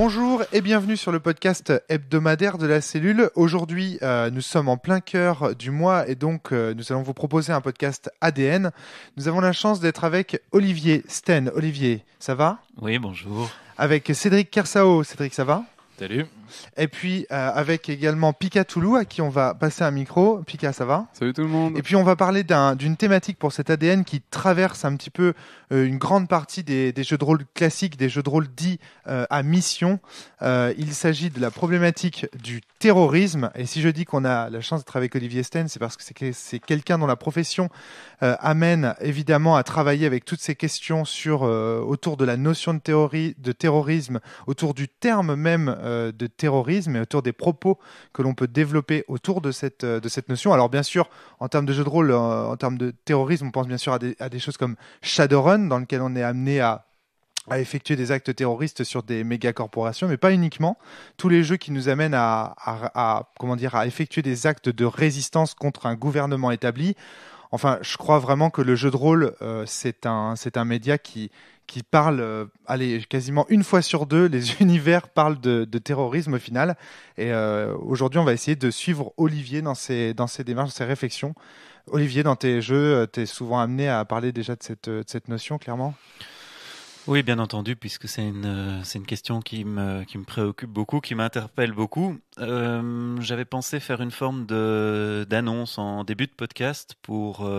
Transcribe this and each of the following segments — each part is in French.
Bonjour et bienvenue sur le podcast hebdomadaire de la cellule. Aujourd'hui, nous sommes en plein cœur du mois et donc nous allons vous proposer un podcast ADN. Nous avons la chance d'être avec Olivier Sten. Olivier, ça va ? Oui, bonjour. Avec Cédric Kersao. Cédric, ça va ? Salut. Et puis avec également Pika Toulou à qui on va passer un micro. Pika, ça va ? Salut tout le monde. Et puis on va parler d'une thématique pour cet ADN qui traverse un petit peu une grande partie des jeux de rôle classiques, des jeux de rôle dits à mission. Il s'agit de la problématique du terrorisme. Et si je dis qu'on a la chance d'être avec Olivier Sten, c'est parce que c'est quelqu'un dont la profession amène évidemment à travailler avec toutes ces questions autour de la notion de terrorisme, autour du terme même de terrorisme et autour des propos que l'on peut développer autour de cette notion. Alors bien sûr, en termes de jeu de rôle, en termes de terrorisme, on pense bien sûr à des choses comme Shadowrun, dans lequel on est amené à effectuer des actes terroristes sur des méga corporations, mais pas uniquement. Tous les jeux qui nous amènent à effectuer des actes de résistance contre un gouvernement établi. Enfin, je crois vraiment que le jeu de rôle, c'est un média qui parle, quasiment une fois sur deux, les univers parlent de terrorisme au final. Et aujourd'hui, on va essayer de suivre Olivier dans ses démarches, dans ses réflexions. Olivier, dans tes jeux, tu es souvent amené à parler déjà de cette notion, clairement ? Oui, bien entendu, puisque c'est une question qui me préoccupe beaucoup, qui m'interpelle beaucoup. J'avais pensé faire une forme d'annonce en début de podcast pour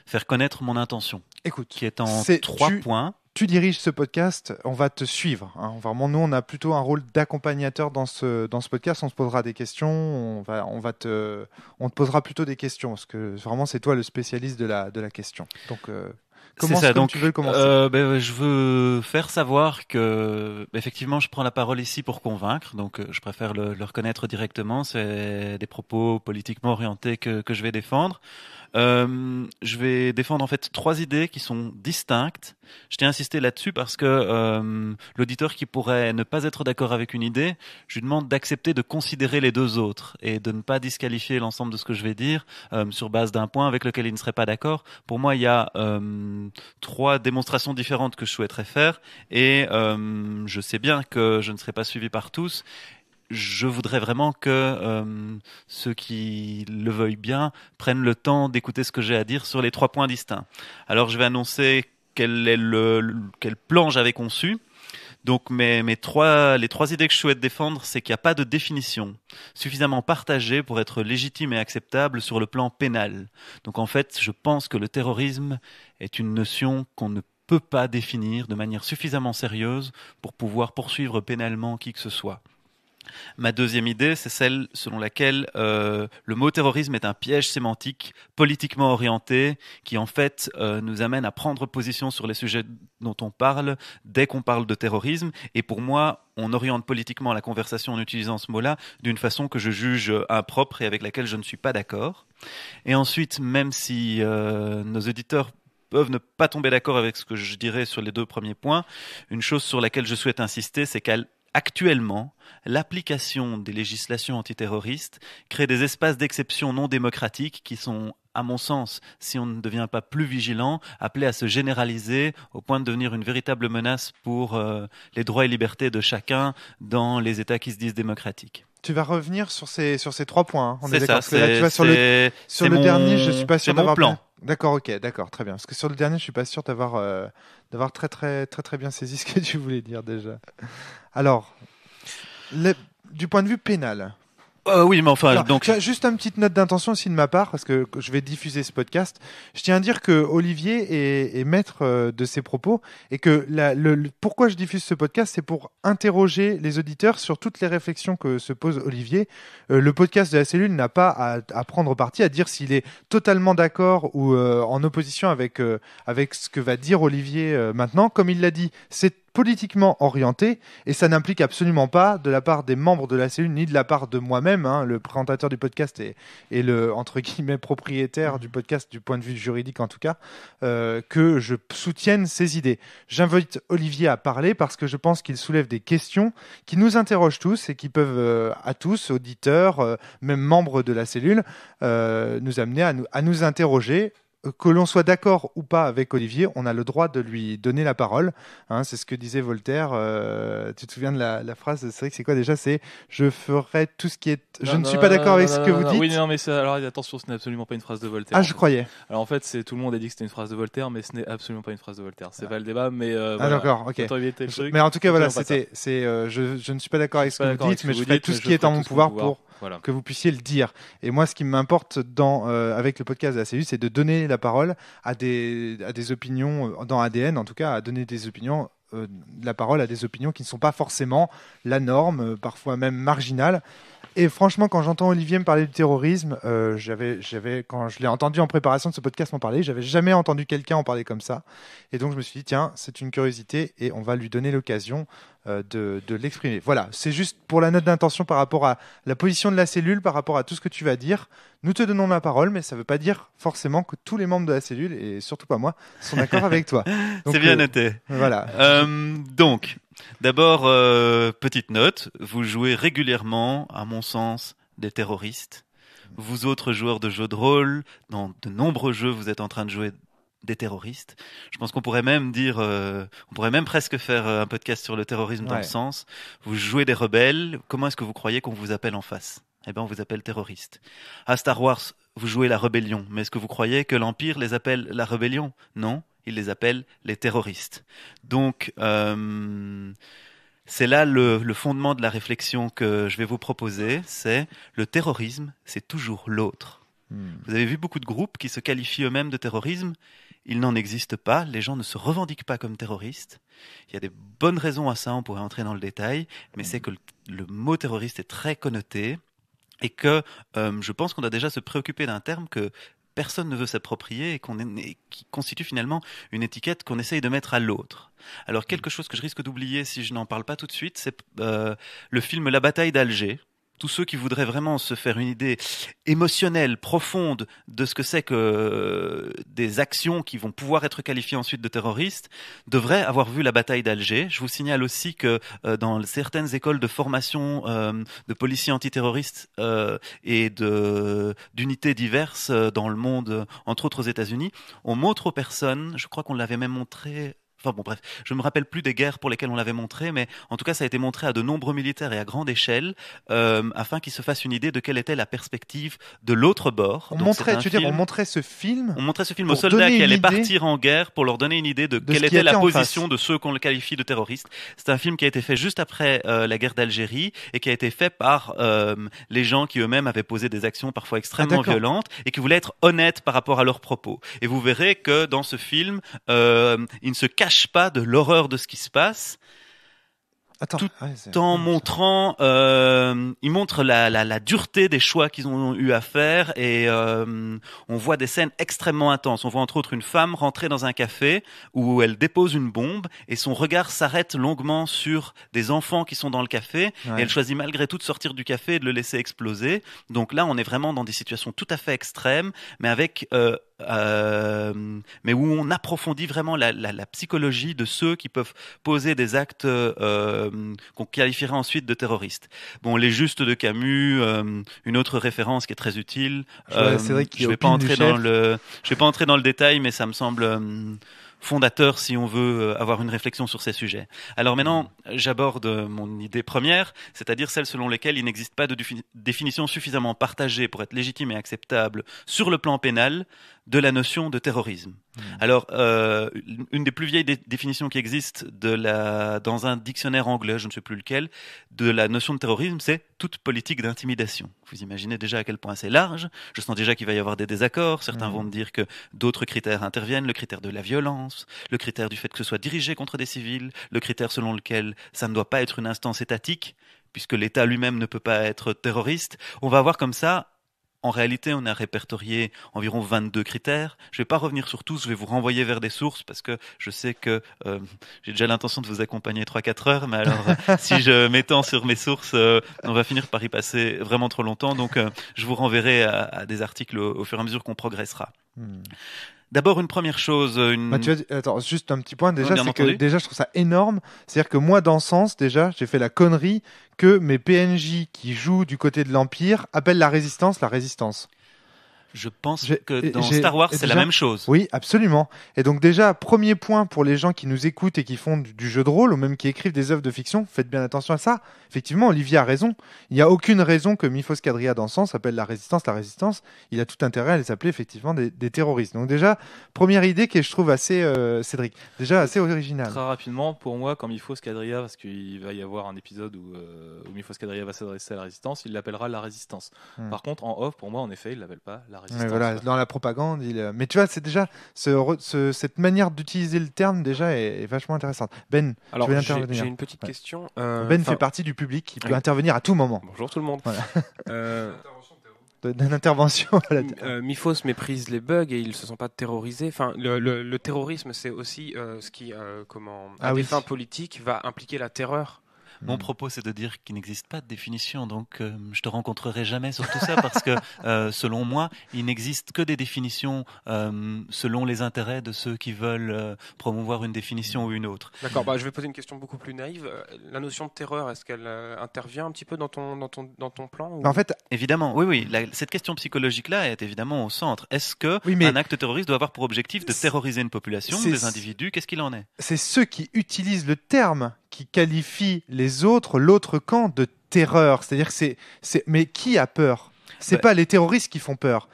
faire connaître mon intention. Écoute, qui est en 3 points. Tu diriges ce podcast, on va te suivre. Hein. Vraiment, nous, on a plutôt un rôle d'accompagnateur dans ce podcast. On se posera des questions, on te posera plutôt des questions, parce que vraiment, c'est toi le spécialiste de la question. Donc, tu veux commencer. Je veux faire savoir que, effectivement, je prends la parole ici pour convaincre, donc je préfère le reconnaître directement. C'est des propos politiquement orientés que je vais défendre. Je vais défendre en fait 3 idées qui sont distinctes. Je tiens à insister là-dessus parce que l'auditeur qui pourrait ne pas être d'accord avec une idée, je lui demande d'accepter de considérer les 2 autres et de ne pas disqualifier l'ensemble de ce que je vais dire sur base d'un point avec lequel il ne serait pas d'accord. Pour moi, il y a 3 démonstrations différentes que je souhaiterais faire et je sais bien que je ne serai pas suivi par tous. Je voudrais vraiment que ceux qui le veuillent bien prennent le temps d'écouter ce que j'ai à dire sur les 3 points distincts. Alors, je vais annoncer quel plan j'avais conçu. Donc, les 3 idées que je souhaite défendre, c'est qu'il n'y a pas de définition suffisamment partagée pour être légitime et acceptable sur le plan pénal. Donc, en fait, je pense que le terrorisme est une notion qu'on ne peut pas définir de manière suffisamment sérieuse pour pouvoir poursuivre pénalement qui que ce soit. Ma deuxième idée, c'est celle selon laquelle le mot terrorisme est un piège sémantique politiquement orienté qui en fait nous amène à prendre position sur les sujets dont on parle dès qu'on parle de terrorisme. Et pour moi, on oriente politiquement la conversation en utilisant ce mot-là d'une façon que je juge impropre et avec laquelle je ne suis pas d'accord. Et ensuite, même si nos auditeurs peuvent ne pas tomber d'accord avec ce que je dirais sur les 2 premiers points, une chose sur laquelle je souhaite insister, c'est qu'actuellement, l'application des législations antiterroristes crée des espaces d'exception non démocratiques qui sont, à mon sens, si on ne devient pas plus vigilant, appelés à se généraliser au point de devenir une véritable menace pour les droits et libertés de chacun dans les États qui se disent démocratiques. Tu vas revenir sur ces 3 points. Hein. On est d'accord. Parce que là, tu vois, sur le dernier, je suis pas sûr d'avoir plan. Bien... D'accord, très bien. Parce que sur le dernier, je suis pas sûr d'avoir très, très, très, très bien saisi ce que tu voulais dire déjà. Alors, du point de vue pénal. Oui, mais enfin, alors, donc juste une petite note d'intention aussi de ma part, parce que je vais diffuser ce podcast. Je tiens à dire que Olivier est maître de ses propos et que pourquoi je diffuse ce podcast, c'est pour interroger les auditeurs sur toutes les réflexions que se pose Olivier. Le podcast de la cellule n'a pas à prendre parti, à dire s'il est totalement d'accord ou en opposition avec ce que va dire Olivier maintenant. Comme il l'a dit, c'est politiquement orienté et ça n'implique absolument pas de la part des membres de la cellule ni de la part de moi-même, hein, le présentateur du podcast et le entre guillemets propriétaire du podcast du point de vue juridique en tout cas, que je soutienne ces idées. J'invite Olivier à parler parce que je pense qu'il soulève des questions qui nous interrogent tous et qui peuvent à tous, auditeurs, même membres de la cellule, nous amener à nous interroger que l'on soit d'accord ou pas avec Olivier, on a le droit de lui donner la parole. Hein, c'est ce que disait Voltaire. Tu te souviens de la phrase? C'est vrai que c'est quoi déjà? C'est je ferai tout ce qui est. Je ne suis pas d'accord avec ce que vous dites. Oui, non, mais alors attention, ce n'est absolument pas une phrase de Voltaire. Ah, je croyais. Alors en fait, tout le monde a dit que c'était une phrase de Voltaire, mais ce n'est absolument pas une phrase de Voltaire. C'est pas le débat, mais. Ah, d'accord, ok. Éviter le truc. Mais en tout cas, voilà, je ne suis pas d'accord avec ce que vous dites, mais je ferai tout ce qui est en mon pouvoir pour que vous puissiez le dire. Et moi, ce qui m'importe avec le podcast de la CEU, c'est de donner la parole à des opinions, dans ADN en tout cas, à donner des opinions, la parole à des opinions qui ne sont pas forcément la norme, parfois même marginales. Et franchement, quand j'entends Olivier me parler du terrorisme, quand je l'ai entendu en préparation de ce podcast m'en parler, j'avais jamais entendu quelqu'un en parler comme ça. Et donc je me suis dit, tiens, c'est une curiosité et on va lui donner l'occasion de l'exprimer. Voilà, c'est juste pour la note d'intention par rapport à la position de la cellule, par rapport à tout ce que tu vas dire. Nous te donnons la parole, mais ça ne veut pas dire forcément que tous les membres de la cellule, et surtout pas moi, sont d'accord avec toi. Donc, c'est bien noté. Voilà. Donc, d'abord, petite note, vous jouez régulièrement, à mon sens, des terroristes. Vous autres joueurs de jeux de rôle, dans de nombreux jeux, vous êtes en train de jouer des terroristes. Je pense qu'on pourrait même dire, on pourrait même presque faire un podcast sur le terrorisme dans le sens. Vous jouez des rebelles. Comment est-ce que vous croyez qu'on vous appelle en face? Eh bien, on vous appelle terroriste. À Star Wars, vous jouez la rébellion. Mais est-ce que vous croyez que l'Empire les appelle la rébellion? Non, il les appelle les terroristes. Donc, c'est là le fondement de la réflexion que je vais vous proposer. C'est le terrorisme, c'est toujours l'autre. Vous avez vu beaucoup de groupes qui se qualifient eux-mêmes de terrorisme. Il n'en existe pas, les gens ne se revendiquent pas comme terroristes. Il y a des bonnes raisons à ça, on pourrait entrer dans le détail, mais c'est que le mot terroriste est très connoté et que je pense qu'on doit déjà se préoccuper d'un terme que personne ne veut s'approprier et qui constitue finalement une étiquette qu'on essaye de mettre à l'autre. Alors quelque chose que je risque d'oublier si je n'en parle pas tout de suite, c'est le film La bataille d'Alger. Tous ceux qui voudraient vraiment se faire une idée émotionnelle, profonde de ce que c'est que des actions qui vont pouvoir être qualifiées ensuite de terroristes, devraient avoir vu la bataille d'Alger. Je vous signale aussi que dans certaines écoles de formation de policiers antiterroristes et d'unités diverses dans le monde, entre autres aux États-Unis, on montre aux personnes, je crois qu'on l'avait même montré. Enfin bon, bref, je me rappelle plus des guerres pour lesquelles on l'avait montré, mais en tout cas, ça a été montré à de nombreux militaires et à grande échelle, afin qu'ils se fassent une idée de quelle était la perspective de l'autre bord. On montrait ce film. On montrait ce film aux soldats qui allaient partir en guerre pour leur donner une idée de quelle était la position de ceux qu'on le qualifie de terroristes. C'est un film qui a été fait juste après la guerre d'Algérie et qui a été fait par les gens qui eux-mêmes avaient posé des actions parfois extrêmement violentes et qui voulaient être honnêtes par rapport à leurs propos. Et vous verrez que dans ce film, il ne se cache pas de l'horreur de ce qui se passe. Tout en montrant, il montre la dureté des choix qu'ils ont eu à faire et on voit des scènes extrêmement intenses. On voit entre autres une femme rentrer dans un café où elle dépose une bombe et son regard s'arrête longuement sur des enfants qui sont dans le café et elle choisit malgré tout de sortir du café et de le laisser exploser. Donc là, on est vraiment dans des situations tout à fait extrêmes, mais avec mais où on approfondit vraiment la psychologie de ceux qui peuvent poser des actes qu'on qualifierait ensuite de terroristes. Bon, Les Justes de Camus, une autre référence qui est très utile. C'est vrai qu'il y a je vais pas entrer dans le détail, mais ça me semble fondateur si on veut avoir une réflexion sur ces sujets. Alors maintenant, j'aborde mon idée première, c'est-à-dire celle selon laquelle il n'existe pas de définition suffisamment partagée pour être légitime et acceptable sur le plan pénal de la notion de terrorisme. Alors, une des plus vieilles définitions qui existent dans un dictionnaire anglais, je ne sais plus lequel, de la notion de terrorisme, c'est toute politique d'intimidation. Vous imaginez déjà à quel point c'est large. Je sens déjà qu'il va y avoir des désaccords. Certains vont me dire que d'autres critères interviennent, le critère de la violence, le critère du fait que ce soit dirigé contre des civils, le critère selon lequel ça ne doit pas être une instance étatique, puisque l'État lui-même ne peut pas être terroriste. On va avoir comme ça. En réalité, on a répertorié environ 22 critères. Je ne vais pas revenir sur tous, je vais vous renvoyer vers des sources parce que je sais que j'ai déjà l'intention de vous accompagner 3-4 heures, mais alors si je m'étends sur mes sources, on va finir par y passer vraiment trop longtemps. Donc je vous renverrai à des articles au fur et à mesure qu'on progressera. D'abord, une première chose. Attends, juste un petit point. Déjà, c'est que déjà, je trouve ça énorme. C'est-à-dire que moi, dans Sens, déjà, j'ai fait la connerie que mes PNJ qui jouent du côté de l'Empire appellent la résistance. Je pense J'ai- que dans j'ai- Star Wars, c'est la déjà- même chose. Oui, absolument. Et donc déjà, premier point pour les gens qui nous écoutent et qui font du jeu de rôle, ou même qui écrivent des œuvres de fiction, faites bien attention à ça. Effectivement, Olivier a raison. Il n'y a aucune raison que Mythos Quadria dans Sens s'appelle la Résistance. La Résistance, il a tout intérêt à les appeler effectivement des terroristes. Donc déjà, première idée que je trouve assez, Cédric, déjà assez originale. Très rapidement, pour moi, quand Mythos Quadria, parce qu'il va y avoir un épisode où Mythos Quadria va s'adresser à la Résistance, il l'appellera la Résistance. Par contre, en off, pour moi, en effet, il l'appelle pas la Résistance. Ouais, voilà, dans la propagande, mais tu vois, c'est déjà cette manière d'utiliser le terme déjà est vachement intéressante. Ben, Alors, tu veux j'ai intervenir? une petite Ouais. question. Ben fait partie du public qui peut oui. intervenir à tout moment. Bonjour tout le monde. Voilà. Euh, D'une intervention. Mythos méprise les bugs et ils se sont pas terrorisés. Enfin, le terrorisme, c'est aussi ce qui, à des fins politiques, va impliquer la terreur. Mon propos, c'est de dire qu'il n'existe pas de définition, donc je te rencontrerai jamais sur tout ça parce que, selon moi, il n'existe que des définitions selon les intérêts de ceux qui veulent promouvoir une définition ou une autre. D'accord. Je vais poser une question beaucoup plus naïve. La notion de terreur, est-ce qu'elle intervient un petit peu dans ton plan ou... En fait, évidemment, oui, cette question psychologique-là est évidemment au centre. Est-ce que Oui, mais- un acte terroriste doit avoir pour objectif de terroriser une population, C'est- des individus? Qu'est-ce qu'il en est? c'est ceux qui utilisent le terme qui qualifient les autres, l'autre camp, de terreur. C'est-à-dire que mais qui a peur? C'est pas les terroristes qui font peur.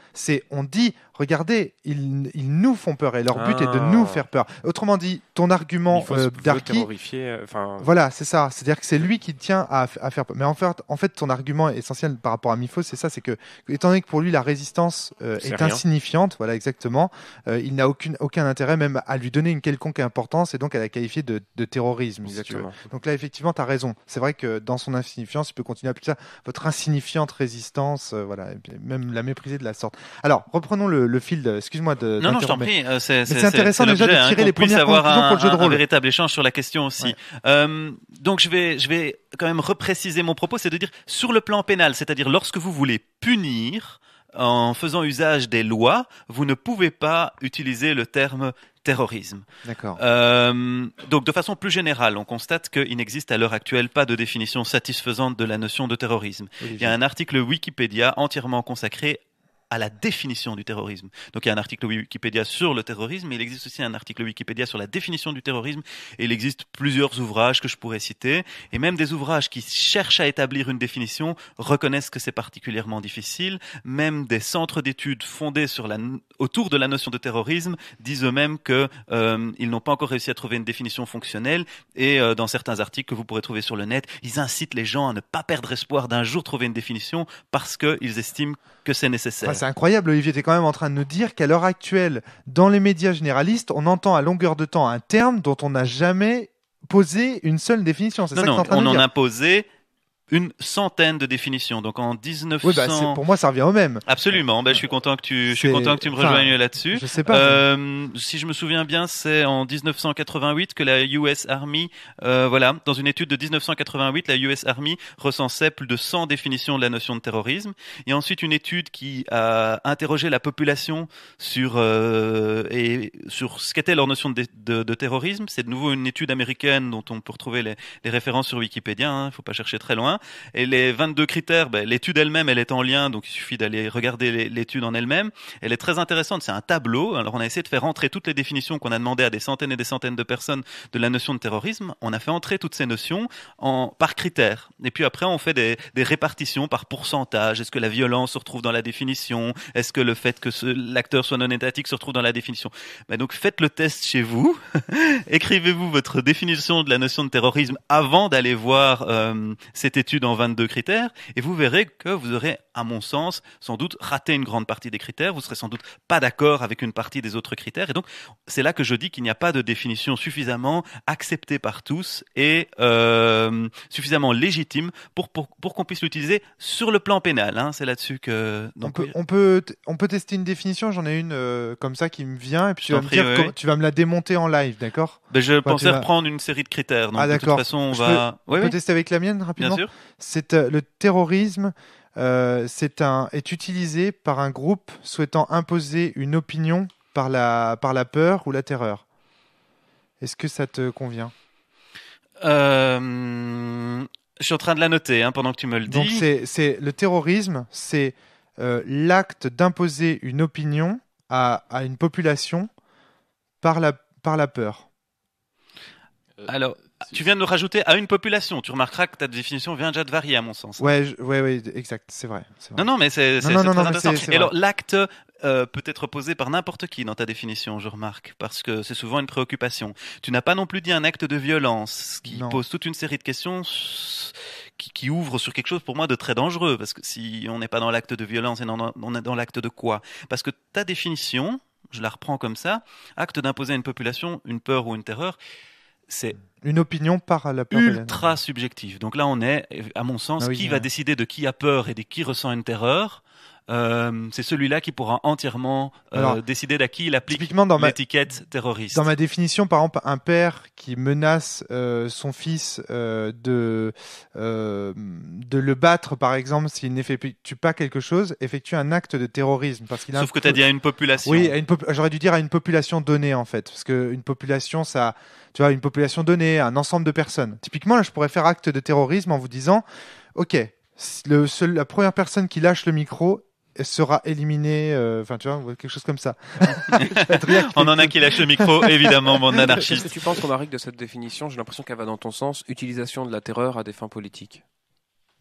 On dit, regardez, ils nous font peur et leur but est de nous faire peur. Autrement dit, ton argument Mythos veut Darky, terrorifier. voilà, c'est ça. C'est-à-dire que c'est lui qui tient à faire peur. Mais en fait, ton argument essentiel par rapport à Mythos, c'est ça, c'est que, étant donné que pour lui, la résistance C'est est rien. insignifiante, voilà, exactement, il n'a aucun intérêt même à lui donner une quelconque importance et donc à la qualifier de terrorisme, si tu veux. Exactement. Donc là, effectivement, tu as raison. C'est vrai que dans son insignifiance, il peut continuer à appeler ça votre insignifiante résistance, voilà, et puis même la mépriser de la sorte. Alors, reprenons le fil, excuse-moi de Non, je t'en d'interrompre. prie. c'est intéressant déjà de l'objet, tirer qu'on les puisse premières avoir conclusions pour le jeu de un rôle. véritable échange sur la question aussi. Donc je vais quand même repréciser mon propos, c'est de dire sur le plan pénal, c'est-à-dire lorsque vous voulez punir en faisant usage des lois, vous ne pouvez pas utiliser le terme terrorisme. D'accord. Donc de façon plus générale, on constate qu'il n'existe à l'heure actuelle pas de définition satisfaisante de la notion de terrorisme. Il y a un article Wikipédia entièrement consacré à la définition du terrorisme. Donc il y a un article Wikipédia sur le terrorisme, mais il existe aussi un article Wikipédia sur la définition du terrorisme, et il existe plusieurs ouvrages que je pourrais citer, et même des ouvrages qui cherchent à établir une définition reconnaissent que c'est particulièrement difficile. Même des centres d'études fondés autour de la notion de terrorisme disent eux-mêmes que ils n'ont pas encore réussi à trouver une définition fonctionnelle, et dans certains articles que vous pourrez trouver sur le net, ils incitent les gens à ne pas perdre espoir d'un jour trouver une définition parce qu'ils estiment que c'est nécessaire. C'est incroyable, Olivier, tu es quand même en train de nous dire qu'à l'heure actuelle, dans les médias généralistes, on entend à longueur de temps un terme dont on n'a jamais posé une seule définition. C'est ça que tu es en train de on dire. en a posé une centaine de définitions. Donc en 1900... Oui, pour moi, ça revient au même. Absolument. Je suis content que tu me rejoignes là-dessus. Je sais pas. Si je me souviens bien, c'est en 1988 que la US Army, dans une étude de 1988, la US Army recensait plus de 100 définitions de la notion de terrorisme. Il y a ensuite une étude qui a interrogé la population sur ce qu'était leur notion de terrorisme. C'est de nouveau une étude américaine dont on peut retrouver les références sur Wikipédia. Il ne faut pas chercher très loin. Et les 22 critères, l'étude elle-même, elle est en lien, donc il suffit d'aller regarder l'étude en elle-même. Elle est très intéressante, c'est un tableau. Alors on a essayé de faire entrer toutes les définitions qu'on a demandé à des centaines et des centaines de personnes de la notion de terrorisme. On a fait entrer toutes ces notions par critères. Et puis après, on fait des répartitions par pourcentage. Est-ce que la violence se retrouve dans la définition? Est-ce que le fait que l'acteur soit non étatique se retrouve dans la définition? Donc faites le test chez vous. Écrivez-vous votre définition de la notion de terrorisme avant d'aller voir cette étude en 22 critères, et vous verrez que vous aurez, à mon sens, sans doute raté une grande partie des critères, vous serez sans doute pas d'accord avec une partie des autres critères, et donc c'est là que je dis qu'il n'y a pas de définition suffisamment acceptée par tous et suffisamment légitime pour qu'on puisse l'utiliser sur le plan pénal. C'est là-dessus que... Donc, on peut tester une définition, j'en ai une comme ça qui me vient, et puis tu vas me dire tu vas me la démonter en live, d'accord? Je pensais reprendre une série de critères, donc de toute façon on va... On peut tester avec la mienne rapidement? Bien sûr. C'est le terrorisme est utilisé par un groupe souhaitant imposer une opinion par la peur ou la terreur. Est-ce que ça te convient? Je suis en train de la noter pendant que tu me le dis. Donc c'est le terrorisme, c'est l'acte d'imposer une opinion à une population par la peur. Alors, tu viens de nous rajouter à une population. Tu remarqueras que ta définition vient déjà de varier, à mon sens. Ouais, exact, c'est vrai. Non, mais c'est très intéressant. Mais et alors, l'acte peut être posé par n'importe qui dans ta définition, je remarque, parce que c'est souvent une préoccupation. Tu n'as pas non plus dit un acte de violence, ce qui pose toute une série de questions qui ouvrent sur quelque chose pour moi de très dangereux, parce que si on n'est pas dans l'acte de violence, et on est dans l'acte de quoi ? Parce que ta définition, je la reprends comme ça, acte d'imposer à une population une peur ou une terreur, c'est une opinion par la peur ultra subjectif. Donc là, on est, à mon sens, qui va décider de qui a peur et de qui ressent une terreur ? C'est celui-là qui pourra entièrement décider d'à qui il applique l'étiquette terroriste. Dans ma définition, par exemple, un père qui menace son fils de le battre, par exemple, s'il n'effectue pas quelque chose, effectue un acte de terrorisme. Sauf que tu as dit à une population. Oui, j'aurais dû dire à une population donnée, en fait. Parce qu'une population, ça... Tu vois, une population donnée, un ensemble de personnes. Typiquement, là, je pourrais faire acte de terrorisme en vous disant, OK, la première personne qui lâche le micro sera éliminée, enfin, tu vois, quelque chose comme ça. On en a qui lâche le micro, évidemment, mon anarchiste. Qu'est-ce que tu penses, Romaric, de cette définition ? J'ai l'impression qu'elle va dans ton sens, utilisation de la terreur à des fins politiques.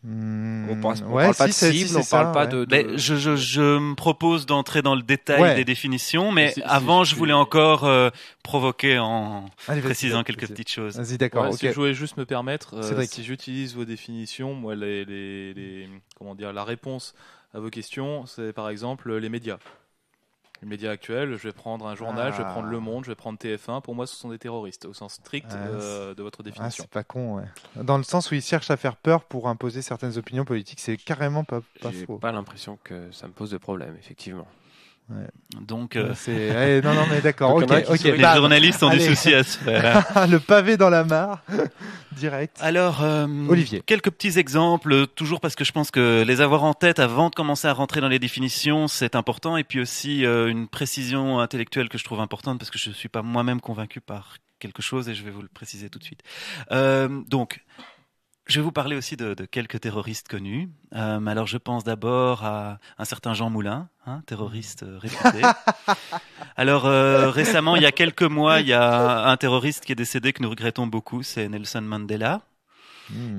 On parle pas de cible, on parle pas de... Mais je me propose d'entrer dans le détail des définitions, mais avant, je voulais encore provoquer en précisant quelques petites choses. Vas-y, d'accord. Si je voulais juste me permettre, si j'utilise vos définitions, moi, la réponse à vos questions, c'est par exemple les médias. Les médias actuels, je vais prendre un journal, je vais prendre Le Monde, je vais prendre TF1. Pour moi, ce sont des terroristes, au sens strict de votre définition. C'est pas con, ouais. Dans le sens où ils cherchent à faire peur pour imposer certaines opinions politiques, c'est carrément pas faux. J'ai pas l'impression que ça me pose de problème, effectivement. Ouais. Donc, non, mais d'accord. Les journalistes ont du souci à se faire. Le pavé dans la mare, direct. Alors, Olivier. Quelques petits exemples, toujours parce que je pense que les avoir en tête avant de commencer à rentrer dans les définitions, c'est important. Et puis aussi une précision intellectuelle que je trouve importante parce que je ne suis pas moi-même convaincu par quelque chose et je vais vous le préciser tout de suite. Donc, je vais vous parler aussi de quelques terroristes connus. Alors, je pense d'abord à un certain Jean Moulin, terroriste réputé. Alors, récemment, il y a quelques mois, il y a un terroriste qui est décédé que nous regrettons beaucoup, c'est Nelson Mandela.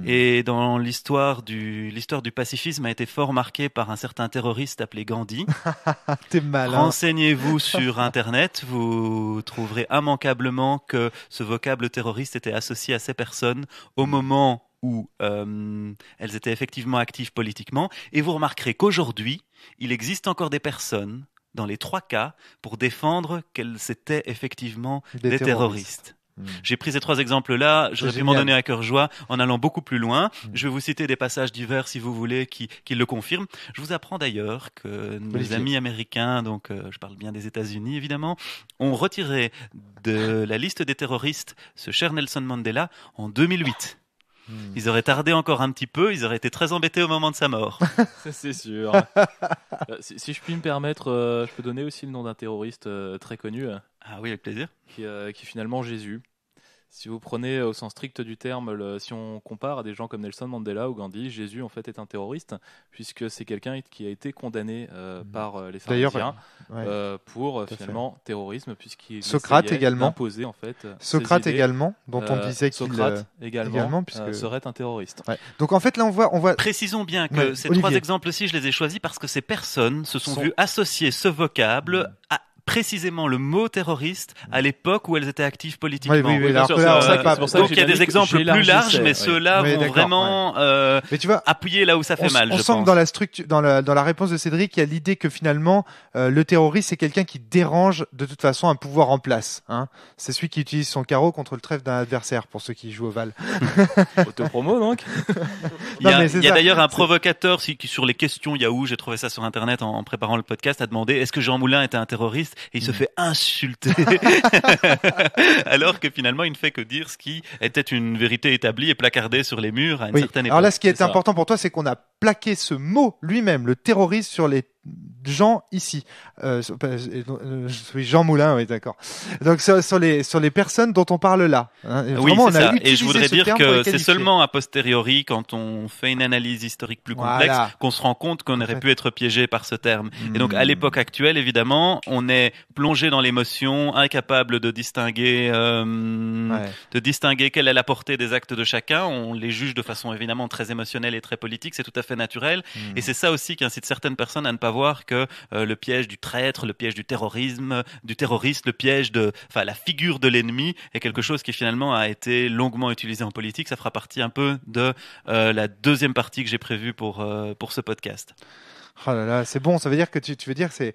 Et dans l'histoire du pacifisme a été fort marquée par un certain terroriste appelé Gandhi. T'es malin. Renseignez-vous sur Internet, vous trouverez immanquablement que ce vocable terroriste était associé à ces personnes au moment où elles étaient effectivement actives politiquement. Et vous remarquerez qu'aujourd'hui, il existe encore des personnes, dans les 3 cas, pour défendre qu'elles étaient effectivement des terroristes. J'ai pris ces 3 exemples-là, j'aurais pu m'en donner à cœur joie en allant beaucoup plus loin. Je vais vous citer des passages divers, si vous voulez, qui le confirment. Je vous apprends d'ailleurs que nos amis américains, donc je parle bien des États-Unis évidemment, ont retiré de la liste des terroristes ce cher Nelson Mandela en 2008. Ils auraient tardé encore un petit peu, ils auraient été très embêtés au moment de sa mort. Ça, c'est sûr. Si je puis me permettre, je peux donner aussi le nom d'un terroriste très connu. Ah oui, avec plaisir. Qui est finalement Jésus. Si vous prenez au sens strict du terme, si on compare à des gens comme Nelson Mandela ou Gandhi, Jésus en fait est un terroriste, puisque c'est quelqu'un qui a été condamné par les pharisiens pour finalement terrorisme, puisqu'il Socrate également imposé en fait. Socrate également, dont on disait qu'il Socrate également puisque... serait un terroriste. Ouais. Donc en fait là on voit. Précisons bien que ces 3 exemples-ci, je les ai choisis parce que ces personnes se sont vues associer ce vocable à précisément le mot terroriste à l'époque où elles étaient actives politiquement. Oui, donc il y a des exemples plus larges, mais ceux-là vont vraiment mais tu vois, appuyer là où ça fait mal. On sent que dans la structure, dans la réponse de Cédric, il y a l'idée que finalement le terroriste c'est quelqu'un qui dérange de toute façon un pouvoir en place. C'est celui qui utilise son carreau contre le trèfle d'un adversaire pour ceux qui jouent au Val. Autopromo donc. Il y a d'ailleurs un provocateur qui sur les questions Yahoo, j'ai trouvé ça sur internet en préparant le podcast, a demandé est-ce que Jean Moulin était un terroriste et il se fait insulter alors que finalement il ne fait que dire ce qui était une vérité établie et placardée sur les murs à une certaine époque. Alors là ce qui est important pour toi c'est qu'on a plaqué ce mot lui-même, le terrorisme, sur les gens ici. Jean Moulin, oui, d'accord. Donc sur les personnes dont on parle là. Oui, c'est ça. Et je voudrais dire que c'est seulement a posteriori, quand on fait une analyse historique plus complexe, qu'on se rend compte qu'on aurait pu être piégé par ce terme. Et donc à l'époque actuelle, évidemment, on est plongé dans l'émotion, incapable de distinguer quelle est la portée des actes de chacun. On les juge de façon évidemment très émotionnelle et très politique, c'est tout à fait naturel. Et c'est ça aussi qui incite certaines personnes à ne pas voir que le piège du traître, le piège du terrorisme, du terroriste, le piège la figure de l'ennemi est quelque chose qui finalement a été longuement utilisé en politique. Ça fera partie un peu de la deuxième partie que j'ai prévue pour ce podcast. Oh là là, c'est bon, ça veut dire que tu veux dire c'est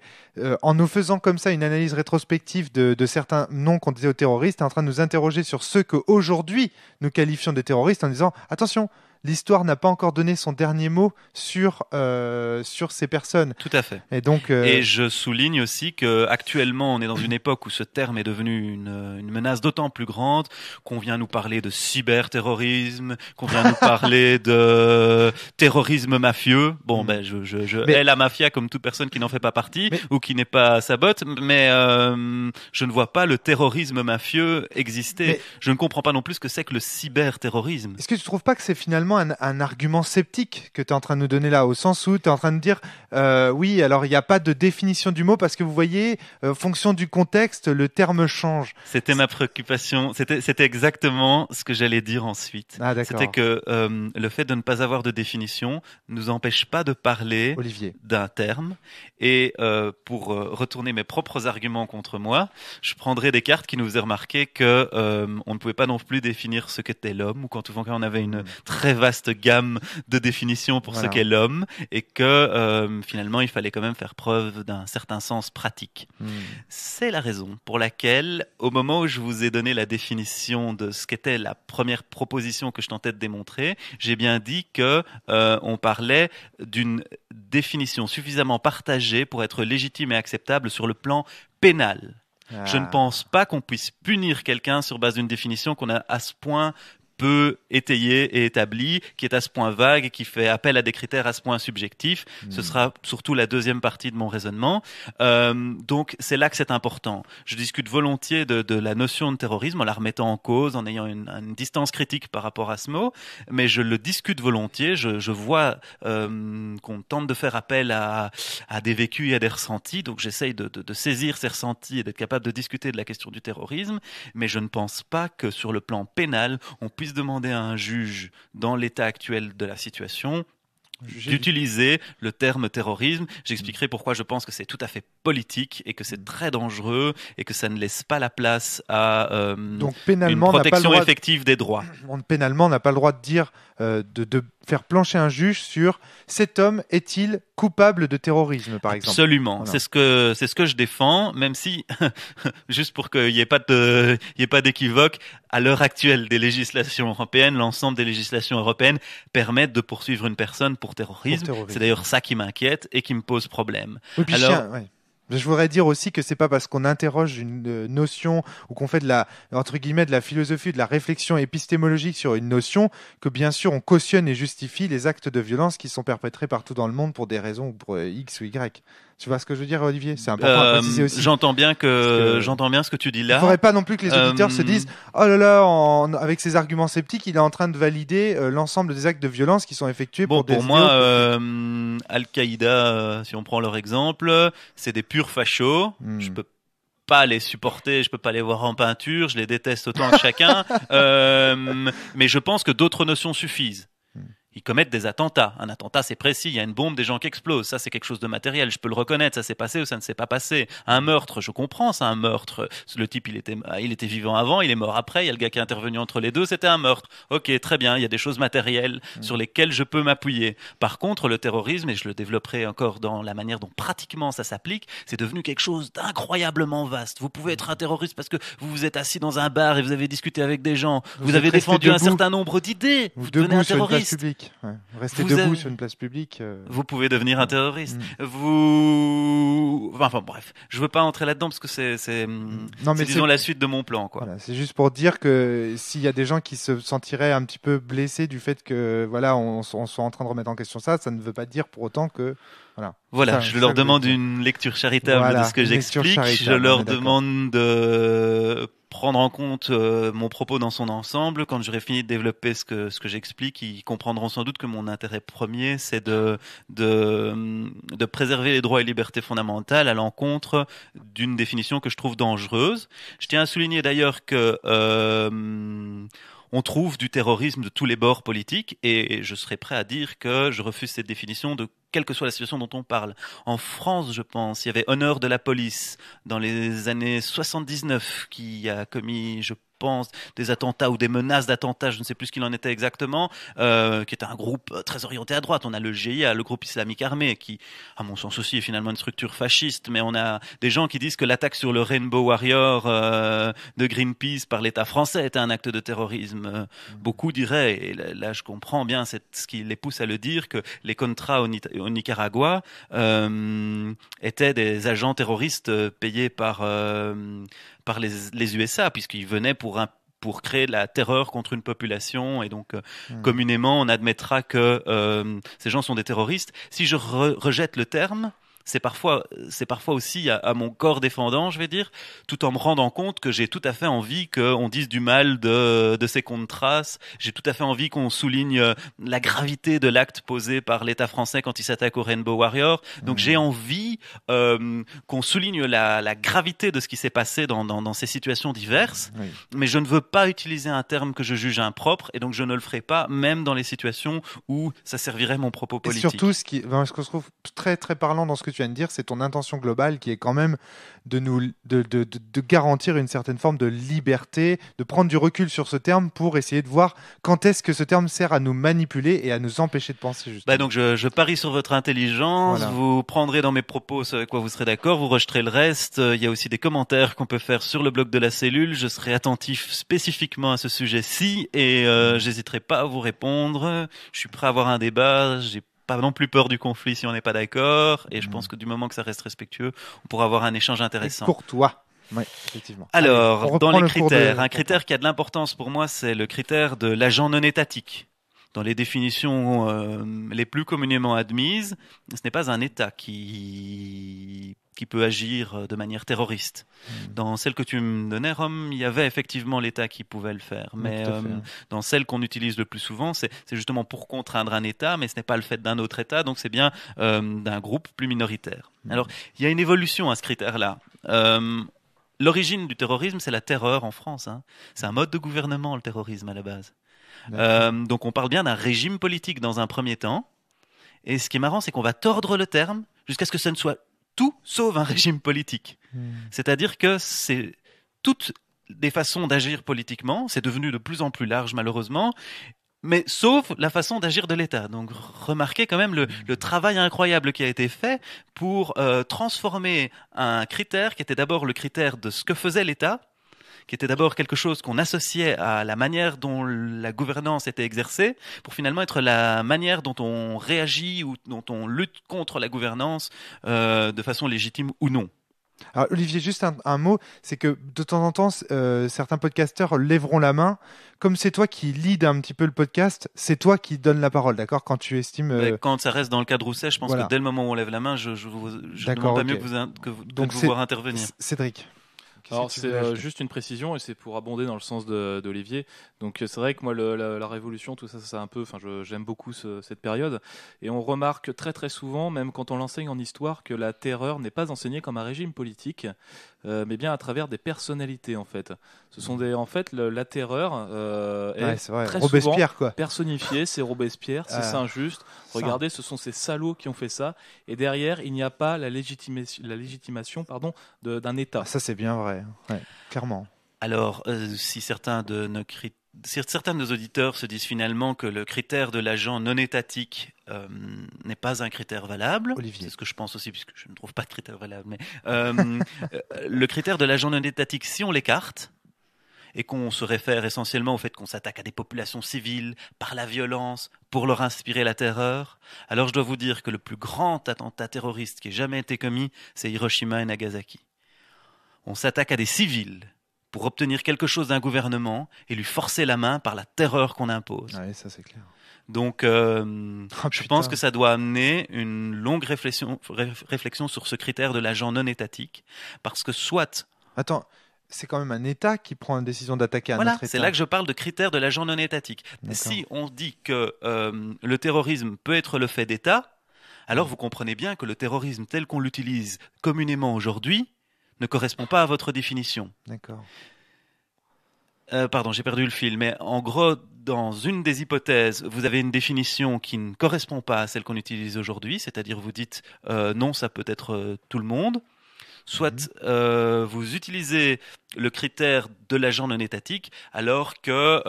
en nous faisant comme ça une analyse rétrospective de certains noms qu'on disait aux terroristes, tu es en train de nous interroger sur ceux qu'aujourd'hui nous qualifions de terroristes en disant attention, l'histoire n'a pas encore donné son dernier mot sur ces personnes. Tout à fait. Et donc, et je souligne aussi que actuellement, on est dans une époque où ce terme est devenu une menace d'autant plus grande qu'on vient nous parler de cyberterrorisme, qu'on vient nous parler de terrorisme mafieux. Bon, je hais la mafia comme toute personne qui n'en fait pas partie ou qui n'est pas sa botte, mais je ne vois pas le terrorisme mafieux exister. Je ne comprends pas non plus ce que c'est que le cyberterrorisme. Est-ce que tu trouves pas que c'est finalement un argument sceptique que tu es en train de nous donner là, au sens où tu es en train de dire oui, alors il n'y a pas de définition du mot parce que vous voyez, fonction du contexte, le terme change. C'était ma préoccupation, c'était exactement ce que j'allais dire ensuite. Ah, d'accord. C'était que le fait de ne pas avoir de définition nous empêche pas de parler d'un terme. Et pour retourner mes propres arguments contre moi, je prendrai des cartes qui nous faisaient remarquer que on ne pouvait pas non plus définir ce qu'était l'homme, ou qu'en tout cas on avait une très vaste gamme de définitions pour ce qu'est l'homme, et que finalement il fallait quand même faire preuve d'un certain sens pratique. C'est la raison pour laquelle, au moment où je vous ai donné la définition de ce qu'était la première proposition que je tentais de démontrer, j'ai bien dit que on parlait d'une définition suffisamment partagée pour être légitime et acceptable sur le plan pénal. Je ne pense pas qu'on puisse punir quelqu'un sur base d'une définition qu'on a à ce point peu étayé et établi, qui est à ce point vague et qui fait appel à des critères à ce point subjectifs. Ce sera surtout la deuxième partie de mon raisonnement. Donc c'est là que c'est important. Je discute volontiers de la notion de terrorisme en la remettant en cause, en ayant une distance critique par rapport à ce mot, mais je le discute volontiers. Je vois qu'on tente de faire appel à des vécus et à des ressentis, donc j'essaye de saisir ces ressentis et d'être capable de discuter de la question du terrorisme, mais je ne pense pas que sur le plan pénal, on puisse demander à un juge, dans l'état actuel de la situation, d'utiliser le terme terrorisme. J'expliquerai pourquoi je pense que c'est tout à fait politique et que c'est très dangereux et que ça ne laisse pas la place à donc, pénalement, une protection effective des droits. Pénalement, on n'a pas le droit de dire de faire plancher un juge sur cet homme est-il coupable de terrorisme, par exemple. Absolument. Voilà. C'est ce que je défends, même si, juste pour qu'il n'y ait pas d'équivoque, à l'heure actuelle des législations européennes, l'ensemble des législations européennes permettent de poursuivre une personne pour terrorisme. C'est d'ailleurs ça qui m'inquiète et qui me pose problème. Oui, puis je voudrais dire aussi que c'est pas parce qu'on interroge une notion ou qu'on fait de la philosophie, de la réflexion épistémologique sur une notion que bien sûr on cautionne et justifie les actes de violence qui sont perpétrés partout dans le monde pour des raisons ou pour X ou Y. Tu vois ce que je veux dire, Olivier ? C'est important à préciser aussi. J'entends bien ce que tu dis là. Il ne faudrait pas non plus que les auditeurs se disent « Oh là là, avec ses arguments sceptiques, il est en train de valider l'ensemble des actes de violence qui sont effectués pour des... » Pour moi, Al-Qaïda, si on prend leur exemple, c'est des purs fachos. Je peux pas les supporter, je peux pas les voir en peinture, je les déteste autant que chacun. Mais je pense que d'autres notions suffisent. Ils commettent des attentats. Un attentat, c'est précis. Il y a une bombe, des gens qui explosent. Ça, c'est quelque chose de matériel. Je peux le reconnaître. Ça s'est passé ou ça ne s'est pas passé. Un meurtre, je comprends, c'est un meurtre. Le type, il était vivant avant, il est mort après. Il y a le gars qui est intervenu entre les deux. C'était un meurtre. Ok, très bien. Il y a des choses matérielles sur lesquelles je peux m'appuyer. Par contre, le terrorisme, et je le développerai encore dans la manière dont pratiquement ça s'applique, c'est devenu quelque chose d'incroyablement vaste. Vous pouvez être un terroriste parce que vous vous êtes assis dans un bar et vous avez discuté avec des gens. Vous avez défendu un certain nombre d'idées. Vous devenez un terroriste. publique. Ouais. Rester debout sur une place publique. Vous pouvez devenir un terroriste. Enfin bref, je veux pas entrer là-dedans parce que c'est disons la suite de mon plan, quoi. Voilà, c'est juste pour dire que s'il y a des gens qui se sentiraient un petit peu blessés du fait que voilà, on soit en train de remettre en question ça ne veut pas dire pour autant que voilà, je leur demande une lecture charitable de ce que j'explique. Je leur demande de prendre en compte mon propos dans son ensemble. Quand j'aurai fini de développer ce que j'explique, ils comprendront sans doute que mon intérêt premier, c'est de préserver les droits et libertés fondamentales à l'encontre d'une définition que je trouve dangereuse. Je tiens à souligner d'ailleurs que on trouve du terrorisme de tous les bords politiques et je serais prêt à dire que je refuse cette définition de quelle que soit la situation dont on parle. En France, je pense, il y avait Honneur de la police dans les années 79 qui a commis, je pense, des attentats ou des menaces d'attentats, je ne sais plus ce qu'il en était exactement, qui était un groupe très orienté à droite. On a le GIA, le groupe islamique armé, qui, à mon sens aussi, est finalement une structure fasciste, mais on a des gens qui disent que l'attaque sur le Rainbow Warrior de Greenpeace par l'État français était un acte de terrorisme. Beaucoup diraient, et là je comprends bien, c'est ce qui les pousse à le dire, que les Contras au Nicaragua étaient des agents terroristes payés par les USA, puisqu'ils venaient pour créer de la terreur contre une population, et donc communément on admettra que ces gens sont des terroristes. Si je rejette le terme, c'est parfois aussi à mon corps défendant, je vais dire, tout en me rendant compte que j'ai tout à fait envie qu'on dise du mal de ces Contras. J'ai tout à fait envie qu'on souligne la gravité de l'acte posé par l'État français quand il s'attaque au Rainbow Warrior. Donc j'ai envie qu'on souligne la gravité de ce qui s'est passé dans ces situations diverses. Oui. Mais je ne veux pas utiliser un terme que je juge impropre, et donc je ne le ferai pas, même dans les situations où ça servirait mon propos politique. Et surtout, ce que je trouve très très parlant dans ce que tu viens de dire, c'est ton intention globale qui est quand même de garantir une certaine forme de liberté, de prendre du recul sur ce terme pour essayer de voir quand est-ce que ce terme sert à nous manipuler et à nous empêcher de penser justement. Donc je parie sur votre intelligence, voilà. Vous prendrez dans mes propos ce avec quoi vous serez d'accord, vous rejeterez le reste. Il y a aussi des commentaires qu'on peut faire sur le blog de la cellule, je serai attentif spécifiquement à ce sujet-ci et j'hésiterai pas à vous répondre. Je suis prêt à avoir un débat, j'ai pas non plus peur du conflit si on n'est pas d'accord, et je pense que du moment que ça reste respectueux, on pourra avoir un échange intéressant. Et courtois. Oui, effectivement. Alors, dans les critères, un critère qui a de l'importance pour moi, c'est le critère de l'agent non étatique. Dans les définitions les plus communément admises, ce n'est pas un État qui peut agir de manière terroriste. Dans celle que tu me donnais, Rome, il y avait effectivement l'État qui pouvait le faire. Mais dans celle qu'on utilise le plus souvent, c'est justement pour contraindre un État, mais ce n'est pas le fait d'un autre État, donc c'est bien d'un groupe plus minoritaire. Alors, il y a une évolution à ce critère-là. L'origine du terrorisme, c'est la terreur en France. C'est un mode de gouvernement, le terrorisme, à la base. Donc on parle bien d'un régime politique dans un premier temps. Et ce qui est marrant, c'est qu'on va tordre le terme jusqu'à ce que ce ne soit tout sauf un régime politique. C'est-à-dire que c'est toutes des façons d'agir politiquement, c'est devenu de plus en plus large malheureusement, mais sauf la façon d'agir de l'État. Donc remarquez quand même le travail incroyable qui a été fait pour transformer un critère qui était d'abord le critère de ce que faisait l'État, qui était d'abord quelque chose qu'on associait à la manière dont la gouvernance était exercée, pour finalement être la manière dont on réagit ou dont on lutte contre la gouvernance de façon légitime ou non. Alors Olivier, juste un mot, c'est que de temps en temps, certains podcasteurs lèveront la main. Comme c'est toi qui lead un petit peu le podcast, c'est toi qui donne la parole, d'accord ? Quand tu estimes... Quand ça reste dans le cadre Rousset, je pense que dès le moment où on lève la main, je ne demande pas mieux que vous voir intervenir. Cédric. Alors c'est juste une précision et c'est pour abonder dans le sens d'Olivier. Donc c'est vrai que moi la Révolution, tout ça un peu, j'aime beaucoup cette période, et on remarque très très souvent, même quand on l'enseigne en histoire, que la terreur n'est pas enseignée comme un régime politique, mais bien à travers des personnalités en fait. Ce sont la terreur est très Robespierre, souvent personnifiée. C'est Robespierre, c'est Saint-Just. Regardez, ce sont ces salauds qui ont fait ça, et derrière il n'y a pas la légitimation d'un État. Ça c'est bien vrai. Ouais, clairement. Alors, si certains de nos auditeurs se disent finalement que le critère de l'agent non étatique n'est pas un critère valable, Olivier. C'est ce que je pense aussi, puisque je ne trouve pas de critère valable, mais le critère de l'agent non étatique, si on l'écarte, et qu'on se réfère essentiellement au fait qu'on s'attaque à des populations civiles par la violence pour leur inspirer la terreur, alors je dois vous dire que le plus grand attentat terroriste qui ait jamais été commis, c'est Hiroshima et Nagasaki. On s'attaque à des civils pour obtenir quelque chose d'un gouvernement et lui forcer la main par la terreur qu'on impose. Ah oui, ça c'est clair. Donc, je pense que ça doit amener une longue réflexion sur ce critère de l'agent non étatique, parce que soit... Attends, c'est quand même un État qui prend la décision d'attaquer un autre État. Voilà, c'est là que je parle de critère de l'agent non étatique. Si on dit que le terrorisme peut être le fait d'État, alors vous comprenez bien que le terrorisme tel qu'on l'utilise communément aujourd'hui ne correspond pas à votre définition. D'accord. Pardon, j'ai perdu le fil, mais en gros, dans une des hypothèses, vous avez une définition qui ne correspond pas à celle qu'on utilise aujourd'hui, c'est-à-dire vous dites non, ça peut être tout le monde. Soit vous utilisez le critère de l'agent non étatique, alors que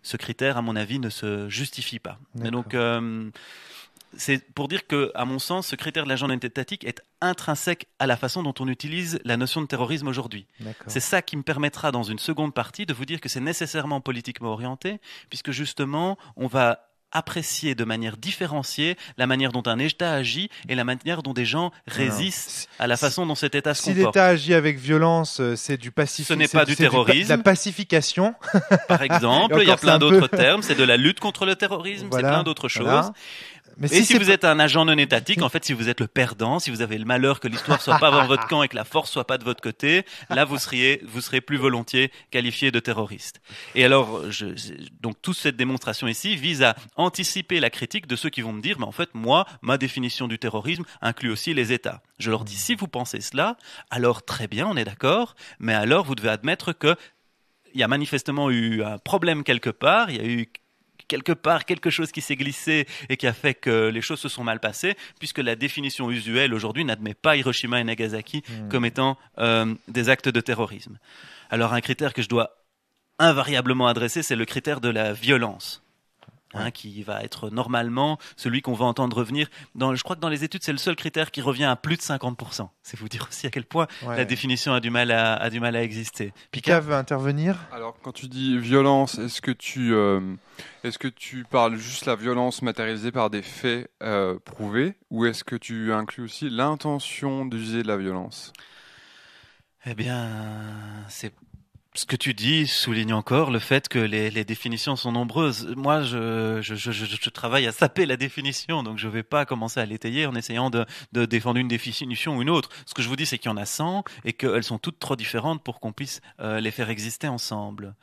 ce critère, à mon avis, ne se justifie pas. Et donc, c'est pour dire que, à mon sens, ce critère de l'agent non étatique est intrinsèque à la façon dont on utilise la notion de terrorisme aujourd'hui. C'est ça qui me permettra, dans une seconde partie, de vous dire que c'est nécessairement politiquement orienté, puisque justement, on va apprécier de manière différenciée la manière dont un État agit et la manière dont des gens résistent à la façon dont cet État se comporte. Si l'État agit avec violence, c'est du pacificisme. Ce n'est pas du terrorisme. La pacification. Par exemple, il y a plein d'autres termes. C'est de la lutte contre le terrorisme, c'est plein d'autres choses. Mais si vous êtes un agent non étatique, en fait, si vous êtes le perdant, si vous avez le malheur que l'histoire soit pas dans votre camp et que la force soit pas de votre côté, là, vous serez plus volontiers qualifié de terroriste. Et alors, donc, toute cette démonstration ici vise à anticiper la critique de ceux qui vont me dire, mais en fait, moi, ma définition du terrorisme inclut aussi les États. Je leur dis, si vous pensez cela, alors très bien, on est d'accord, mais alors vous devez admettre que il y a manifestement eu un problème quelque part, il y a eu quelque part quelque chose qui s'est glissé et qui a fait que les choses se sont mal passées, puisque la définition usuelle aujourd'hui n'admet pas Hiroshima et Nagasaki comme étant des actes de terrorisme. Alors un critère que je dois invariablement adresser, c'est le critère de la violence. Qui va être normalement celui qu'on va entendre revenir. Je crois que dans les études, c'est le seul critère qui revient à plus de 50%. C'est vous dire aussi à quel point la définition a du mal à exister. Pika veut intervenir. Alors, quand tu dis violence, est-ce que tu parles juste la violence matérialisée par des faits prouvés, ou est-ce que tu inclus aussi l'intention d'user de la violence ? Eh bien, ce que tu dis souligne encore le fait que les définitions sont nombreuses. Moi, je travaille à saper la définition, donc je ne vais pas commencer à l'étayer en essayant de défendre une définition ou une autre. Ce que je vous dis, c'est qu'il y en a 100 et qu'elles sont toutes trop différentes pour qu'on puisse les faire exister ensemble.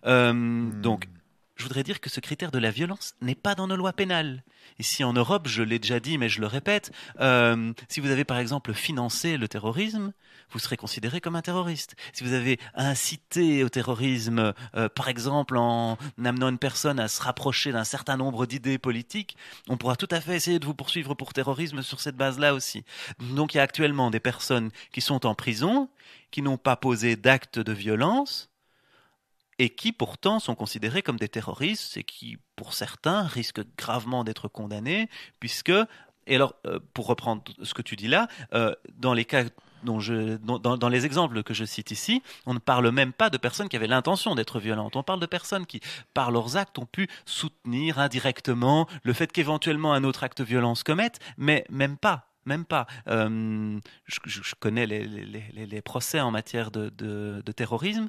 Donc, je voudrais dire que ce critère de la violence n'est pas dans nos lois pénales. Ici en Europe, je l'ai déjà dit, mais je le répète, si vous avez par exemple financé le terrorisme, vous serez considéré comme un terroriste. Si vous avez incité au terrorisme, par exemple en amenant une personne à se rapprocher d'un certain nombre d'idées politiques, on pourra tout à fait essayer de vous poursuivre pour terrorisme sur cette base-là aussi. Donc il y a actuellement des personnes qui sont en prison, qui n'ont pas posé d'actes de violence, et qui pourtant sont considérés comme des terroristes et qui, pour certains, risquent gravement d'être condamnés, puisque, et alors, pour reprendre ce que tu dis là, dans les cas dans les exemples que je cite ici, on ne parle même pas de personnes qui avaient l'intention d'être violentes. On parle de personnes qui, par leurs actes, ont pu soutenir indirectement le fait qu'éventuellement un autre acte violent se commette, mais même pas. Je connais les procès en matière de terrorisme.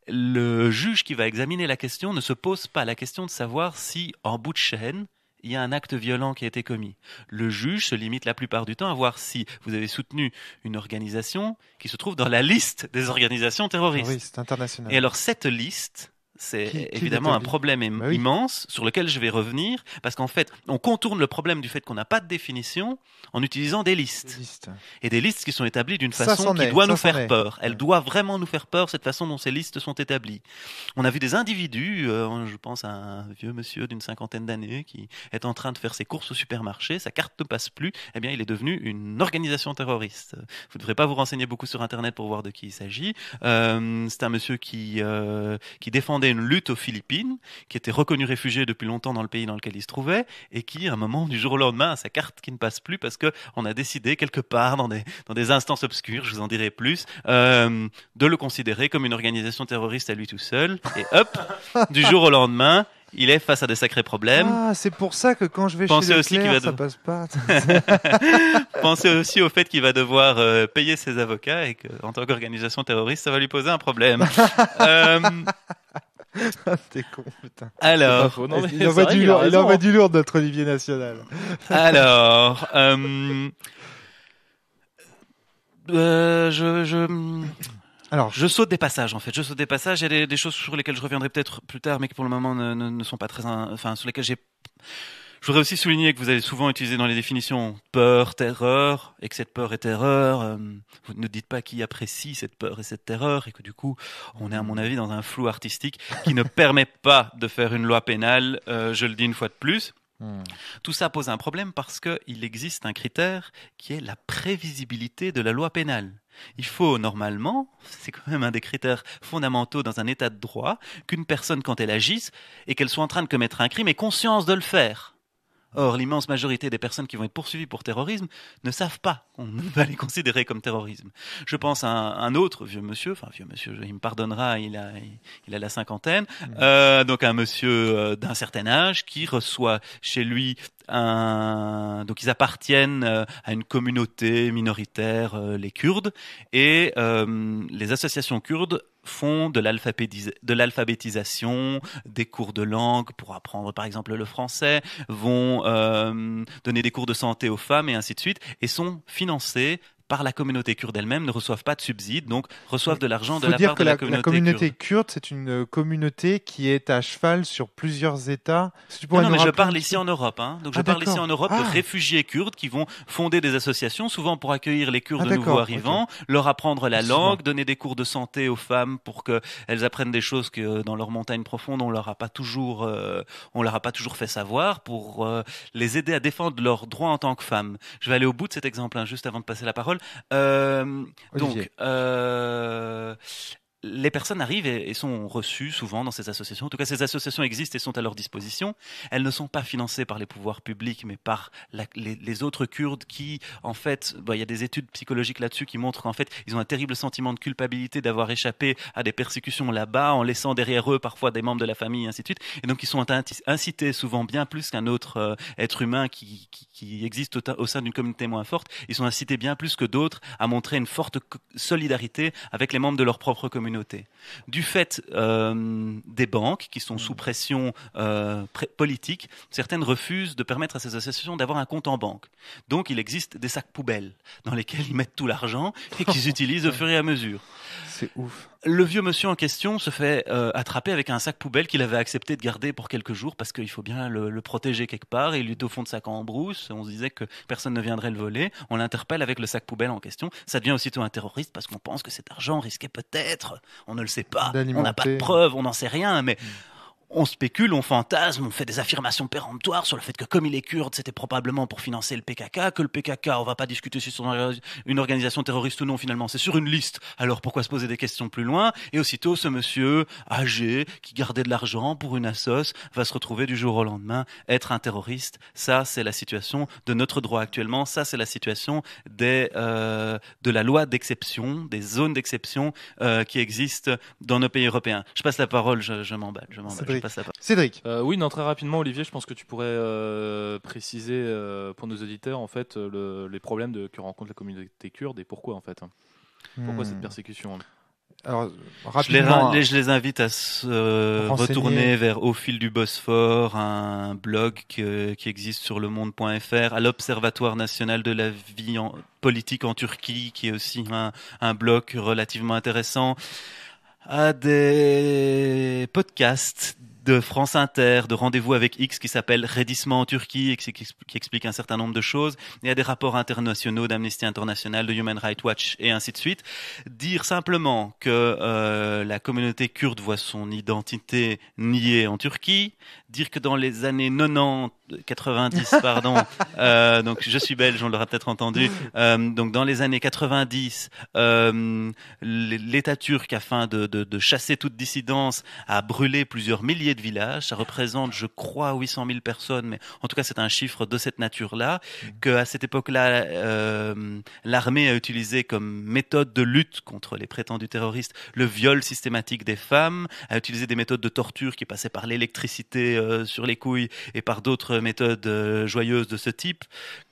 Le juge qui va examiner la question ne se pose pas la question de savoir si, en bout de chaîne, il y a un acte violent qui a été commis. Le juge se limite la plupart du temps à voir si vous avez soutenu une organisation qui se trouve dans la liste des organisations terroristes. Terroriste international. Et alors cette liste, c'est évidemment un problème immense sur lequel je vais revenir, parce qu'en fait, on contourne le problème du fait qu'on n'a pas de définition en utilisant des listes. Et des listes qui sont établies d'une façon qui doit nous faire peur. Elle doit vraiment nous faire peur, cette façon dont ces listes sont établies. On a vu des individus, je pense à un vieux monsieur d'une 50aine d'années qui est en train de faire ses courses au supermarché, sa carte ne passe plus, eh bien il est devenu une organisation terroriste. Vous ne devrez pas vous renseigner beaucoup sur Internet pour voir de qui il s'agit. C'est un monsieur qui défendait mener une lutte aux Philippines, qui était reconnu réfugié depuis longtemps dans le pays dans lequel il se trouvait, et qui, à un moment, du jour au lendemain, a sa carte qui ne passe plus parce que on a décidé quelque part dans des instances obscures, je vous en dirai plus, de le considérer comme une organisation terroriste à lui tout seul. Et hop, du jour au lendemain, il est face à des sacrés problèmes. Ah, c'est pour ça que quand je vais chez Leclerc, ça passe pas. Pensez aussi au fait qu'il va devoir payer ses avocats et qu'en tant qu'organisation terroriste, ça va lui poser un problème. T'es con, putain. Alors, il envoie du lourd notre Olivier National. Alors, je saute des passages, en fait. Je saute des passages. Il y a des choses sur lesquelles je reviendrai peut-être plus tard, mais qui pour le moment ne sont pas très, sur lesquelles je voudrais aussi souligner que vous avez souvent utilisé dans les définitions peur, terreur, et que cette peur et terreur, vous ne dites pas qui apprécie cette peur et cette terreur, et que du coup, on est à mon avis dans un flou artistique qui ne permet pas de faire une loi pénale, je le dis une fois de plus. Tout ça pose un problème parce qu'il existe un critère qui est la prévisibilité de la loi pénale. Il faut normalement, c'est quand même un des critères fondamentaux dans un état de droit, qu'une personne quand elle agisse et qu'elle soit en train de commettre un crime ait conscience de le faire. Or, l'immense majorité des personnes qui vont être poursuivies pour terrorisme ne savent pas qu'on va les considérer comme terrorisme. Je pense à un autre vieux monsieur, il me pardonnera, il a la cinquantaine, donc un monsieur d'un certain âge qui reçoit chez lui donc ils appartiennent à une communauté minoritaire, les Kurdes, et les associations kurdes font de l'alphabétisation, des cours de langue pour apprendre par exemple le français, vont donner des cours de santé aux femmes et ainsi de suite, et sont financés par la communauté kurde elle-même, ne reçoivent pas de subsides, donc reçoivent de l'argent de la part de la communauté kurde. La communauté kurde, c'est une communauté qui est à cheval sur plusieurs États. Non, mais je parle ici en Europe. Donc je parle ici en Europe de réfugiés kurdes qui vont fonder des associations, souvent pour accueillir les Kurdes nouveaux arrivants, leur apprendre la langue, donner des cours de santé aux femmes pour qu'elles apprennent des choses que dans leur montagne profonde on leur a pas toujours fait savoir, pour les aider à défendre leurs droits en tant que femmes. Je vais aller au bout de cet exemple juste avant de passer la parole. Les personnes arrivent et sont reçues souvent dans ces associations. En tout cas, ces associations existent et sont à leur disposition. Elles ne sont pas financées par les pouvoirs publics, mais par les autres Kurdes qui, en fait, il y a des études psychologiques là-dessus qui montrent qu'en fait, ils ont un terrible sentiment de culpabilité d'avoir échappé à des persécutions là-bas, en laissant derrière eux parfois des membres de la famille, et ainsi de suite. Et donc, ils sont incités souvent bien plus qu'un autre être humain qui existe au sein d'une communauté moins forte. Ils sont incités bien plus que d'autres à montrer une forte solidarité avec les membres de leur propre communauté. Du fait des banques qui sont sous pression politique, certaines refusent de permettre à ces associations d'avoir un compte en banque. Donc il existe des sacs poubelles dans lesquels ils mettent tout l'argent et qu'ils utilisent au fur et à mesure. C'est ouf. Le vieux monsieur en question se fait attraper avec un sac poubelle qu'il avait accepté de garder pour quelques jours parce qu'il faut bien le protéger quelque part, et il est au fond de sa cambrousse. On se disait que personne ne viendrait le voler. On l'interpelle avec le sac poubelle en question. Ça devient aussitôt un terroriste parce qu'on pense que cet argent risquait peut-être, on ne le sait pas, on n'a pas de preuves, on n'en sait rien, mais on spécule, on fantasme, on fait des affirmations péremptoires sur le fait que comme il est kurde, c'était probablement pour financer le PKK, que le PKK, on va pas discuter si c'est une organisation terroriste ou non, finalement, c'est sur une liste. Alors pourquoi se poser des questions plus loin? Et aussitôt, ce monsieur âgé qui gardait de l'argent pour une assoce va se retrouver du jour au lendemain être un terroriste. Ça, c'est la situation de notre droit actuellement. Ça, c'est la situation de la loi d'exception, des zones d'exception qui existent dans nos pays européens. Je passe la parole, je m'emballe. Cédric. Oui, non, très rapidement, Olivier, je pense que tu pourrais préciser pour nos auditeurs en fait les problèmes que rencontre la communauté kurde et pourquoi en fait. Pourquoi cette persécution? Alors, je les invite à se retourner vers Au fil du Bosphore, un blog qui existe sur lemonde.fr, à l'Observatoire national de la vie politique en Turquie, qui est aussi un blog relativement intéressant, à des podcasts de France Inter, de Rendez-vous avec X qui s'appelle Raidissement en Turquie et qui explique un certain nombre de choses. Il y a des rapports internationaux d'Amnesty International, de Human Rights Watch et ainsi de suite. Dire simplement que la communauté kurde voit son identité niée en Turquie, dire que dans les années 90, 90, pardon. Donc je suis belge, on l'aura peut-être entendu. Donc dans les années 90, l'État turc, afin de chasser toute dissidence, a brûlé plusieurs milliers de villages. Ça représente, je crois, 800 000 personnes, mais en tout cas c'est un chiffre de cette nature-là. Qu'à cette époque-là, l'armée a utilisé comme méthode de lutte contre les prétendus terroristes le viol systématique des femmes, a utilisé des méthodes de torture qui passaient par l'électricité sur les couilles et par d'autres méthodes joyeuses de ce type,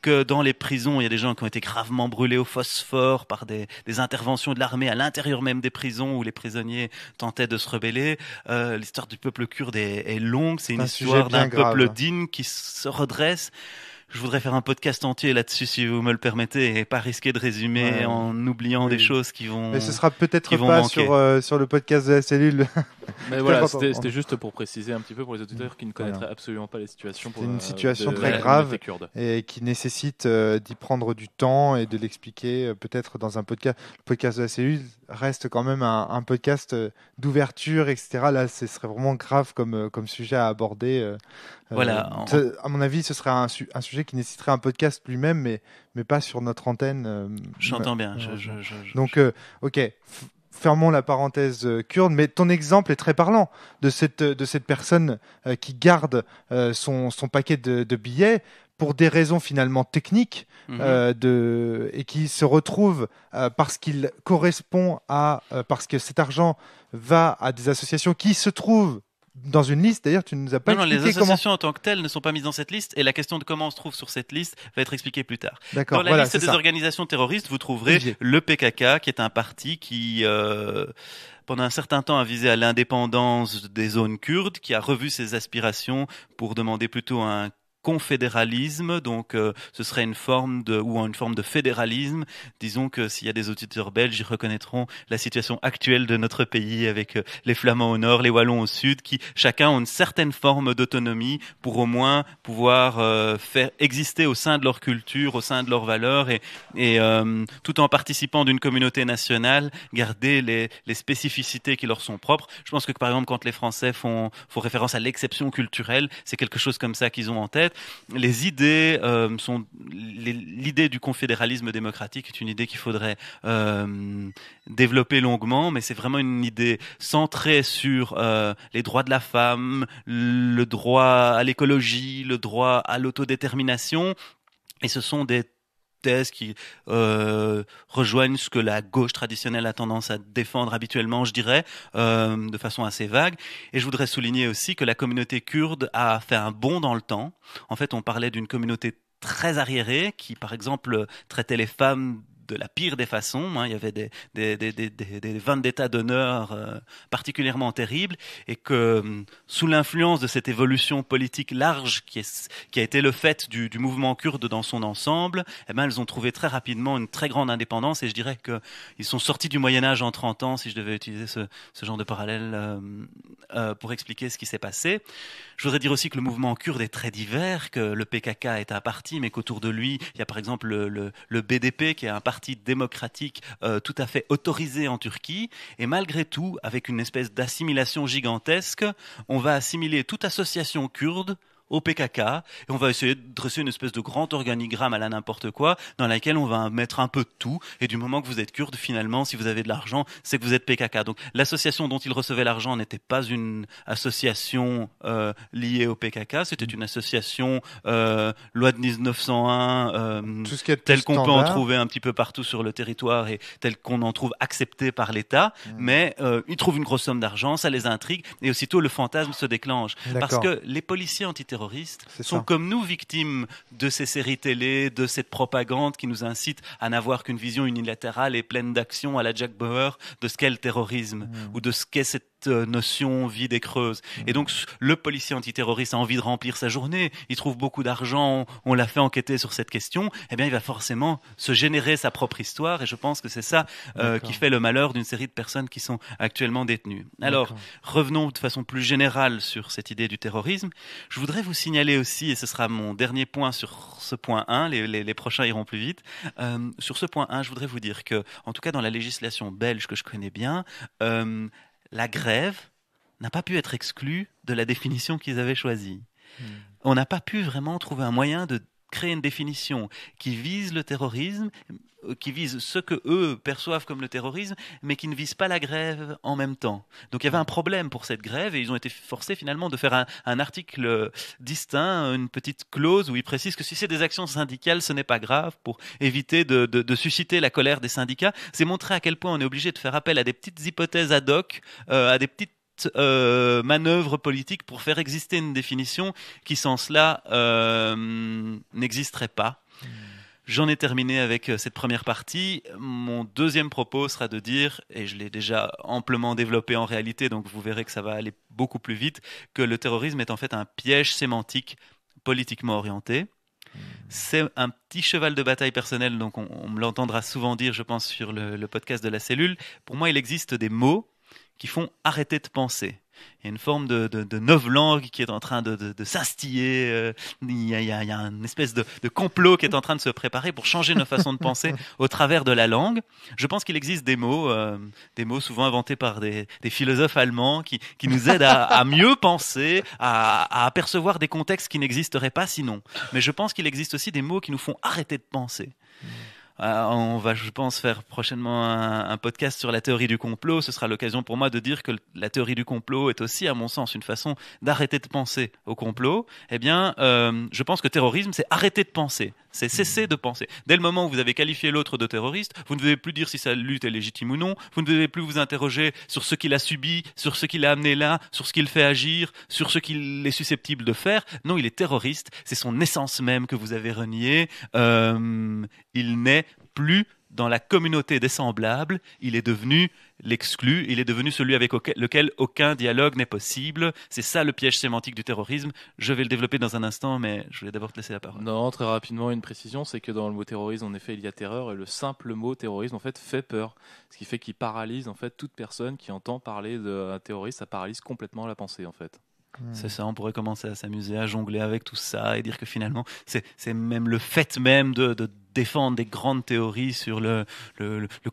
que dans les prisons, il y a des gens qui ont été gravement brûlés au phosphore par des interventions de l'armée à l'intérieur même des prisons où les prisonniers tentaient de se rebeller. L'histoire du peuple kurde est longue, c'est une histoire d'un peuple digne qui se redresse. Je voudrais faire un podcast entier là-dessus, si vous me le permettez, et pas risquer de résumer en oubliant des choses qui vont. Mais ce sera peut-être pas sur le podcast de la cellule. Mais voilà, c'était juste pour préciser un petit peu pour les auditeurs qui ne connaîtraient absolument pas les situations. C'est une situation très grave et qui nécessite d'y prendre du temps et de l'expliquer peut-être dans un podcast. Le podcast de la cellule reste quand même un podcast d'ouverture, etc. Là, ce serait vraiment grave comme sujet à aborder. Voilà. À mon avis, ce serait un sujet qui nécessiterait un podcast lui-même, mais pas sur notre antenne. J'entends bien. Donc, ok. Fermons la parenthèse kurde, mais ton exemple est très parlant de cette personne qui garde son paquet de billets pour des raisons finalement techniques et qui se retrouve parce qu'il correspond parce que cet argent va à des associations qui se trouvent dans une liste. D'ailleurs, tu nous as pas expliqué comment... les associations en tant que telles ne sont pas mises dans cette liste et la question de comment on se trouve sur cette liste va être expliquée plus tard. Dans la liste des organisations terroristes, vous trouverez le PKK, qui est un parti qui... pendant un certain temps a visé à l'indépendance des zones kurdes, qui a revu ses aspirations pour demander plutôt un confédéralisme, donc ce serait une forme de fédéralisme. Disons que s'il y a des auditeurs belges, ils reconnaîtront la situation actuelle de notre pays avec les Flamands au nord, les Wallons au sud, qui chacun ont une certaine forme d'autonomie pour au moins pouvoir faire exister au sein de leur culture, au sein de leurs valeurs et tout en participant d'une communauté nationale, garder les spécificités qui leur sont propres. Je pense que par exemple quand les Français font référence à l'exception culturelle, c'est quelque chose comme ça qu'ils ont en tête. Les idées l'idée du confédéralisme démocratique est une idée qu'il faudrait développer longuement, mais c'est vraiment une idée centrée sur les droits de la femme, le droit à l'écologie, le droit à l'autodétermination, et ce sont des thèses qui rejoignent ce que la gauche traditionnelle a tendance à défendre habituellement, je dirais, de façon assez vague. Et je voudrais souligner aussi que la communauté kurde a fait un bond dans le temps. En fait, on parlait d'une communauté très arriérée qui, par exemple, traitait les femmes de la pire des façons. Il y avait des vendettas d'honneur particulièrement terribles, et que sous l'influence de cette évolution politique large qui a été le fait du mouvement kurde dans son ensemble, elles ont trouvé très rapidement une très grande indépendance, et je dirais qu'ils sont sortis du Moyen-Âge en 30 ans, si je devais utiliser ce genre de parallèle pour expliquer ce qui s'est passé. Je voudrais dire aussi que le mouvement kurde est très divers, que le PKK est un parti, mais qu'autour de lui, il y a par exemple le BDP, qui est un parti démocratique tout à fait autorisé en Turquie, et malgré tout, avec une espèce d'assimilation gigantesque, on va assimiler toute association kurde au PKK, et on va essayer de dresser une espèce de grand organigramme à la n'importe quoi, dans laquelle on va mettre un peu de tout, et du moment que vous êtes kurde, finalement, si vous avez de l'argent, c'est que vous êtes PKK. Donc l'association dont il recevait l'argent n'était pas une association liée au PKK, c'était une association loi de 1901, telle qu'on peut en trouver un petit peu partout sur le territoire, et telle qu'on en trouve acceptée par l'État, mais ils trouvent une grosse somme d'argent, ça les intrigue, et aussitôt le fantasme se déclenche. Parce que les policiers antiterroristes sont comme nous victimes de ces séries télé, de cette propagande qui nous incite à n'avoir qu'une vision unilatérale et pleine d'action à la Jack Bauer de ce qu'est le terrorisme ou de ce qu'est cette notion vide et creuse. Et donc le policier antiterroriste a envie de remplir sa journée, il trouve beaucoup d'argent, on l'a fait enquêter sur cette question, eh bien il va forcément se générer sa propre histoire, et je pense que c'est ça qui fait le malheur d'une série de personnes qui sont actuellement détenues. Alors revenons de façon plus générale sur cette idée du terrorisme. Je voudrais vous signaler aussi, et ce sera mon dernier point sur ce point 1, les prochains iront plus vite, sur ce point 1, je voudrais vous dire que, en tout cas dans la législation belge que je connais bien, la grève n'a pas pu être exclue de la définition qu'ils avaient choisie. On n'a pas pu vraiment trouver un moyen de créer une définition qui vise le terrorisme, qui vise ce que eux perçoivent comme le terrorisme, mais qui ne vise pas la grève en même temps. Donc il y avait un problème pour cette grève et ils ont été forcés finalement de faire un article distinct, une petite clause où ils précisent que si c'est des actions syndicales, ce n'est pas grave pour éviter de susciter la colère des syndicats. C'est montrer à quel point on est obligé de faire appel à des petites hypothèses ad hoc, à des petites manœuvre politique pour faire exister une définition qui sans cela n'existerait pas. J'en ai terminé avec cette première partie. Mon deuxième propos sera de dire, et je l'ai déjà amplement développé en réalité, donc vous verrez que ça va aller beaucoup plus vite, que le terrorisme est en fait un piège sémantique politiquement orienté. C'est un petit cheval de bataille personnel, donc on me l'entendra souvent dire, je pense, sur le podcast de la cellule. Pour moi, il existe des mots qui font arrêter de penser. Il y a une forme de novlangue qui est en train de s'instiller. Il y a une espèce de complot qui est en train de se préparer pour changer nos façons de penser au travers de la langue. Je pense qu'il existe des mots souvent inventés par des philosophes allemands qui nous aident à mieux penser, à apercevoir des contextes qui n'existeraient pas sinon. Mais je pense qu'il existe aussi des mots qui nous font arrêter de penser. On va, je pense, faire prochainement un podcast sur la théorie du complot. Ce sera l'occasion pour moi de dire que la théorie du complot est aussi, à mon sens, une façon d'arrêter de penser au complot. Eh bien, je pense que terrorisme, c'est arrêter de penser. C'est cesser de penser. Dès le moment où vous avez qualifié l'autre de terroriste, vous ne devez plus dire si sa lutte est légitime ou non. Vous ne devez plus vous interroger sur ce qu'il a subi, sur ce qu'il a amené là, sur ce qu'il fait agir, sur ce qu'il est susceptible de faire. Non, il est terroriste. C'est son essence même que vous avez reniée. Il n'est plus dans la communauté des semblables, il est devenu l'exclu, il est devenu celui avec lequel aucun dialogue n'est possible. C'est ça le piège sémantique du terrorisme. Je vais le développer dans un instant, mais je voulais d'abord te laisser la parole. Non, très rapidement, une précision, c'est que dans le mot terrorisme, en effet, il y a terreur, et le simple mot terrorisme, en fait, fait peur. Ce qui fait qu'il paralyse, en fait, toute personne qui entend parler d'un terroriste, ça paralyse complètement la pensée, en fait. C'est ça, on pourrait commencer à s'amuser, à jongler avec tout ça et dire que finalement, c'est même le fait même de défendre des grandes théories sur le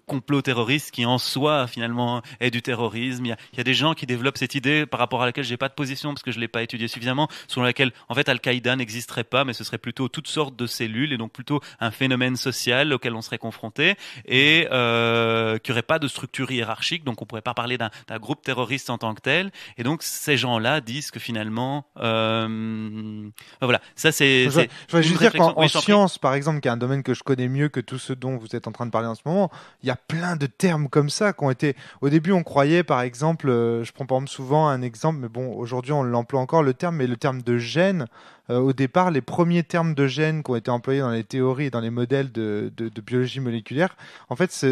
complot terroriste qui en soi finalement est du terrorisme. Il y a des gens qui développent cette idée par rapport à laquelle j'ai pas de position parce que je l'ai pas étudiée suffisamment, selon laquelle en fait Al-Qaïda n'existerait pas, mais ce serait plutôt toutes sortes de cellules et donc plutôt un phénomène social auquel on serait confronté et qui aurait pas de structure hiérarchique, donc on pourrait pas parler d'un groupe terroriste en tant que tel. Et donc ces gens-là disent que finalement, voilà, ça c'est. Je voudrais juste dire qu'en science, par exemple, qui est un domaine que je connais mieux que tout ce dont vous êtes en train de parler en ce moment, il y a plein de termes comme ça qui ont été... Au début, on croyait, par exemple, je prends par exemple souvent un exemple, mais bon, aujourd'hui, on l'emploie encore, le terme de gène. Au départ, les premiers termes de gènes qui ont été employés dans les théories et dans les modèles de biologie moléculaire, en fait,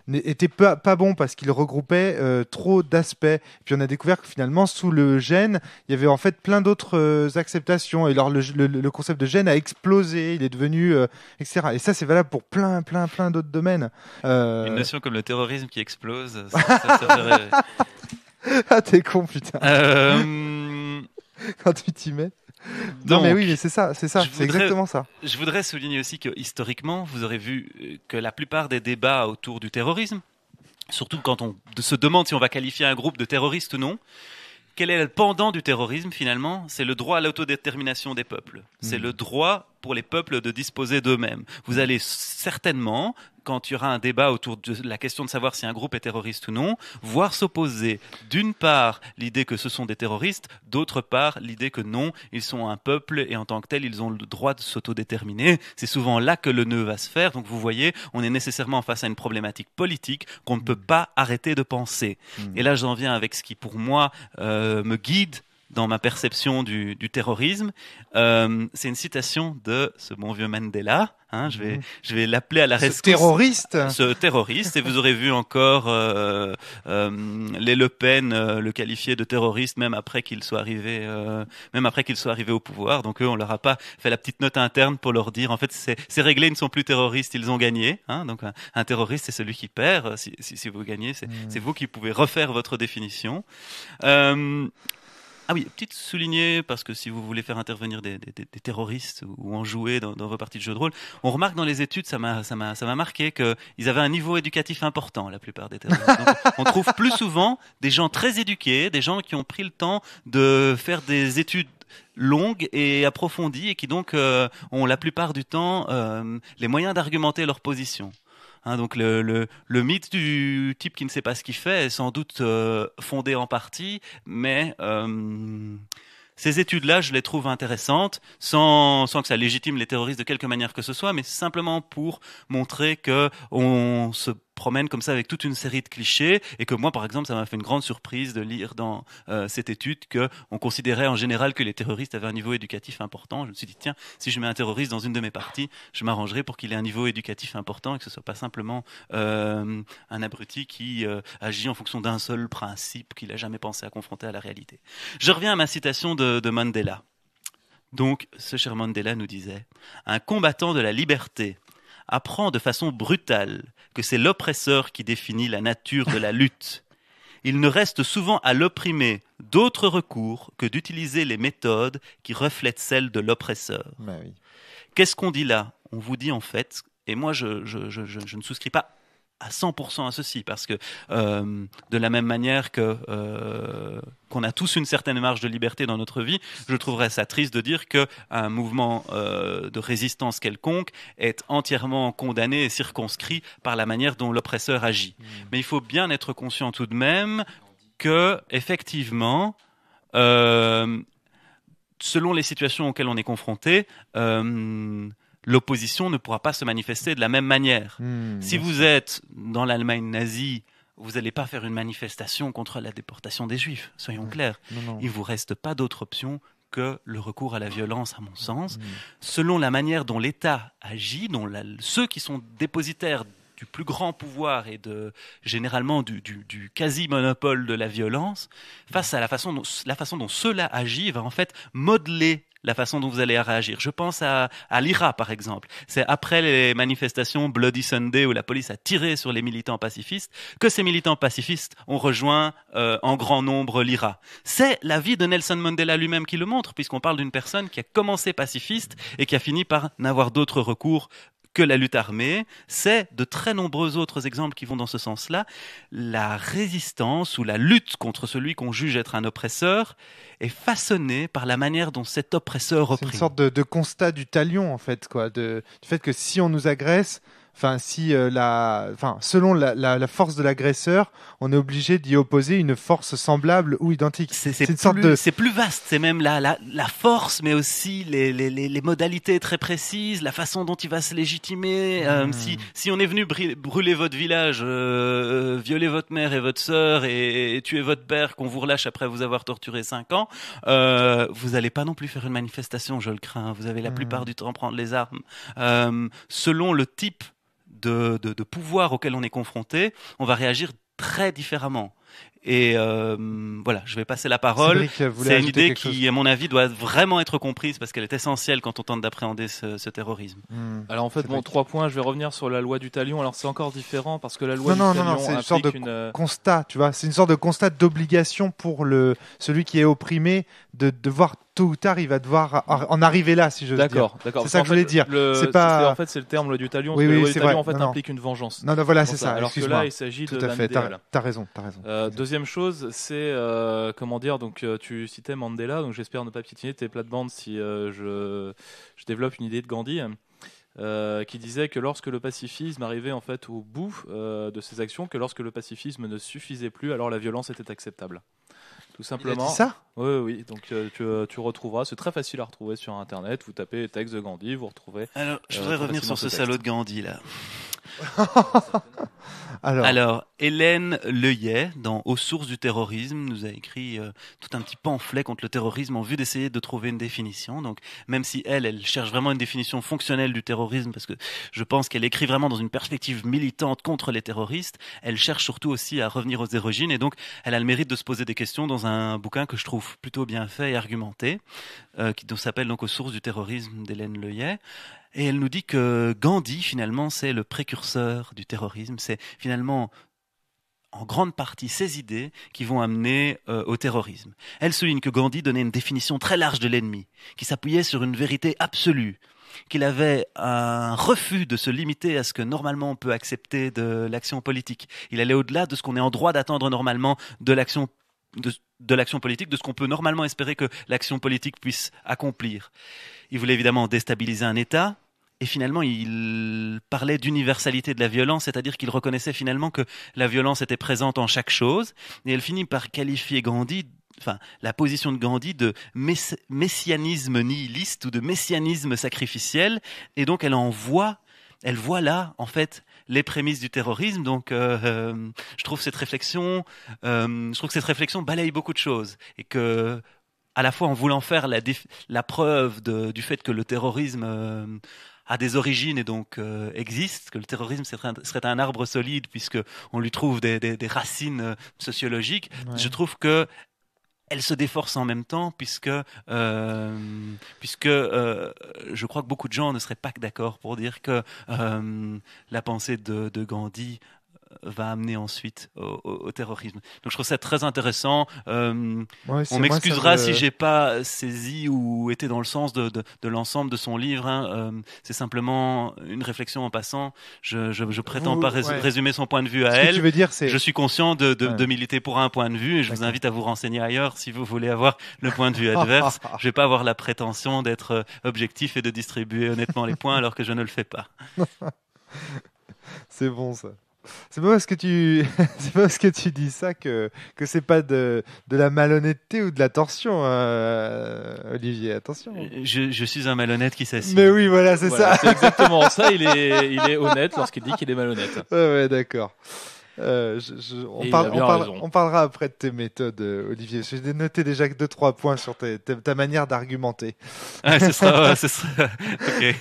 n'étaient pas bons parce qu'ils regroupaient trop d'aspects. Puis on a découvert que finalement, sous le gène, il y avait en fait plein d'autres acceptations. Et alors, le concept de gène a explosé, il est devenu, etc. Et ça, c'est valable pour plein d'autres domaines. Une notion comme le terrorisme qui explose, ça ferait... Ah, t'es con, putain. Quand tu t'y mets. Non, mais oui, mais c'est ça, c'est exactement ça. Je voudrais souligner aussi que historiquement, vous aurez vu que la plupart des débats autour du terrorisme, surtout quand on se demande si on va qualifier un groupe de terroriste ou non, quel est le pendant du terrorisme finalement? C'est le droit à l'autodétermination des peuples. C'est le droit pour les peuples de disposer d'eux-mêmes. Vous allez certainement, quand il y aura un débat autour de la question de savoir si un groupe est terroriste ou non, voir s'opposer d'une part l'idée que ce sont des terroristes, d'autre part l'idée que non, ils sont un peuple et en tant que tel, ils ont le droit de s'autodéterminer. C'est souvent là que le nœud va se faire. Donc vous voyez, on est nécessairement face à une problématique politique qu'on ne peut pas arrêter de penser. Et là, j'en viens avec ce qui, pour moi, me guide dans ma perception du terrorisme. C'est une citation de ce bon vieux Mandela. Je vais l'appeler à la rescousse. Ce terroriste. Et vous aurez vu encore les Le Pen le qualifier de terroriste même après qu'il soit arrivé au pouvoir. Donc eux, on leur a pas fait la petite note interne pour leur dire en fait c'est réglé, ils ne sont plus terroristes, ils ont gagné. Donc un terroriste, c'est celui qui perd. Si vous gagnez, c'est vous qui pouvez refaire votre définition. Ah oui, petite soulignée, parce que si vous voulez faire intervenir des terroristes ou en jouer dans vos parties de jeux de rôle, on remarque dans les études, ça m'a marqué qu'ils avaient un niveau éducatif important, la plupart des terroristes. Donc, on trouve plus souvent des gens très éduqués, des gens qui ont pris le temps de faire des études longues et approfondies et qui donc ont la plupart du temps les moyens d'argumenter leur position. Donc le mythe du type qui ne sait pas ce qu'il fait est sans doute fondé en partie, mais ces études-là, je les trouve intéressantes, sans que ça légitime les terroristes de quelque manière que ce soit, mais simplement pour montrer que on se promène comme ça avec toute une série de clichés, et que moi, par exemple, ça m'a fait une grande surprise de lire dans cette étude que on considérait en général que les terroristes avaient un niveau éducatif important. Je me suis dit, tiens, si je mets un terroriste dans une de mes parties, je m'arrangerai pour qu'il ait un niveau éducatif important et que ce soit pas simplement un abruti qui agit en fonction d'un seul principe qu'il a jamais pensé à confronter à la réalité. Je reviens à ma citation de Mandela. Donc, ce cher Mandela nous disait « Un combattant de la liberté apprend de façon brutale que c'est l'oppresseur qui définit la nature de la lutte. Il ne reste souvent à l'opprimé d'autres recours que d'utiliser les méthodes qui reflètent celles de l'oppresseur. » Oui. Qu'est-ce qu'on dit là ? On vous dit en fait, et moi je ne souscris pas à 100% à ceci, parce que de la même manière que qu'on a tous une certaine marge de liberté dans notre vie, je trouverais ça triste de dire qu'un mouvement de résistance quelconque est entièrement condamné et circonscrit par la manière dont l'oppresseur agit. Mais il faut bien être conscient tout de même que, effectivement, selon les situations auxquelles on est confronté, l'opposition ne pourra pas se manifester de la même manière. Si vous êtes dans l'Allemagne nazie, vous n'allez pas faire une manifestation contre la déportation des Juifs, soyons clairs. Non. Il ne vous reste pas d'autre option que le recours à la violence, à mon sens. Selon la manière dont l'État agit, dont ceux qui sont dépositaires du plus grand pouvoir et généralement du quasi-monopole de la violence, face à la façon dont cela agit, va en fait modeler la façon dont vous allez réagir. Je pense à l'IRA, par exemple. C'est après les manifestations Bloody Sunday où la police a tiré sur les militants pacifistes que ces militants pacifistes ont rejoint en grand nombre l'IRA. C'est la vie de Nelson Mandela lui-même qui le montre, puisqu'on parle d'une personne qui a commencé pacifiste et qui a fini par n'avoir d'autre recours que la lutte armée. C'est de très nombreux autres exemples qui vont dans ce sens-là. La résistance ou la lutte contre celui qu'on juge être un oppresseur est façonnée par la manière dont cet oppresseur opprime. C'est une sorte de constat du talion, en fait, quoi, du fait que si on nous agresse, selon la force de l'agresseur, on est obligé d'y opposer une force semblable ou identique. C'est plus vaste, c'est même la force, mais aussi les modalités très précises, la façon dont il va se légitimer. Si on est venu brûler votre village, violer votre mère et votre sœur et tuer votre père, qu'on vous relâche après vous avoir torturé 5 ans, vous n'allez pas non plus faire une manifestation, je le crains. Vous allez la plupart du temps prendre les armes. Selon le type de pouvoir auquel on est confronté, on va réagir très différemment. Et voilà, je vais passer la parole. C'est une idée qui, à mon avis, doit vraiment être comprise parce qu'elle est essentielle quand on tente d'appréhender ce terrorisme. Alors en fait, 3 points. Je vais revenir sur la loi du talion. Alors c'est encore différent parce que la loi du talion c'est une sorte de constat. Tu vois, c'est une sorte de constat d'obligation pour celui qui est opprimé de devoir tôt ou tard, il va devoir en arriver là, si je veux dire. D'accord. C'est ça que je voulais dire. En fait, c'est le terme loi du talion. Oui, la loi du talion en fait implique une vengeance. Non, voilà, c'est ça. Alors que là, il s'agit de l'idéal. T'as raison. Deuxième chose, c'est comment dire. Donc, tu citais Mandela. Donc, j'espère ne pas piétiner tes plates-bandes si je développe une idée de Gandhi. Qui disait que lorsque le pacifisme arrivait en fait au bout de ses actions, que lorsque le pacifisme ne suffisait plus, alors la violence était acceptable. Tout simplement. Il a dit ça ? Oui. Donc tu retrouveras, c'est très facile à retrouver sur Internet. Vous tapez texte de Gandhi, vous retrouvez. Alors, je voudrais revenir sur ce salaud de Gandhi là. Alors, Hélène Leuillet, dans Aux sources du terrorisme, nous a écrit tout un petit pamphlet contre le terrorisme en vue d'essayer de trouver une définition. Donc, même si elle cherche vraiment une définition fonctionnelle du terrorisme, parce que je pense qu'elle écrit vraiment dans une perspective militante contre les terroristes, elle cherche surtout aussi à revenir aux origines. Et donc, elle a le mérite de se poser des questions dans un bouquin que je trouve plutôt bien fait et argumenté, qui s'appelle donc Aux sources du terrorisme d'Hélène Leuillet. Et elle nous dit que Gandhi, finalement, c'est le précurseur du terrorisme. C'est finalement, en grande partie, ces idées qui vont amener au terrorisme. Elle souligne que Gandhi donnait une définition très large de l'ennemi, qui s'appuyait sur une vérité absolue, qu'il avait un refus de se limiter à ce que normalement on peut accepter de l'action politique. Il allait au-delà de ce qu'on est en droit d'attendre normalement de l'action de l'action politique, de ce qu'on peut normalement espérer que l'action politique puisse accomplir. Il voulait évidemment déstabiliser un État. Et finalement, il parlait d'universalité de la violence, c'est-à-dire qu'il reconnaissait finalement que la violence était présente en chaque chose. Et elle finit par qualifier la position de Gandhi de messianisme nihiliste ou de messianisme sacrificiel. Et donc, elle voit là, en fait, les prémices du terrorisme. Donc, je trouve que cette réflexion balaye beaucoup de choses. Et que, à la fois en voulant faire la preuve du fait que le terrorisme a des origines et donc existe, que le terrorisme serait un arbre solide puisque on lui trouve des racines sociologiques. Ouais. Je trouve que elle se déforce en même temps puisque je crois que beaucoup de gens ne seraient pas d'accord pour dire que la pensée de Gandhi va amener ensuite au terrorisme. Donc je trouve ça très intéressant. On m'excusera si j'ai pas saisi ou été dans le sens de l'ensemble de son livre. Hein. C'est simplement une réflexion en passant. Je prétends pas résumer son point de vue à elle. Tu veux dire, je suis conscient de militer pour un point de vue et je vous invite à vous renseigner ailleurs si vous voulez avoir le point de vue adverse. Je vais pas avoir la prétention d'être objectif et de distribuer honnêtement les points alors que je ne le fais pas. C'est bon ça. C'est pas parce que tu dis ça que c'est pas de la malhonnêteté ou de la torsion, Olivier. Attention. Je suis un malhonnête qui s'assied. Mais oui, voilà, c'est ça. C'est exactement ça. Il est honnête lorsqu'il dit qu'il est malhonnête. Ouais, d'accord. On parlera après de tes méthodes, Olivier. J'ai noté déjà 2-3 points sur ta manière d'argumenter. Ah, ce sera ok.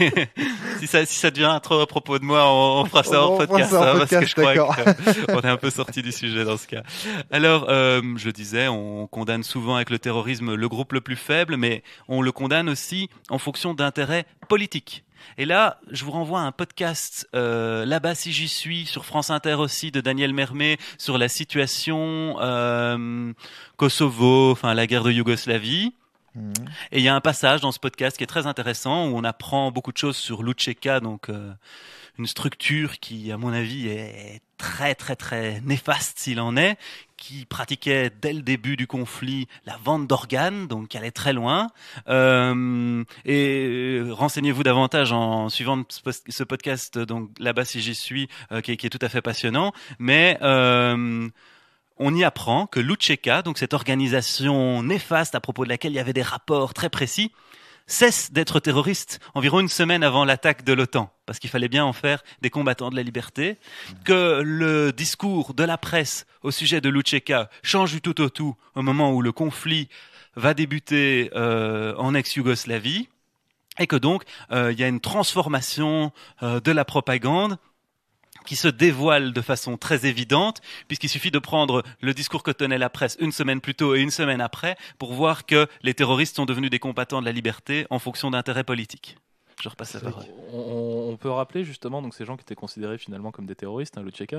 si ça devient trop à propos de moi, on fera ça en podcast, parce que je crois qu'on est un peu sorti du sujet dans ce cas. Alors, je disais, on condamne souvent avec le terrorisme le groupe le plus faible, mais on le condamne aussi en fonction d'intérêts politiques. Et là, je vous renvoie à un podcast Là-bas si j'y suis sur France Inter aussi de Daniel Mermet sur la situation Kosovo, enfin la guerre de Yougoslavie. Et il y a un passage dans ce podcast qui est très intéressant où on apprend beaucoup de choses sur l'UÇK, donc une structure qui, à mon avis, est très très très néfaste s'il en est, qui pratiquait dès le début du conflit la vente d'organes, donc qui allait très loin. Et renseignez-vous davantage en suivant ce podcast, donc Là-bas si j'y suis, qui est tout à fait passionnant. Mais on y apprend que l'UÇK, donc cette organisation néfaste à propos de laquelle il y avait des rapports très précis, cesse d'être terroriste environ une semaine avant l'attaque de l'OTAN, parce qu'il fallait bien en faire des combattants de la liberté, que le discours de la presse au sujet de l'UÇK change du tout au tout au moment où le conflit va débuter en ex-Yougoslavie, et que donc il y a une transformation de la propagande qui se dévoile de façon très évidente, puisqu'il suffit de prendre le discours que tenait la presse une semaine plus tôt et une semaine après pour voir que les terroristes sont devenus des combattants de la liberté en fonction d'intérêts politiques. Je repasse la parole. On peut rappeler justement donc ces gens qui étaient considérés finalement comme des terroristes, l'UÇK.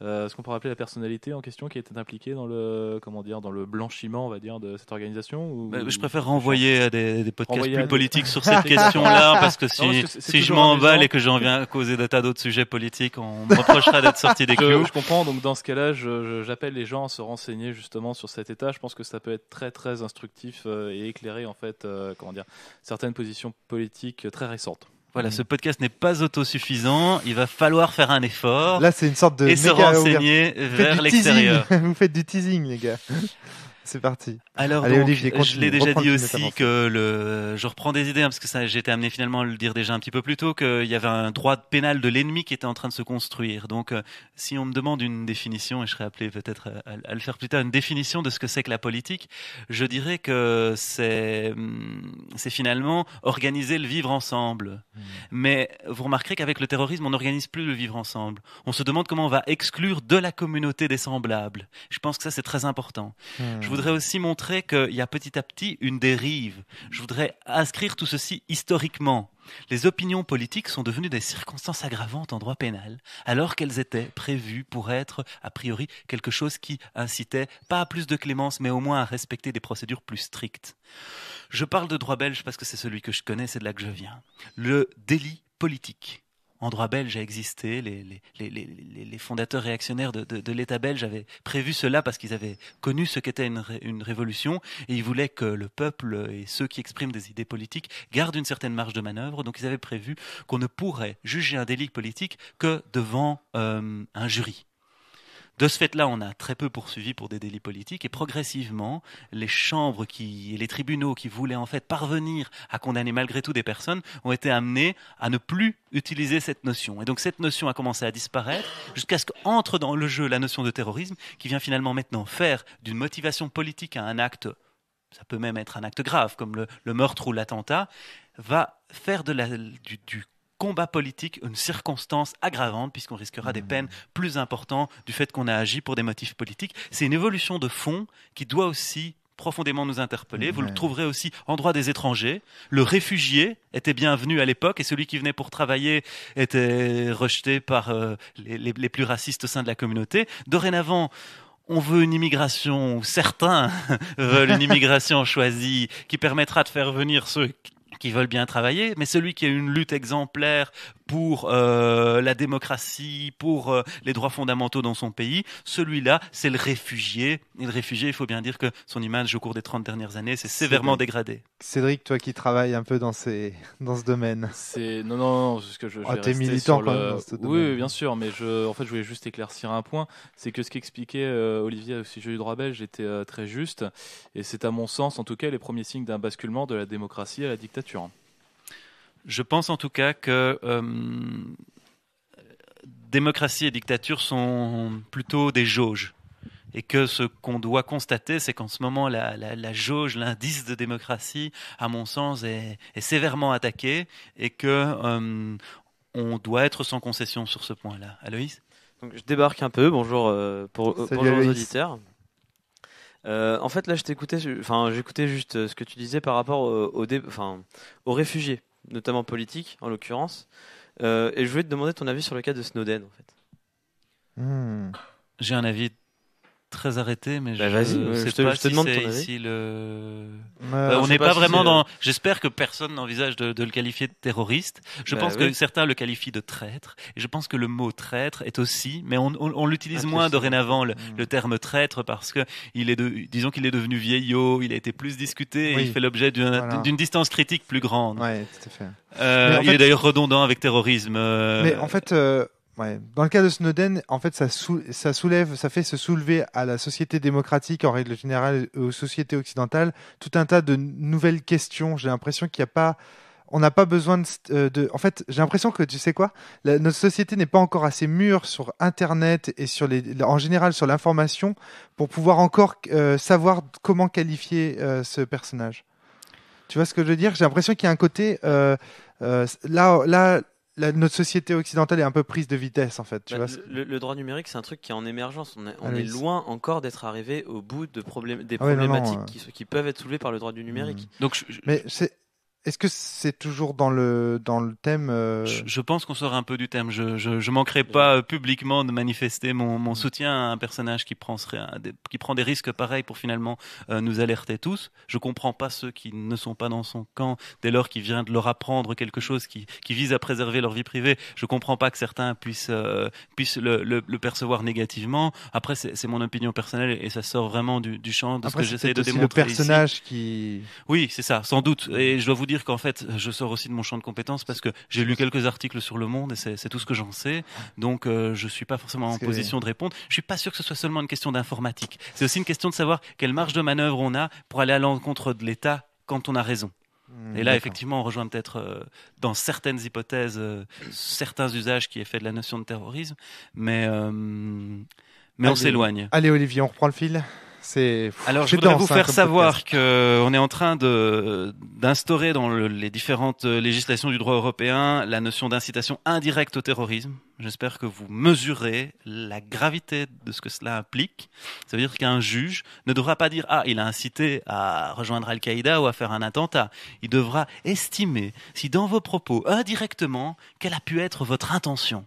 Est-ce qu'on peut rappeler la personnalité en question qui était impliquée dans le blanchiment, on va dire, de cette organisation ou... Je préfère renvoyer à des podcasts plus politiques sur cette question-là, parce que si je m'emballe et que j'en viens à causer des tas d'autres sujets politiques, on me reprochera d'être sorti des clous. Je comprends. Donc dans ce cas-là, j'appelle les gens à se renseigner justement sur cet état. Je pense que ça peut être très très instructif et éclairer en fait certaines positions politiques très récentes. Voilà, ce podcast n'est pas autosuffisant. Il va falloir faire un effort. Là, c'est une sorte de et se renseigner vers l'extérieur. Vous faites du teasing, les gars. C'est parti. Alors, allez, donc, Olivier, je l'ai déjà dit aussi que je reprends des idées, parce que ça, j'ai été amené finalement à le dire déjà un petit peu plus tôt, qu'il y avait un droit pénal de l'ennemi qui était en train de se construire. Donc, si on me demande une définition, et je serai appelé peut-être à le faire plus tard, une définition de ce que c'est que la politique, je dirais que c'est finalement organiser le vivre ensemble. Mais vous remarquerez qu'avec le terrorisme, on n'organise plus le vivre ensemble. On se demande comment on va exclure de la communauté des semblables. Je pense que ça, c'est très important. Je voudrais aussi montrer qu'il y a petit à petit une dérive. Je voudrais inscrire tout ceci historiquement. Les opinions politiques sont devenues des circonstances aggravantes en droit pénal, alors qu'elles étaient prévues pour être, a priori, quelque chose qui incitait pas à plus de clémence, mais au moins à respecter des procédures plus strictes. Je parle de droit belge parce que c'est celui que je connais, c'est de là que je viens. Le délit politique. en droit belge a existé. Les fondateurs réactionnaires de l'État belge avaient prévu cela parce qu'ils avaient connu ce qu'était une révolution et ils voulaient que le peuple et ceux qui expriment des idées politiques gardent une certaine marge de manœuvre. Donc ils avaient prévu qu'on ne pourrait juger un délit politique que devant un jury. De ce fait-là, on a très peu poursuivi pour des délits politiques et progressivement, les chambres et les tribunaux qui voulaient en fait parvenir à condamner malgré tout des personnes ont été amenés à ne plus utiliser cette notion. Et donc cette notion a commencé à disparaître jusqu'à ce qu'entre dans le jeu la notion de terrorisme qui vient finalement maintenant faire d'une motivation politique à un acte, ça peut même être un acte grave comme le meurtre ou l'attentat, va faire du combat politique une circonstance aggravante puisqu'on risquera des peines plus importantes du fait qu'on a agi pour des motifs politiques. C'est une évolution de fond qui doit aussi profondément nous interpeller. Vous le trouverez aussi en droit des étrangers. Le réfugié était bienvenu à l'époque et celui qui venait pour travailler était rejeté par les plus racistes au sein de la communauté. Dorénavant, on veut une immigration, ou certains veulent une immigration choisie qui permettra de faire venir ceux qui veulent bien travailler, mais celui qui a une lutte exemplaire pour la démocratie, pour les droits fondamentaux dans son pays, celui-là, c'est le réfugié. Et le réfugié, il faut bien dire que son image au cours des 30 dernières années s'est sévèrement dégradée. Cédric, toi qui travailles un peu dans ce domaine. Non, parce que t'es militant quand même dans ce domaine. Oui, bien sûr, mais je voulais juste éclaircir un point, c'est que ce qu'expliquait Olivier au sujet du droit belge était très juste, et c'est à mon sens, en tout cas, les premiers signes d'un basculement de la démocratie à la dictature. Je pense en tout cas que démocratie et dictature sont plutôt des jauges. Et que ce qu'on doit constater, c'est qu'en ce moment, la jauge, l'indice de démocratie, à mon sens, est sévèrement attaqué et que on doit être sans concession sur ce point-là. Aloïs ? Donc, je débarque un peu. Bonjour aux auditeurs. En fait, là, j'écoutais juste ce que tu disais par rapport aux réfugiés, notamment politiques, en l'occurrence. Et je voulais te demander ton avis sur le cas de Snowden, en fait. J'ai un avis très arrêté, mais je te demande ton avis. Ici on n'est pas vraiment dans. J'espère que personne n'envisage de le qualifier de terroriste. Je pense que certains le qualifient de traître. Et je pense que le mot traître est aussi, mais on l'utilise moins dorénavant le terme traître parce que disons qu'il est devenu vieillot, il a été plus discuté, et il fait l'objet d'une distance critique plus grande. Ouais, tout à fait. Il est d'ailleurs redondant avec terrorisme. Mais en fait. Dans le cas de Snowden, en fait, ça fait se soulever à la société démocratique en règle générale, aux sociétés occidentales, tout un tas de nouvelles questions. J'ai l'impression on n'a pas besoin de. En fait, j'ai l'impression que tu sais quoi, notre société n'est pas encore assez mûre sur Internet et en général sur l'information pour pouvoir encore savoir comment qualifier ce personnage. Tu vois ce que je veux dire ? J'ai l'impression qu'il y a un côté notre société occidentale est un peu prise de vitesse, en fait. Le droit numérique, c'est un truc qui est en émergence. On est loin encore d'être arrivé au bout des problématiques qui peuvent être soulevées par le droit du numérique. Donc, est-ce que c'est toujours dans le thème Je pense qu'on sort un peu du thème. Je manquerai pas publiquement de manifester mon soutien à un personnage qui prend des risques pareils pour finalement nous alerter tous. Je comprends pas ceux qui ne sont pas dans son camp dès lors qu'il vient de leur apprendre quelque chose qui vise à préserver leur vie privée. Je comprends pas que certains puissent le percevoir négativement. Après, c'est mon opinion personnelle et ça sort vraiment du champ de ce que j'essaie de démontrer le personnage ici. Oui, c'est ça, sans doute. Et je dois vous dire qu'en fait, je sors aussi de mon champ de compétences parce que j'ai lu quelques articles sur Le Monde et c'est tout ce que j'en sais. Donc, je suis pas forcément en position de répondre. Je suis pas sûr que ce soit seulement une question d'informatique. C'est aussi une question de savoir quelle marge de manœuvre on a pour aller à l'encontre de l'État quand on a raison. Et là, effectivement, on rejoint peut-être dans certaines hypothèses certains usages qui est fait de la notion de terrorisme, mais on s'éloigne. Allez, Olivier, on reprend le fil. Alors, je voudrais vous faire savoir qu'on est en train d'instaurer dans les différentes législations du droit européen la notion d'incitation indirecte au terrorisme. J'espère que vous mesurez la gravité de ce que cela implique. Ça veut dire qu'un juge ne devra pas dire « Ah, il a incité à rejoindre Al-Qaïda ou à faire un attentat ». Il devra estimer si dans vos propos, indirectement, quelle a pu être votre intention.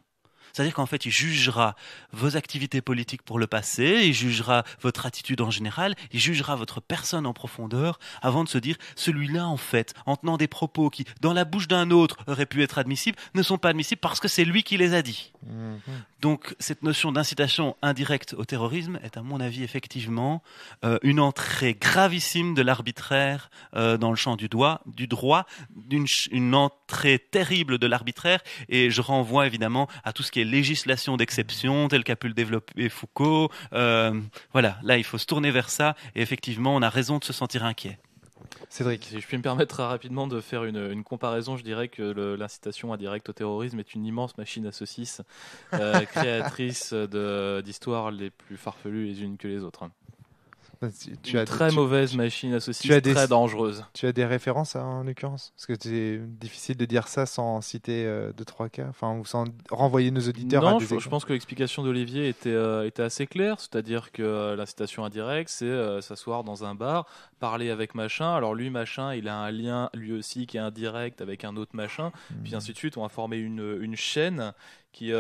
C'est-à-dire qu'en fait, il jugera vos activités politiques pour le passé, il jugera votre attitude en général, il jugera votre personne en profondeur avant de se dire celui-là, en fait, en tenant des propos qui, dans la bouche d'un autre, auraient pu être admissibles, ne sont pas admissibles parce que c'est lui qui les a dit. Donc, cette notion d'incitation indirecte au terrorisme est, à mon avis, effectivement, une entrée gravissime de l'arbitraire dans le champ du droit, une entrée terrible de l'arbitraire, et je renvoie évidemment à tout ce qui est législation d'exception, tel qu'a pu le développer Foucault. Voilà, là il faut se tourner vers ça, et effectivement on a raison de se sentir inquiet. Cédric, si je puis me permettre très rapidement de faire une comparaison, je dirais que l'incitation indirecte au terrorisme est une immense machine à saucisses, créatrice d'histoires les plus farfelues les unes que les autres. Tu as très mauvaise machine à saucisses, très dangereuse. Tu as des références en l'occurrence? Parce que c'est difficile de dire ça sans citer 2-3 cas, ou sans renvoyer nos auditeurs à des exemples. Je pense que l'explication d'Olivier était assez claire, c'est-à-dire que l'incitation indirecte, c'est s'asseoir dans un bar, parler avec machin, alors lui machin, il a un lien lui aussi qui est indirect avec un autre machin, puis ainsi de suite, on va former une chaîne qui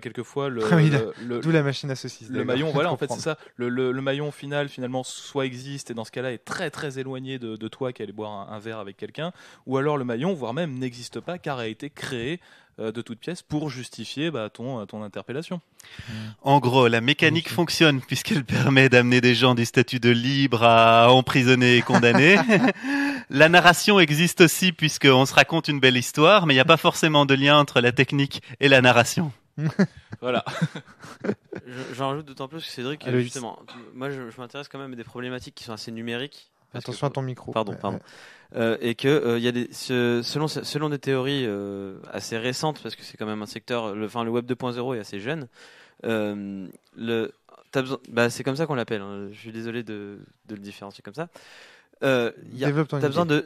quelquefois d'où la machine à saucisses. Le maillon, voilà, en fait c'est ça. Le maillon final finalement soit existe et dans ce cas-là est très très éloigné de toi qui allais boire un verre avec quelqu'un, ou alors le maillon, voire même n'existe pas car a été créé de toutes pièces pour justifier ton interpellation. En gros, la mécanique fonctionne puisqu'elle permet d'amener des gens du statut de libre à emprisonnés et condamnés. La narration existe aussi puisqu'on se raconte une belle histoire, mais il n'y a pas forcément de lien entre la technique et la narration. Voilà. J'en rajoute d'autant plus que Cédric, justement, moi je m'intéresse quand même à des problématiques qui sont assez numériques. Attention à ton micro. Pardon. Et que y a selon des théories assez récentes, parce que c'est quand même un secteur, le web 2.0 est assez jeune. C'est comme ça qu'on l'appelle. Hein, je suis désolé de le différencier comme ça. T'as besoin de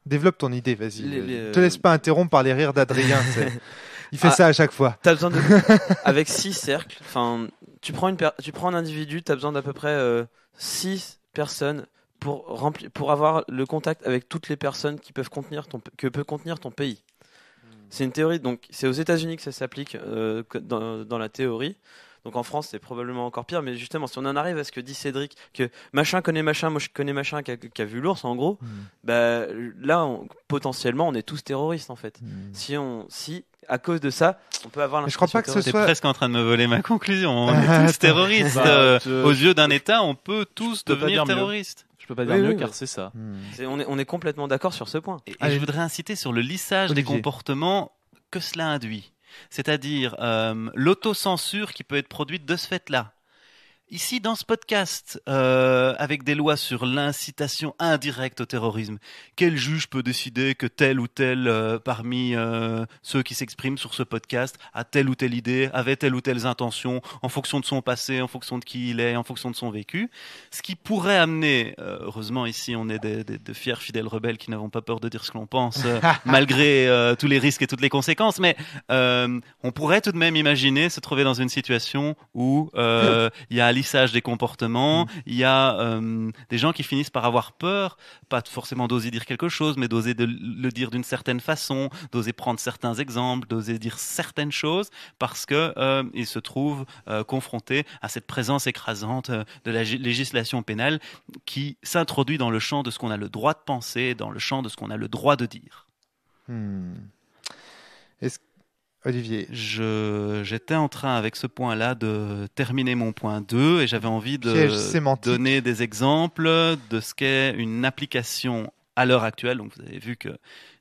Développe ton idée, vas-y. Te laisse pas interrompre par les rires d'Adrien. Il fait ça à chaque fois. T'as besoin avec 6 cercles. Tu prends un individu, t'as besoin d'à peu près 6 personnes pour avoir le contact avec toutes les personnes que peut contenir ton pays. C'est une théorie, donc c'est aux États-Unis que ça s'applique dans la théorie. Donc en France, c'est probablement encore pire, mais justement, si on en arrive à ce que dit Cédric, que machin connaît machin, moi je connais machin qui a vu l'ours, en gros, là, potentiellement, on est tous terroristes, en fait. Si à cause de ça, on peut avoir je crois pas que ce soit... T'es presque en train de me voler ma conclusion. On est tous terroristes. Aux yeux d'un État, on peut tous devenir terroristes. Je peux pas dire mieux car c'est ça. On est complètement d'accord sur ce point. Et je voudrais inciter sur le lissage des comportements que cela induit. C'est-à-dire l'autocensure qui peut être produite de ce fait-là. Ici, dans ce podcast, avec des lois sur l'incitation indirecte au terrorisme, quel juge peut décider que tel ou tel parmi ceux qui s'expriment sur ce podcast a telle ou telle idée, avait telle ou telle intention, en fonction de son passé, en fonction de qui il est, en fonction de son vécu. Ce qui pourrait amener, heureusement ici on est de fiers fidèles rebelles qui n'avons pas peur de dire ce que l'on pense, malgré tous les risques et toutes les conséquences, mais on pourrait tout de même imaginer se trouver dans une situation où il y a lissage des comportements, il y a des gens qui finissent par avoir peur, pas forcément d'oser dire quelque chose, mais d'oser le dire d'une certaine façon, d'oser prendre certains exemples, d'oser dire certaines choses, parce que ils se trouvent confrontés à cette présence écrasante de la législation pénale qui s'introduit dans le champ de ce qu'on a le droit de penser, dans le champ de ce qu'on a le droit de dire. Olivier. J'étais en train, avec ce point-là, de terminer mon point 2 et j'avais envie de donner des exemples de ce qu'est une application à l'heure actuelle. Donc, vous avez vu que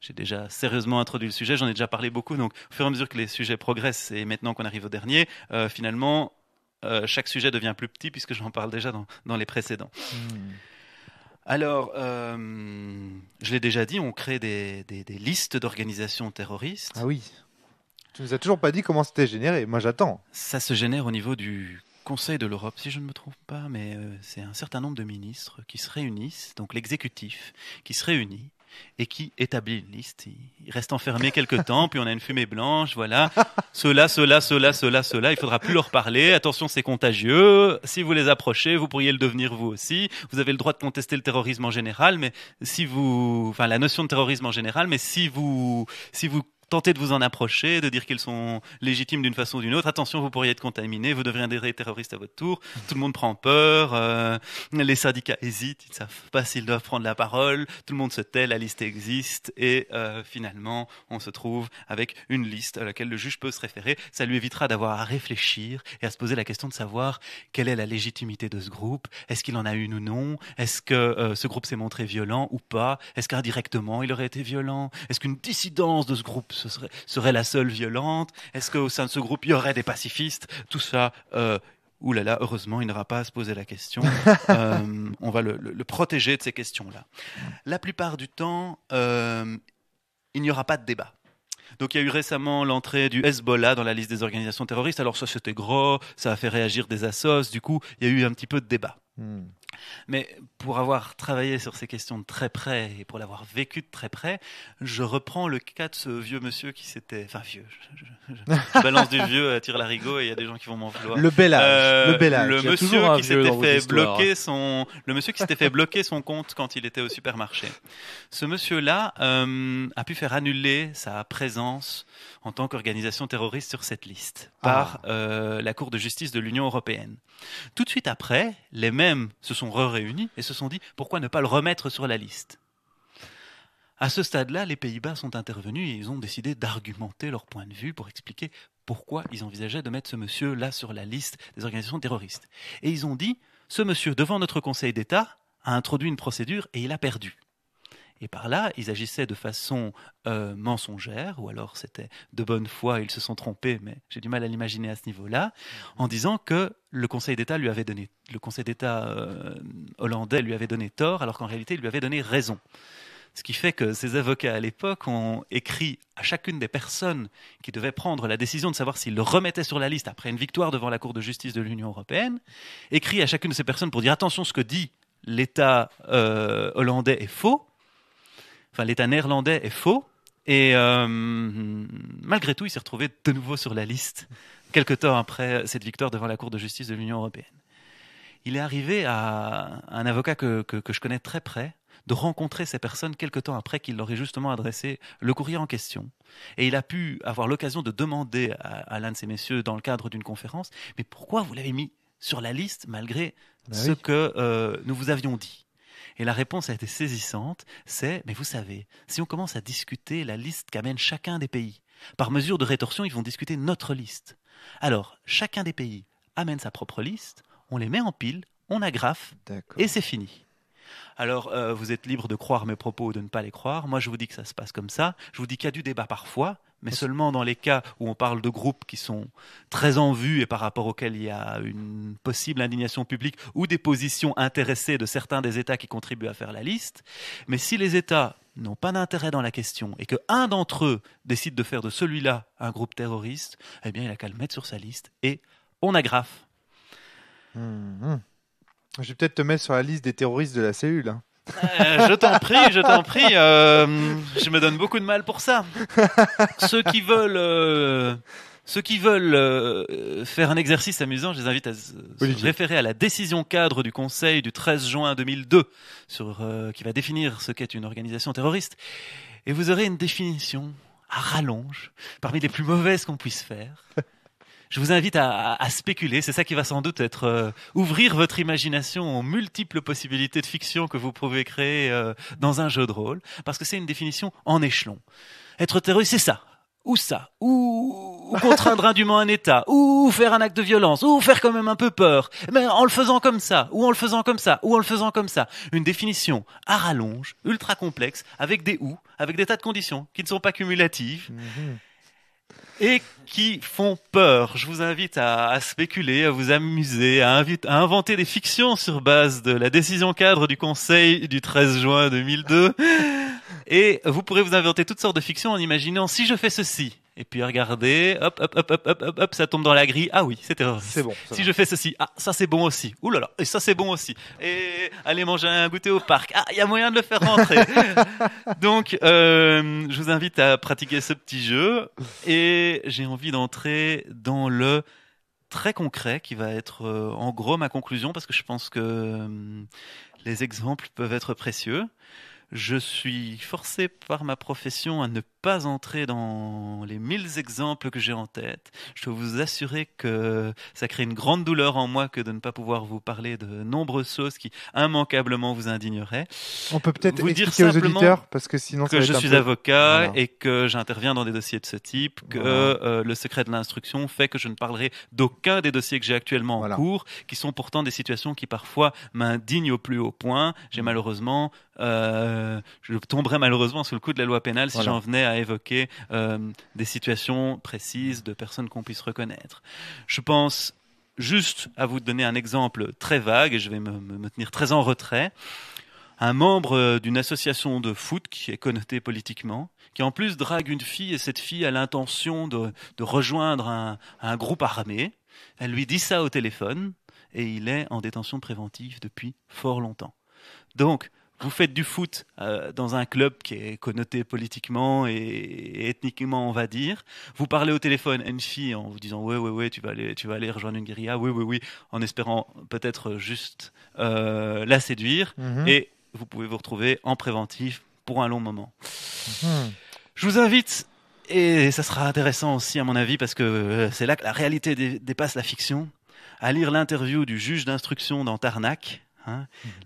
j'ai déjà sérieusement introduit le sujet, j'en ai déjà parlé beaucoup. Donc, au fur et à mesure que les sujets progressent et maintenant qu'on arrive au dernier, finalement, chaque sujet devient plus petit puisque j'en parle déjà dans les précédents. Alors, je l'ai déjà dit, on crée des listes d'organisations terroristes. Ah oui. Tu nous as toujours pas dit comment c'était généré. Moi, j'attends. Ça se génère au niveau du Conseil de l'Europe, si je ne me trompe pas, mais c'est un certain nombre de ministres qui se réunissent, donc l'exécutif qui se réunit et qui établit une liste. Il reste enfermé quelques temps, puis on a une fumée blanche, voilà. Ceux-là, il faudra plus leur parler. Attention, c'est contagieux. Si vous les approchez, vous pourriez le devenir vous aussi. Vous avez le droit de contester le terrorisme en général, mais la notion de terrorisme en général, mais si vous tenter de vous en approcher, de dire qu'ils sont légitimes d'une façon ou d'une autre. Attention, vous pourriez être contaminé, vous deviendrez terroriste à votre tour. Tout le monde prend peur, les syndicats hésitent, ils ne savent pas s'ils doivent prendre la parole. Tout le monde se tait, la liste existe et finalement, on se trouve avec une liste à laquelle le juge peut se référer. Ça lui évitera d'avoir à réfléchir et à se poser la question de savoir quelle est la légitimité de ce groupe. Est-ce qu'il en a une ou non? Est-ce que ce groupe s'est montré violent ou pas? Est-ce qu'indirectement, il aurait été violent? Est-ce qu'une dissidence de ce groupe serait la seule violente? Est-ce qu'au sein de ce groupe, il y aurait des pacifistes? Tout ça, ouh là là, heureusement, il n'aura pas à se poser la question. On va le protéger de ces questions-là. La plupart du temps, il n'y aura pas de débat. Donc il y a eu récemment l'entrée du Hezbollah dans la liste des organisations terroristes. Alors ça, c'était gros, ça a fait réagir des assos. Du coup, il y a eu un petit peu de débat. Mais pour avoir travaillé sur ces questions de très près et pour l'avoir vécu de très près, je reprends le cas de ce vieux monsieur qui s'était... Enfin, vieux, je balance du vieux à tire-larigot et il y a des gens qui vont m'en vouloir. Le bel âge. Le monsieur qui s'était fait bloquer le monsieur qui s'était fait bloquer son compte quand il était au supermarché. Ce monsieur-là a pu faire annuler sa présence en tant qu'organisation terroriste sur cette liste par la Cour de justice de l'Union européenne. Tout de suite après, les mêmes se sont réunis et se sont dit pourquoi ne pas le remettre sur la liste. À ce stade-là, les Pays-Bas sont intervenus et ils ont décidé d'argumenter leur point de vue pour expliquer pourquoi ils envisageaient de mettre ce monsieur-là sur la liste des organisations terroristes. Et ils ont dit, ce monsieur, devant notre Conseil d'État, a introduit une procédure et il a perdu. Et par là, ils agissaient de façon mensongère, ou alors c'était de bonne foi, ils se sont trompés, mais j'ai du mal à l'imaginer à ce niveau-là, en disant que le Conseil d'État hollandais lui avait donné tort, alors qu'en réalité, il lui avait donné raison. Ce qui fait que ces avocats à l'époque ont écrit à chacune des personnes qui devaient prendre la décision de savoir s'ils le remettaient sur la liste après une victoire devant la Cour de justice de l'Union européenne, écrit à chacune de ces personnes pour dire attention, ce que dit l'État hollandais est faux. Enfin, l'État néerlandais est faux, et malgré tout, il s'est retrouvé de nouveau sur la liste, quelque temps après cette victoire devant la Cour de justice de l'Union européenne. Il est arrivé à un avocat que je connais très près de rencontrer ces personnes quelque temps après qu'il leur ait justement adressé le courrier en question. Et il a pu avoir l'occasion de demander à l'un de ces messieurs, dans le cadre d'une conférence, « Mais pourquoi vous l'avez mis sur la liste malgré ce que nous vous avions dit ?» Et la réponse a été saisissante, c'est, mais vous savez, si on commence à discuter la liste qu'amène chacun des pays, par mesure de rétorsion, ils vont discuter notre liste. Alors, chacun des pays amène sa propre liste, on les met en pile, on agrafe, et c'est fini. Alors, vous êtes libre de croire mes propos ou de ne pas les croire. Moi, je vous dis que ça se passe comme ça. Je vous dis qu'il y a du débat parfois, mais seulement dans les cas où on parle de groupes qui sont très en vue et par rapport auxquels il y a une possible indignation publique ou des positions intéressées de certains des États qui contribuent à faire la liste. Mais si les États n'ont pas d'intérêt dans la question et qu'un d'entre eux décide de faire de celui-là un groupe terroriste, eh bien, il n'a qu'à le mettre sur sa liste et on agrafe. Je vais peut-être te mettre sur la liste des terroristes de la cellule. Hein. Je t'en prie. Je me donne beaucoup de mal pour ça. Ceux qui veulent faire un exercice amusant, je les invite à se référer à la décision cadre du Conseil du 13 juin 2002 qui va définir ce qu'est une organisation terroriste. Et vous aurez une définition à rallonge, parmi les plus mauvaises qu'on puisse faire. Je vous invite à spéculer, c'est ça qui va sans doute être ouvrir votre imagination aux multiples possibilités de fiction que vous pouvez créer dans un jeu de rôle, parce que c'est une définition en échelon. Être terroriste, c'est ça, ou contraindre indûment un État, ou faire un acte de violence, ou faire quand même un peu peur, mais en le faisant comme ça, ou en le faisant comme ça, ou en le faisant comme ça. Une définition à rallonge, ultra complexe, avec des ou, avec des tas de conditions qui ne sont pas cumulatives. Et qui font peur. Je vous invite à spéculer, à vous amuser, à inventer des fictions sur base de la décision cadre du Conseil du 13 juin 2002. Et vous pourrez vous inventer toutes sortes de fictions en imaginant si je fais ceci. Et puis regardez, hop, ça tombe dans la grille. Ah oui, c'est terroriste. C'est bon. Si je fais ceci, ça c'est bon aussi. Ouh là là, et ça c'est bon aussi. Et aller manger un goûter au parc. Il y a moyen de le faire rentrer. Donc, je vous invite à pratiquer ce petit jeu. Et j'ai envie d'entrer dans le très concret qui va être en gros ma conclusion parce que je pense que les exemples peuvent être précieux. Je suis forcé par ma profession à ne pas entrer dans les 1000 exemples que j'ai en tête. Je peux vous assurer que ça crée une grande douleur en moi que de ne pas pouvoir vous parler de nombreuses choses qui immanquablement vous indigneraient. On peut peut-être vous expliquer aux auditeurs, parce que sinon ça que va je être suis avocat et que j'interviens dans des dossiers de ce type, que le secret de l'instruction fait que je ne parlerai d'aucun des dossiers que j'ai actuellement en cours, qui sont pourtant des situations qui parfois m'indignent au plus haut point. J'ai malheureusement je tomberais malheureusement sous le coup de la loi pénale si j'en venais à évoquer des situations précises de personnes qu'on puisse reconnaître. Je pense juste à vous donner un exemple très vague, et je vais me tenir très en retrait. Un membre d'une association de foot qui est connotée politiquement, qui en plus drague une fille, et cette fille a l'intention de rejoindre un groupe armé. Elle lui dit ça au téléphone, et il est en détention préventive depuis fort longtemps. Donc, vous faites du foot dans un club qui est connoté politiquement et ethniquement, on va dire. Vous parlez au téléphone à une fille en vous disant ouais, tu vas aller rejoindre une guérilla, oui, en espérant peut-être juste la séduire. Et vous pouvez vous retrouver en préventif pour un long moment. Je vous invite, et ça sera intéressant aussi à mon avis parce que c'est là que la réalité dépasse la fiction, à lire l'interview du juge d'instruction dans Tarnac.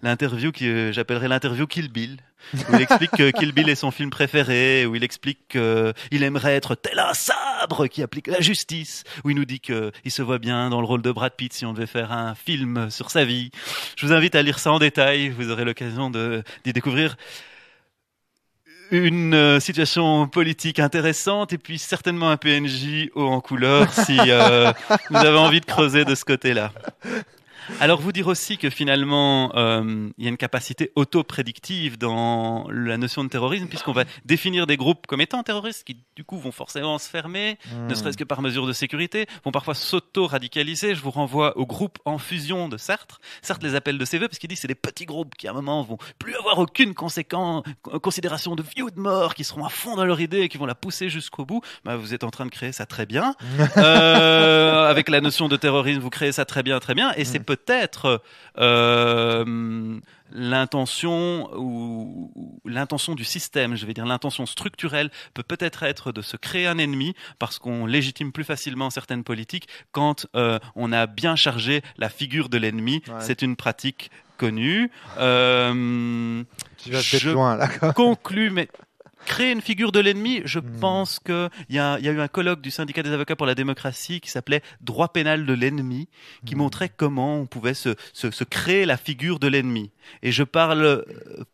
L'interview que j'appellerais l'interview Kill Bill, où il explique que Kill Bill est son film préféré, où il explique qu'il aimerait être tel un sabre qui applique la justice, où il nous dit qu'il se voit bien dans le rôle de Brad Pitt si on devait faire un film sur sa vie. Je vous invite à lire ça en détail, vous aurez l'occasion d'y découvrir une situation politique intéressante et puis certainement un PNJ haut en couleur si vous avez envie de creuser de ce côté-là. Alors vous dire aussi que finalement il y a une capacité auto-prédictive dans la notion de terrorisme, puisqu'on va définir des groupes comme étant terroristes qui du coup vont forcément se fermer, ne serait-ce que par mesure de sécurité, vont parfois s'auto-radicaliser. Je vous renvoie au groupe En Fusion de Sartre. Sartre les appelle de ses voeux parce qu'il dit que c'est des petits groupes qui à un moment vont plus avoir aucune considération de vie ou de mort, qui seront à fond dans leur idée et qui vont la pousser jusqu'au bout. Vous êtes en train de créer ça très bien. Avec la notion de terrorisme, vous créez ça très bien, et c'est peut-être l'intention du système, je vais dire l'intention structurelle peut-être être de se créer un ennemi parce qu'on légitime plus facilement certaines politiques quand on a bien chargé la figure de l'ennemi. C'est une pratique connue. Tu vas peut-être loin là. Conclus, mais créer une figure de l'ennemi, je pense qu'il y a eu un colloque du syndicat des avocats pour la démocratie qui s'appelait Droit pénal de l'ennemi, qui montrait comment on pouvait se créer la figure de l'ennemi. Et je parle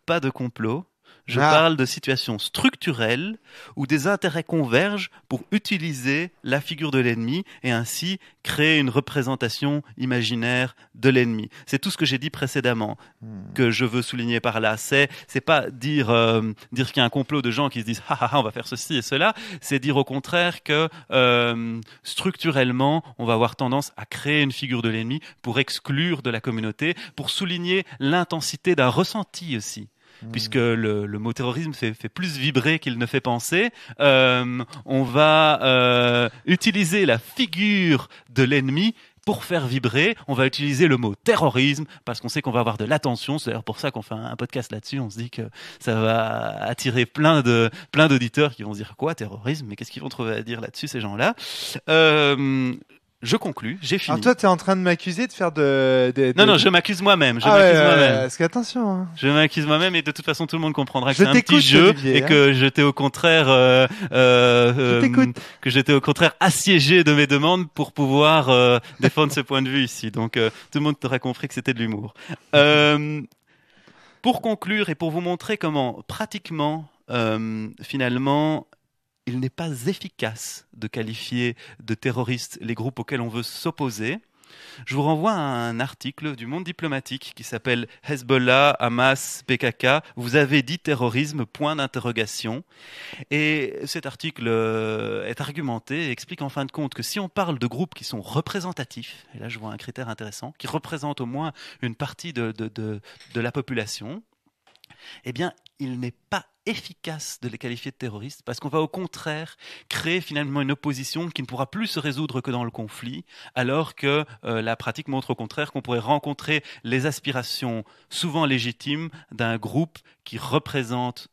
pas de complot, je parle de situations structurelles où des intérêts convergent pour utiliser la figure de l'ennemi et ainsi créer une représentation imaginaire de l'ennemi. C'est tout ce que j'ai dit précédemment que je veux souligner par là. C'est pas dire qu'il y a un complot de gens qui se disent on va faire ceci et cela. C'est dire au contraire que structurellement, on va avoir tendance à créer une figure de l'ennemi pour exclure de la communauté, pour souligner l'intensité d'un ressenti aussi. Puisque le mot terrorisme fait plus vibrer qu'il ne fait penser, on va utiliser la figure de l'ennemi pour faire vibrer. On va utiliser le mot terrorisme parce qu'on sait qu'on va avoir de l'attention. C'est d'ailleurs pour ça qu'on fait un podcast là-dessus. On se dit que ça va attirer plein d'auditeurs qui vont se dire quoi, terrorisme, mais qu'est-ce qu'ils vont trouver à dire là-dessus ces gens-là. Je conclus, j'ai fini. Alors toi, t'es en train de m'accuser de faire Non, je m'accuse moi-même. Parce qu'attention. Hein. Je m'accuse moi-même et de toute façon, tout le monde comprendra que c'est un petit jeu Olivier, et que j'étais au contraire, que j'étais au contraire assiégé de mes demandes pour pouvoir défendre ce point de vue ici. Donc, tout le monde aura compris que c'était de l'humour. Pour conclure et pour vous montrer comment pratiquement, finalement, il n'est pas efficace de qualifier de terroristes les groupes auxquels on veut s'opposer. Je vous renvoie à un article du Monde diplomatique qui s'appelle « Hezbollah, Hamas, PKK, vous avez dit terrorisme, point d'interrogation ». Et cet article est argumenté et explique en fin de compte que si on parle de groupes qui sont représentatifs, et là je vois un critère intéressant, qui représentent au moins une partie de la population, eh bien, il n'est pas efficace de les qualifier de terroristes parce qu'on va au contraire créer finalement une opposition qui ne pourra plus se résoudre que dans le conflit, alors que la pratique montre au contraire qu'on pourrait rencontrer les aspirations souvent légitimes d'un groupe qui représente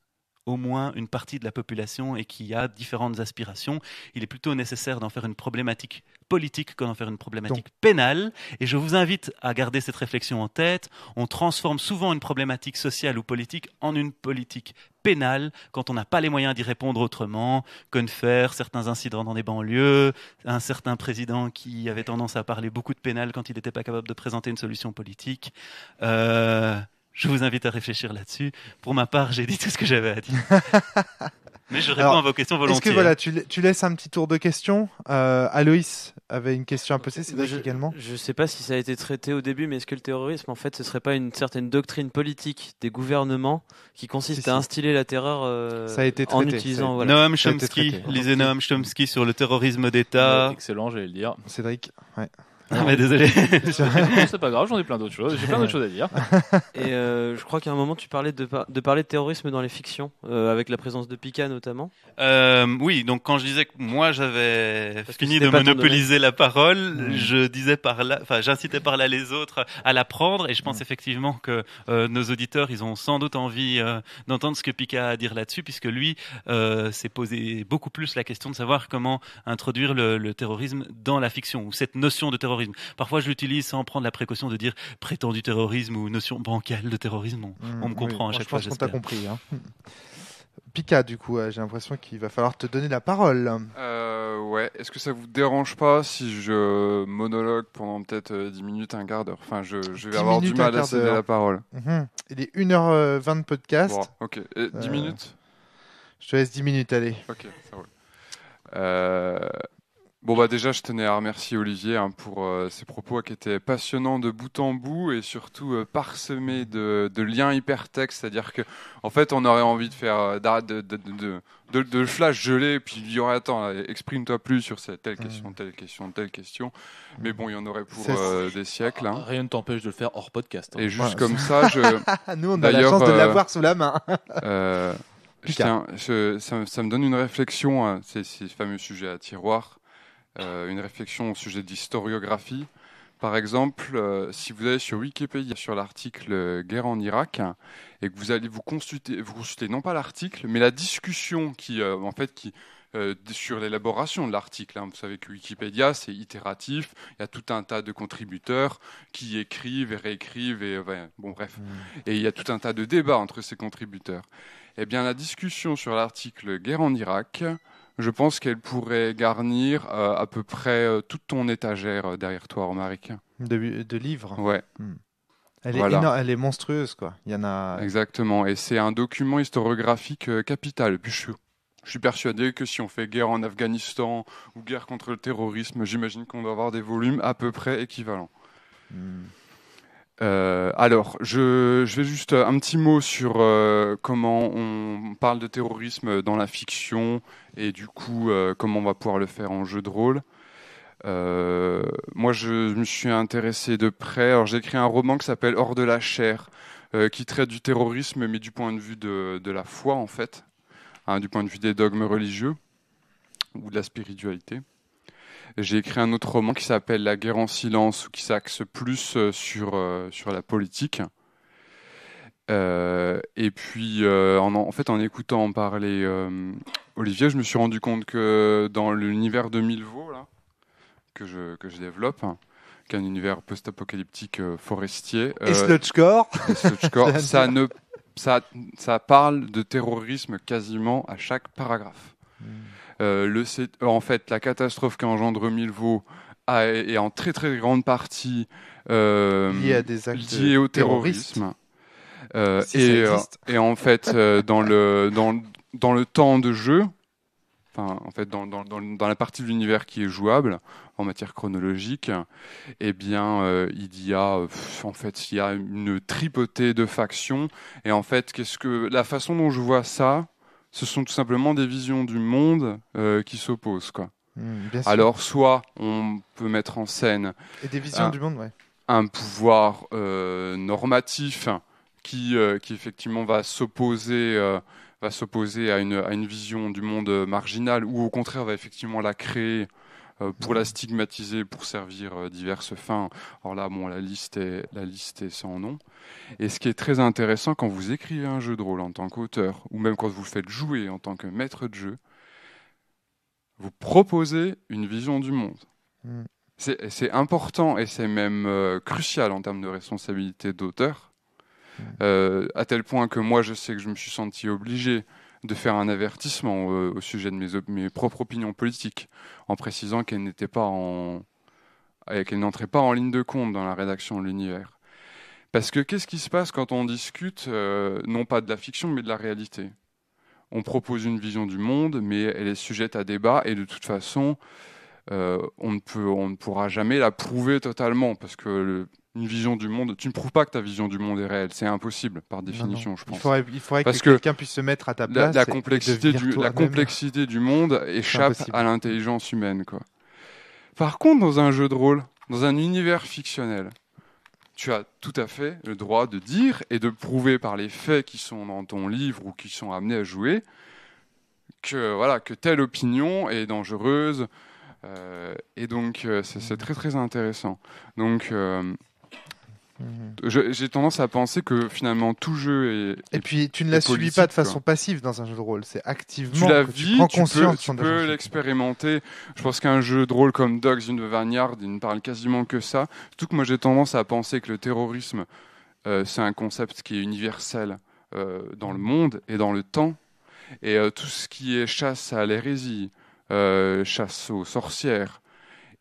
au moins une partie de la population et qui a différentes aspirations. Il est plutôt nécessaire d'en faire une problématique politique que d'en faire une problématique pénale. Et je vous invite à garder cette réflexion en tête. On transforme souvent une problématique sociale ou politique en une politique pénale quand on n'a pas les moyens d'y répondre autrement que de faire certains incidents dans des banlieues, un certain président qui avait tendance à parler beaucoup de pénal quand il n'était pas capable de présenter une solution politique. Je vous invite à réfléchir là-dessus. Pour ma part, j'ai dit tout ce que j'avais à dire. Mais je réponds à vos questions volontiers. Est-ce que tu laisses un petit tour de questions Aloïs avait une question à poser, c'est également. Je ne sais pas si ça a été traité au début, mais est-ce que le terrorisme, en fait, ce ne serait pas une certaine doctrine politique des gouvernements qui consiste à instiller la terreur ça a été traité, en utilisant... Voilà. Noam Chomsky, lisez Noam Chomsky sur le terrorisme d'État. Excellent, j'allais le dire. Cédric, ouais. Ah mais désolé. C'est pas grave, j'en ai plein d'autres choses. J'ai plein d'autres choses à dire. Et je crois qu'à un moment tu parlais de parler de terrorisme dans les fictions, avec la présence de Pika notamment. Oui, donc quand je disais que moi j'avais fini de monopoliser la parole, je disais par là, enfin j'incitais par là les autres à la prendre, et je pense effectivement que nos auditeurs, ils ont sans doute envie d'entendre ce que Pika a à dire là-dessus, puisque lui s'est posé beaucoup plus la question de savoir comment introduire le terrorisme dans la fiction, ou cette notion de terrorisme. Parfois, je l'utilise sans prendre la précaution de dire prétendu terrorisme ou notion bancale de terrorisme. On me comprend à chaque fois. Je pense qu'on t'a compris. Hein. Pika, du coup, j'ai l'impression qu'il va falloir te donner la parole. Ouais. Est-ce que ça vous dérange pas si je monologue pendant peut-être 10 minutes, un quart d'heure? Enfin, je vais avoir du mal à céder la parole. Il est 1h20 de podcast. Bon, ok. 10 minutes? Je te laisse 10 minutes, allez. Ok, ça roule. Bon bah déjà je tenais à remercier Olivier pour ses propos qui étaient passionnants de bout en bout et surtout parsemés de liens hypertextes, c'est-à-dire que en fait on aurait envie de faire de flash gelé et puis il y aurait attends exprime-toi plus sur cette telle question, mais bon il y en aurait pour des siècles. Hein. Rien ne t'empêche de le faire hors podcast. Hein. Et juste comme ça nous on a la chance de l'avoir sous la main. ça me donne une réflexion, ces fameux sujets à tiroir. Une réflexion au sujet d'historiographie. Par exemple, si vous allez sur Wikipédia sur l'article Guerre en Irak et que vous allez vous consulter non pas l'article, mais la discussion qui sur l'élaboration de l'article. Hein. Vous savez que Wikipédia, c'est itératif. Il y a tout un tas de contributeurs qui écrivent et réécrivent. Et il y a tout un tas de débats entre ces contributeurs. Eh bien, la discussion sur l'article Guerre en Irak, je pense qu'elle pourrait garnir à peu près toute ton étagère derrière toi, Romaric. De livres. Ouais. Elle est énorme, elle est monstrueuse, quoi. Il y en a. Exactement. Et c'est un document historiographique capital. Et puis je suis persuadé que si on fait guerre en Afghanistan ou guerre contre le terrorisme, j'imagine qu'on doit avoir des volumes à peu près équivalents. Alors, je vais juste un petit mot sur comment on parle de terrorisme dans la fiction et du coup comment on va pouvoir le faire en jeu de rôle. Moi, je me suis intéressé de près. Alors, j'ai écrit un roman qui s'appelle Hors de la chair, qui traite du terrorisme, mais du point de vue de la foi, en fait, du point de vue des dogmes religieux ou de la spiritualité. J'ai écrit un autre roman qui s'appelle La guerre en silence, qui s'axe plus sur la politique. Et puis, en écoutant en parler Olivier, je me suis rendu compte que dans l'univers de Milvaux, là, que je développe, qui est un univers post-apocalyptique forestier. Et Sludgecore, ça parle de terrorisme quasiment à chaque paragraphe. En fait, la catastrophe qu'engendre Milvaux est en très très grande partie liée à des actes liée au terrorisme. Et en fait, dans le temps de jeu, en fait, dans la partie de l'univers qui est jouable en matière chronologique, eh bien, il y a une tripotée de factions. Et en fait, la façon dont je vois ça, ce sont tout simplement des visions du monde qui s'opposent, quoi. Alors, soit on peut mettre en scène et des visions du monde, un pouvoir normatif qui effectivement va s'opposer à une vision du monde marginal, ou au contraire va effectivement la créer pour la stigmatiser, pour servir diverses fins. Alors là, bon, la liste est sans nom. Et ce qui est très intéressant quand vous écrivez un jeu de rôle en tant qu'auteur, ou même quand vous le faites jouer en tant que maître de jeu, vous proposez une vision du monde. C'est important et c'est même crucial en termes de responsabilité d'auteur, à tel point que moi, je sais que je me suis senti obligé de faire un avertissement au sujet de mes propres opinions politiques, en précisant qu'elles n'entraient pas en ligne de compte dans la rédaction de l'univers. Parce que qu'est-ce qui se passe quand on discute, non pas de la fiction, mais de la réalité ? On propose une vision du monde, mais elle est sujette à débat, et de toute façon, on ne pourra jamais la prouver totalement, parce que une vision du monde, tu ne prouves pas que ta vision du monde est réelle, c'est impossible par définition, je pense. Il faudrait que quelqu'un puisse se mettre à ta place. La complexité du monde échappe à l'intelligence humaine, quoi. Par contre, dans un jeu de rôle, dans un univers fictionnel, tu as tout à fait le droit de dire et de prouver par les faits qui sont dans ton livre ou qui sont amenés à jouer que telle opinion est dangereuse. Et donc, c'est très très intéressant. Donc, j'ai tendance à penser que finalement tout jeu est. Et puis, tu ne la subis pas de façon passive dans un jeu de rôle. C'est activement. Tu la vis, tu prends conscience. Tu peux l'expérimenter. Je pense qu'un jeu de rôle comme Dogs in the Vineyard, il ne parle quasiment que ça. Surtout que moi, j'ai tendance à penser que le terrorisme, c'est un concept qui est universel dans le monde et dans le temps. Et tout ce qui est chasse à l'hérésie, chasse aux sorcières,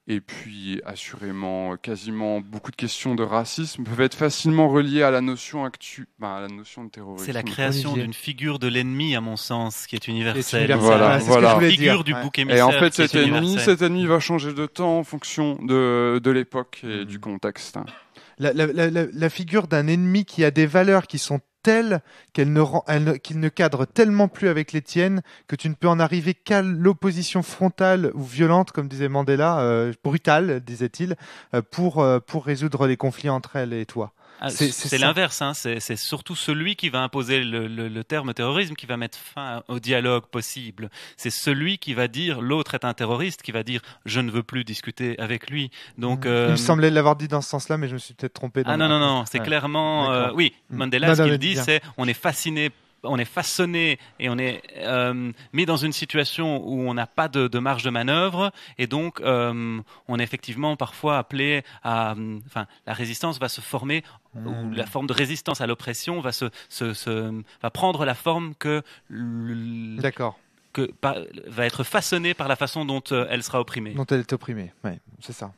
et puis assurément quasiment beaucoup de questions de racisme peuvent être facilement reliées à la notion à la notion de terrorisme. C'est la création d'une figure de l'ennemi, à mon sens, qui est universelle. Voilà. La figure du bouc émissaire. Et en fait, cet ennemi va changer de temps en fonction de l'époque et du contexte. La figure d'un ennemi qui a des valeurs qui sont telles qu'il ne cadre tellement plus avec les tiennes que tu ne peux en arriver qu'à l'opposition frontale ou violente, comme disait Mandela, brutale, disait-il, pour résoudre les conflits entre elle et toi. C'est l'inverse, hein. C'est surtout celui qui va imposer le terme terrorisme qui va mettre fin au dialogue possible. C'est celui qui va dire l'autre est un terroriste, qui va dire je ne veux plus discuter avec lui. Donc, il me semblait l'avoir dit dans ce sens-là, mais je me suis peut-être trompé. Non, c'est clairement oui. Mandela, ce qu'il dit, c'est on est fasciné. On est façonné et on est mis dans une situation où on n'a pas de marge de manœuvre, et donc on est effectivement parfois appelé à... la résistance va se former, ou la forme de résistance à l'oppression va va prendre la forme va être façonnée par la façon dont elle sera opprimée. Dont elle est opprimée, ouais, c'est ça.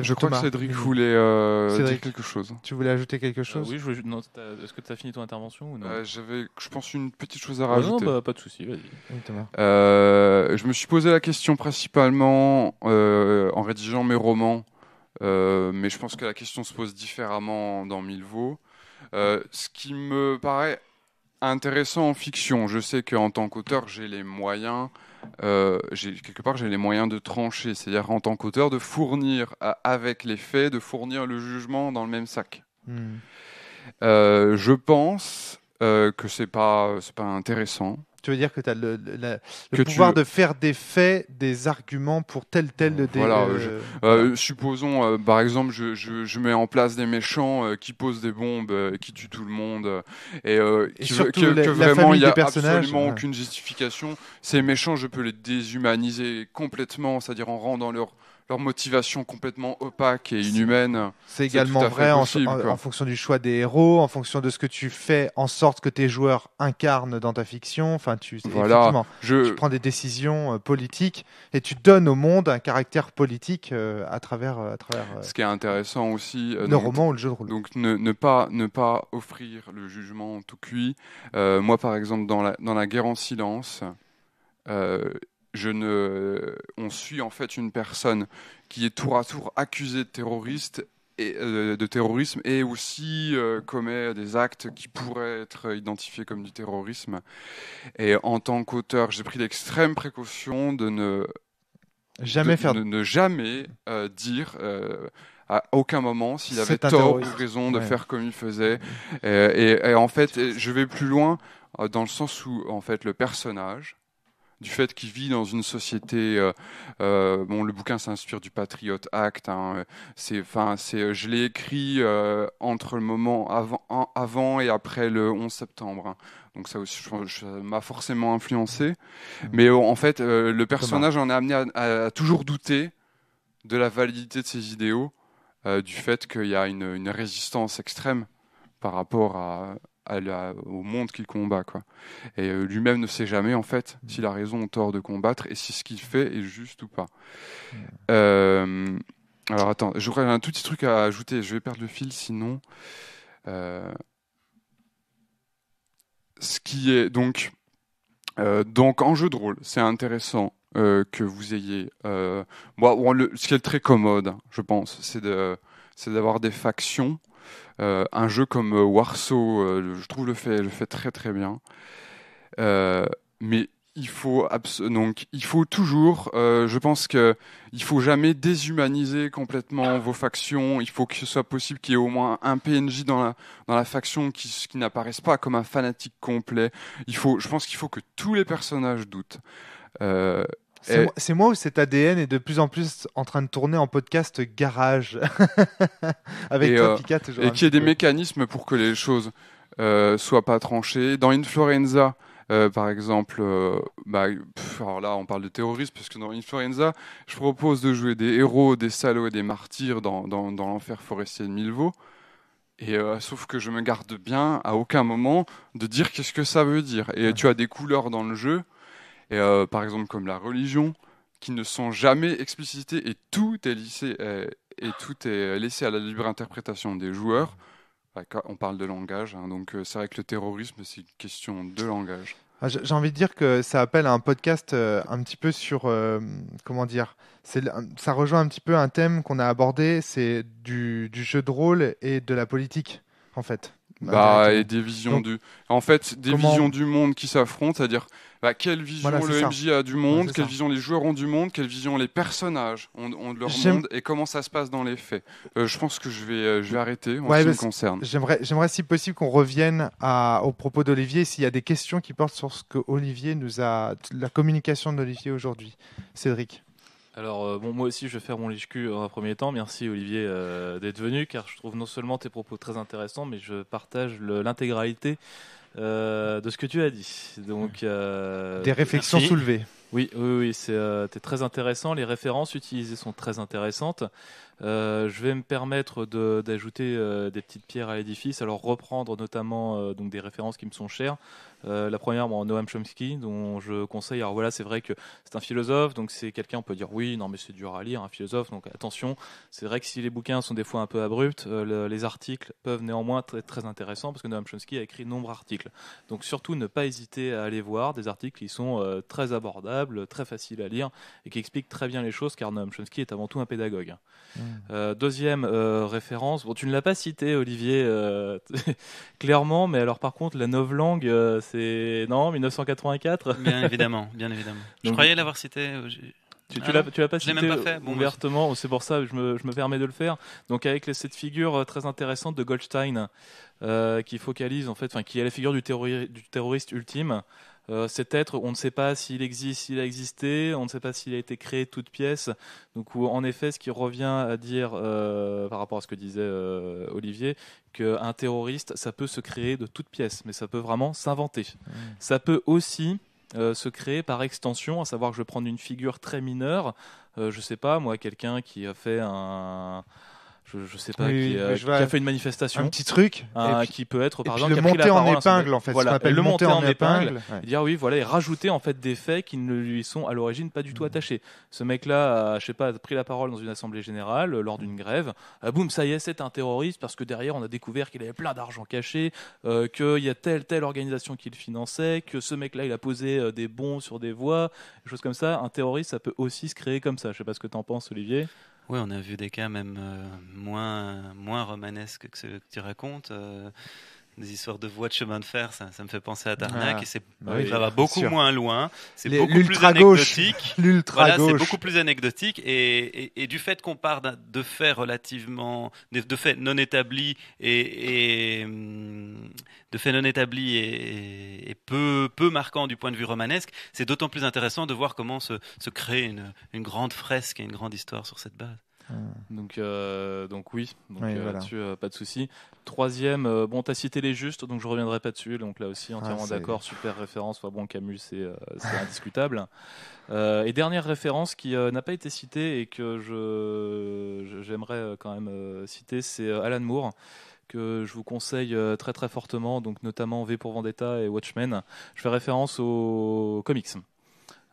Je crois que Cédric voulait dire quelque chose. Tu voulais ajouter quelque chose ? Oui, est-ce que tu as fini ton intervention ou non ? J'avais, je pense, une petite chose à rajouter. Non, pas de souci, vas-y. Oui, Thomas. Je me suis posé la question principalement en rédigeant mes romans, mais je pense que la question se pose différemment dans Milvaux. Ce qui me paraît intéressant en fiction, je sais qu'en tant qu'auteur, j'ai les moyens... j'ai les moyens de trancher, c'est-à-dire en tant qu'auteur de fournir avec les faits, de fournir le jugement dans le même sac. Je pense que c'est pas intéressant. Tu veux dire que tu as le pouvoir de faire des faits, des arguments pour tel. Voilà. Supposons, par exemple, je mets en place des méchants qui posent des bombes, qui tuent tout le monde, et que vraiment il n'y a absolument aucune justification. Ces méchants, je peux les déshumaniser complètement, c'est-à-dire en rendant leur motivation complètement opaque et inhumaine. C'est également vrai en fonction du choix des héros, en fonction de ce que tu fais en sorte que tes joueurs incarnent dans ta fiction. Enfin, tu prends des décisions politiques et tu donnes au monde un caractère politique à travers ce qui est intéressant aussi, le roman ou le jeu de rôle. Donc ne pas offrir le jugement tout cuit. Moi, par exemple, dans la guerre en silence, on suit en fait une personne qui est tour à tour accusée de terrorisme et aussi commet des actes qui pourraient être identifiés comme du terrorisme. Et en tant qu'auteur, j'ai pris l'extrême précaution de ne jamais dire à aucun moment s'il avait tort ou raison de faire comme il faisait. Et en fait, je vais plus loin dans le sens où en fait le personnage, du fait qu'il vit dans une société, bon, le bouquin s'inspire du Patriot Act. Hein, je l'ai écrit entre le moment avant et après le 11 septembre. Hein. Donc ça aussi, ça m'a forcément influencé. Mais en fait, le personnage en est amené à toujours douter de la validité de ses idéaux, du fait qu'il y a une résistance extrême par rapport au monde qu'il combat, quoi. Et lui-même ne sait jamais en fait s'il a raison ou tort de combattre et si ce qu'il fait est juste ou pas. Alors attends, j'aurais un tout petit truc à ajouter, je vais perdre le fil sinon. Ce qui est donc en jeu de rôle, c'est intéressant que vous ayez. Ce qui est très commode, je pense, c'est d'avoir des factions. Un jeu comme Warsaw, je trouve le fait très très bien. Mais il faut toujours, je pense que il faut jamais déshumaniser complètement vos factions. Il faut que ce soit possible qu'il y ait au moins un PNJ dans la faction qui n'apparaisse pas comme un fanatique complet. Je pense qu'il faut que tous les personnages doutent. C'est moi où cet ADN est de plus en plus en train de tourner en podcast garage avec toi, Pika, toujours. Et qu'il y ait des mécanismes pour que les choses soient pas tranchées. Dans Influenza, par exemple, alors là on parle de terrorisme parce que dans Influenza, je propose de jouer des héros, des salauds et des martyrs dans l'enfer forestier de Milvaux. Et sauf que je me garde bien à aucun moment de dire qu'est-ce que ça veut dire. Et tu as des couleurs dans le jeu. Et par exemple comme la religion, qui ne sont jamais explicitées et tout est laissé à la libre interprétation des joueurs. On parle de langage, hein, donc c'est vrai que le terrorisme c'est une question de langage. J'ai envie de dire que ça appelle à un podcast un petit peu sur comment dire. Ça rejoint un petit peu un thème qu'on a abordé, c'est du jeu de rôle et de la politique en fait. Et des visions visions du monde qui s'affrontent, c'est-à-dire quelle vision le MJ a du monde, quelle vision les joueurs ont du monde, quelle vision les personnages ont de leur monde et comment ça se passe dans les faits. Je pense que je vais arrêter en ce qui me concerne. J'aimerais si possible qu'on revienne au propos d'Olivier, s'il y a des questions qui portent sur ce que Olivier la communication d'Olivier aujourd'hui. Cédric. Alors, moi aussi, je vais faire mon liche-cul en un premier temps. Merci, Olivier, d'être venu, car je trouve non seulement tes propos très intéressants, mais je partage l'intégralité de ce que tu as dit. Donc, des réflexions soulevées. Oui, c'était très intéressant. Les références utilisées sont très intéressantes. Je vais me permettre d'ajouter des petites pierres à l'édifice. Alors, reprendre notamment donc des références qui me sont chères. La première, Noam Chomsky, dont je conseille. Alors voilà, c'est vrai que c'est un philosophe, donc c'est quelqu'un, on peut dire oui, non, mais c'est dur à lire, un philosophe, donc attention. C'est vrai que si les bouquins sont des fois un peu abrupts, les articles peuvent néanmoins être très intéressants, parce que Noam Chomsky a écrit nombre d'articles. Donc surtout, ne pas hésiter à aller voir des articles qui sont très abordables, très faciles à lire, et qui expliquent très bien les choses, car Noam Chomsky est avant tout un pédagogue. Deuxième référence, tu ne l'as pas cité, Olivier, clairement, mais alors par contre, la novlangue, c'est 1984. Bien évidemment. Je croyais l'avoir cité. Tu l'as pas cité même pas fait. ouvertement, c'est pour ça que je me permets de le faire. Donc avec cette figure très intéressante de Goldstein, qui focalise en fait, qui est la figure du terroriste ultime. Cet être, on ne sait pas s'il existe, s'il a existé, on ne sait pas s'il a été créé de toutes pièces. Donc, en effet, ce qui revient à dire, par rapport à ce que disait Olivier, qu'un terroriste, ça peut se créer de toutes pièces, mais ça peut vraiment s'inventer. Ça peut aussi se créer par extension, à savoir que je vais prendre une figure très mineure, je sais pas, moi, quelqu'un qui a fait je sais pas, qui a fait une manifestation, un petit truc, qui peut être par exemple le monter en épingle en fait, voilà, ce qu'on appelle le monter en épingle, ouais. Et dire oui, voilà, et rajouter en fait des faits qui ne lui sont à l'origine pas du tout attachés. Ce mec-là, a pris la parole dans une assemblée générale lors d'une grève. Boum, ça y est, c'est un terroriste parce que derrière on a découvert qu'il avait plein d'argent caché, qu'il y a telle organisation qui le finançait, que ce mec-là il a posé des bons sur des voies, des choses comme ça. Un terroriste, ça peut aussi se créer comme ça. Je sais pas ce que t'en penses, Olivier. Oui, on a vu des cas même moins romanesques que ceux que tu racontes. des histoires de voies de chemin de fer, ça me fait penser à Tarnac, et ça va beaucoup sûr. moins loin, c'est beaucoup plus gauche. anecdotique. L'ultra gauche. C'est beaucoup plus anecdotique, et du fait qu'on part de faits relativement, de faits non établis et peu marquants du point de vue romanesque, c'est d'autant plus intéressant de voir comment se crée une grande fresque et une grande histoire sur cette base. Donc oui, voilà. là-dessus pas de souci. Troisième, bon, t'as cité Les Justes, donc je reviendrai pas dessus. Donc là aussi entièrement d'accord, super référence. Enfin bon, Camus, c'est indiscutable. Et dernière référence qui n'a pas été citée et que j'aimerais quand même citer, c'est Alan Moore, que je vous conseille très très fortement, donc notamment V pour Vendetta et Watchmen. Je fais référence aux comics.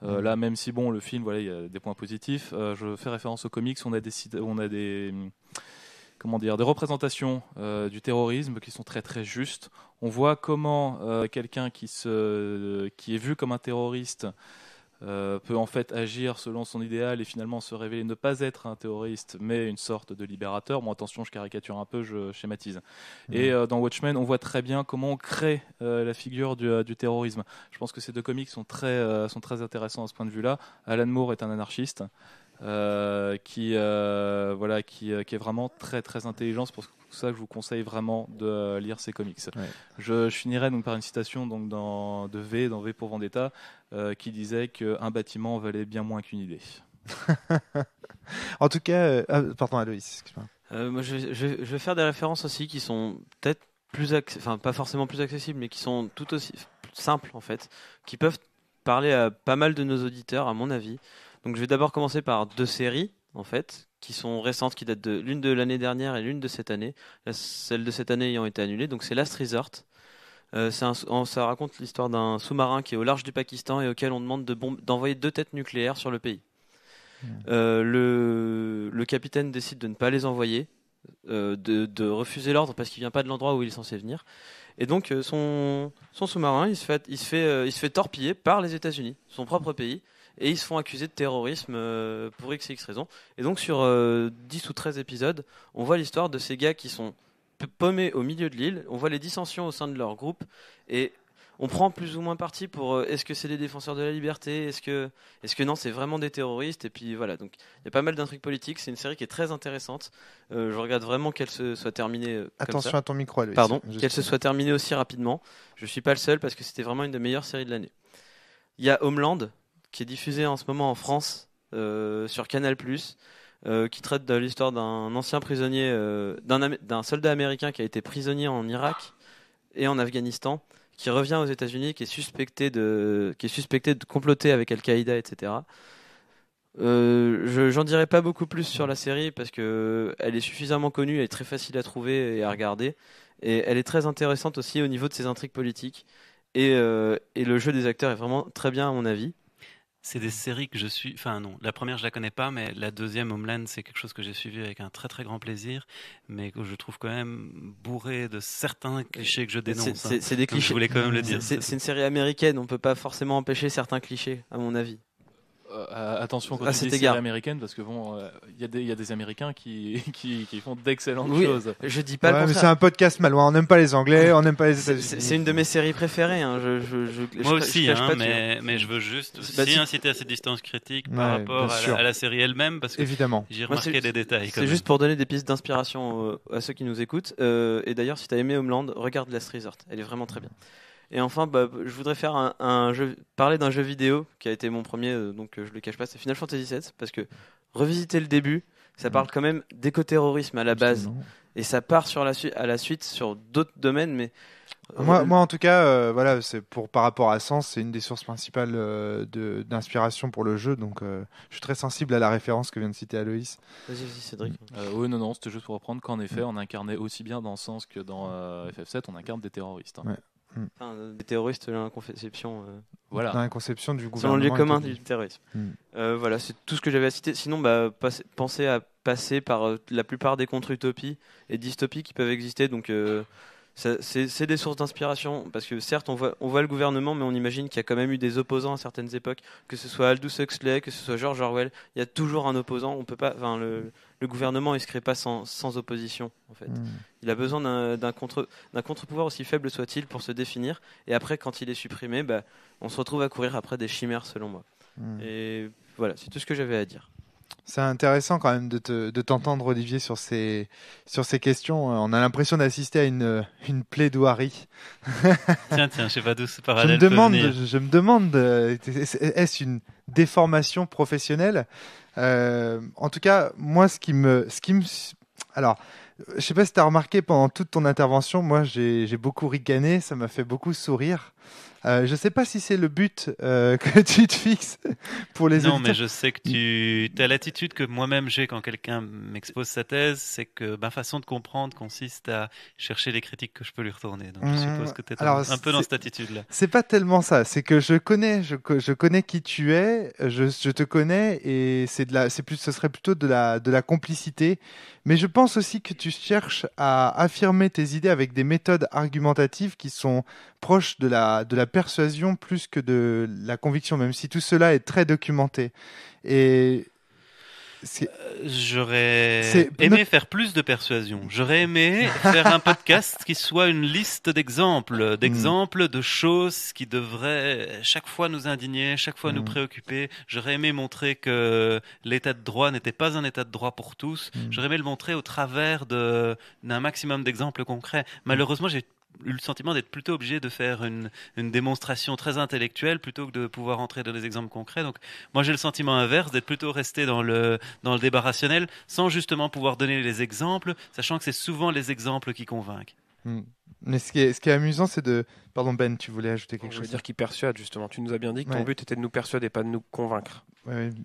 Là, même si bon, le film, voilà, il y a des points positifs, je fais référence aux comics. On a des représentations du terrorisme qui sont très très justes. On voit comment quelqu'un qui est vu comme un terroriste peut en fait agir selon son idéal et finalement se révéler ne pas être un terroriste mais une sorte de libérateur. Bon, attention, je caricature un peu, je schématise. Et dans Watchmen, on voit très bien comment on crée la figure du terrorisme. Je pense que ces deux comics sont très intéressants à ce point de vue-là. Alan Moore est un anarchiste qui est vraiment très très intelligent. C'est pour ça que je vous conseille vraiment de lire ces comics. Ouais. Je finirai donc par une citation donc dans V pour Vendetta qui disait qu'un bâtiment valait bien moins qu'une idée. En tout cas, pardon Aloïs, excuse-moi. Moi, je vais faire des références aussi qui sont peut-être pas forcément plus accessibles, mais qui sont tout aussi simples en fait, qui peuvent parler à pas mal de nos auditeurs à mon avis. Donc je vais d'abord commencer par deux séries en fait, qui sont récentes, qui datent l'une de l'année dernière et l'une de cette année. Celle de cette année ayant été annulée. Donc c'est Last Resort. Ça raconte l'histoire d'un sous-marin qui est au large du Pakistan et auquel on demande d'envoyer 2 têtes nucléaires sur le pays. Le capitaine décide de ne pas les envoyer, de refuser l'ordre parce qu'il vient pas de l'endroit où il est censé venir. Et donc son sous-marin, il se fait torpiller par les États-Unis, son propre pays. Et ils se font accuser de terrorisme pour X et X raisons. Et donc sur 10 ou 13 épisodes, on voit l'histoire de ces gars qui sont paumés au milieu de l'île. On voit les dissensions au sein de leur groupe. Et on prend plus ou moins parti pour est-ce que c'est des défenseurs de la liberté, est-ce que non, c'est vraiment des terroristes. Et puis voilà, donc il y a pas mal d'intrigues politiques. C'est une série qui est très intéressante. Je regrette vraiment qu'elle se soit terminée Attention comme ça. À ton micro, Aloïs. Pardon, qu'elle se soit terminée aussi rapidement. Je suis pas le seul parce que c'était vraiment une des meilleures séries de l'année. Il y a Homeland, qui est diffusé en ce moment en France sur Canal+, qui traite de l'histoire d'un ancien prisonnier, d'un soldat américain qui a été prisonnier en Irak et en Afghanistan, qui revient aux États-Unis, qui est suspecté de comploter avec Al-Qaïda, etc. J'en dirai pas beaucoup plus sur la série parce que elle est suffisamment connue, elle est très facile à trouver et à regarder, et elle est très intéressante aussi au niveau de ses intrigues politiques, et le jeu des acteurs est vraiment très bien à mon avis. C'est des séries que je suis... Enfin non, la première je la connais pas, mais la deuxième, Homeland, c'est quelque chose que j'ai suivi avec un très très grand plaisir, mais que je trouve quand même bourré de certains clichés que je dénonce. C'est des clichés. Je voulais quand même le dire. C'est une série américaine, on peut pas forcément empêcher certains clichés, à mon avis. Attention quand tu dis série américaine, parce que bon, il y a des Américains qui font d'excellentes choses. Je dis pas le contraire. Mais c'est un podcast malouin. On n'aime pas les Anglais, on n'aime pas les États-Unis. C'est une de mes séries préférées. Hein. Moi aussi, mais je veux juste inciter à cette distance critique par rapport à la série elle-même, parce que j'ai remarqué des détails. C'est juste pour donner des pistes d'inspiration à ceux qui nous écoutent. Et d'ailleurs, si tu as aimé Homeland, regarde Last Resort. Elle est vraiment très bien. Et enfin, je voudrais faire parler d'un jeu vidéo qui a été mon premier, donc je le cache pas, c'est Final Fantasy VII, parce que revisiter le début, ça parle quand même d'éco-terrorisme à la base, et ça part à la suite sur d'autres domaines, mais moi en tout cas, voilà, c'est par rapport à Sens, c'est une des sources principales d'inspiration pour le jeu, donc je suis très sensible à la référence que vient de citer Aloïs. Vas-y Cédric. Oui, non, c'était juste pour reprendre qu'en effet, on incarnait aussi bien dans Sens que dans FF7, on incarne des terroristes. Hein. Ouais. Enfin, des terroristes dans la conception voilà. Dans la conception du gouvernement. Selon le lieu commun du terrorisme. Voilà, c'est tout ce que j'avais à citer. Sinon, pensez à passer par la plupart des contre-utopies et dystopies qui peuvent exister. Donc, c'est des sources d'inspiration, parce que certes, on voit le gouvernement, mais on imagine qu'il y a quand même eu des opposants à certaines époques, que ce soit Aldous Huxley, que ce soit George Orwell, il y a toujours un opposant. On peut pas, le gouvernement, il se crée pas sans opposition, en fait. Il a besoin d'un contre-pouvoir, aussi faible soit-il, pour se définir, et après, quand il est supprimé, on se retrouve à courir après des chimères, selon moi. Et voilà, c'est tout ce que j'avais à dire. C'est intéressant quand même de t'entendre, Olivier, sur ces questions. On a l'impression d'assister à une plaidoirie. Tiens, je sais pas d'où ce parallèle je me demande, est-ce une déformation professionnelle? En tout cas, moi, alors, je sais pas si tu as remarqué pendant toute ton intervention, moi, j'ai beaucoup ricané, ça m'a fait beaucoup sourire. Je ne sais pas si c'est le but que tu te fixes pour les auditeurs. Non, mais je sais que tu as l'attitude que moi-même j'ai quand quelqu'un m'expose sa thèse, c'est que ma façon de comprendre consiste à chercher les critiques que je peux lui retourner. Donc je suppose que tu es un peu dans cette attitude-là. C'est pas tellement ça, c'est que je connais qui tu es, je te connais et ce serait plutôt de la complicité. Mais je pense aussi que tu cherches à affirmer tes idées avec des méthodes argumentatives qui sont proches de la persuasion plus que de la conviction, même si tout cela est très documenté. Et j'aurais aimé faire plus de persuasion. J'aurais aimé faire un podcast qui soit une liste d'exemples de choses qui devraient chaque fois nous indigner, chaque fois nous préoccuper. J'aurais aimé montrer que l'état de droit n'était pas un état de droit pour tous. J'aurais aimé le montrer au travers d'un maximum d'exemples concrets. Malheureusement, j'ai eu le sentiment d'être plutôt obligé de faire une démonstration très intellectuelle plutôt que de pouvoir entrer dans des exemples concrets. Donc moi j'ai le sentiment inverse, d'être plutôt resté dans le débat rationnel sans justement pouvoir donner les exemples, sachant que c'est souvent les exemples qui convainquent. Mais ce qui est amusant, c'est de... Pardon Ben, tu voulais ajouter quelque chose? Je veux dire qu'il persuade, justement. Tu nous as bien dit que ton but était de nous persuader, pas de nous convaincre.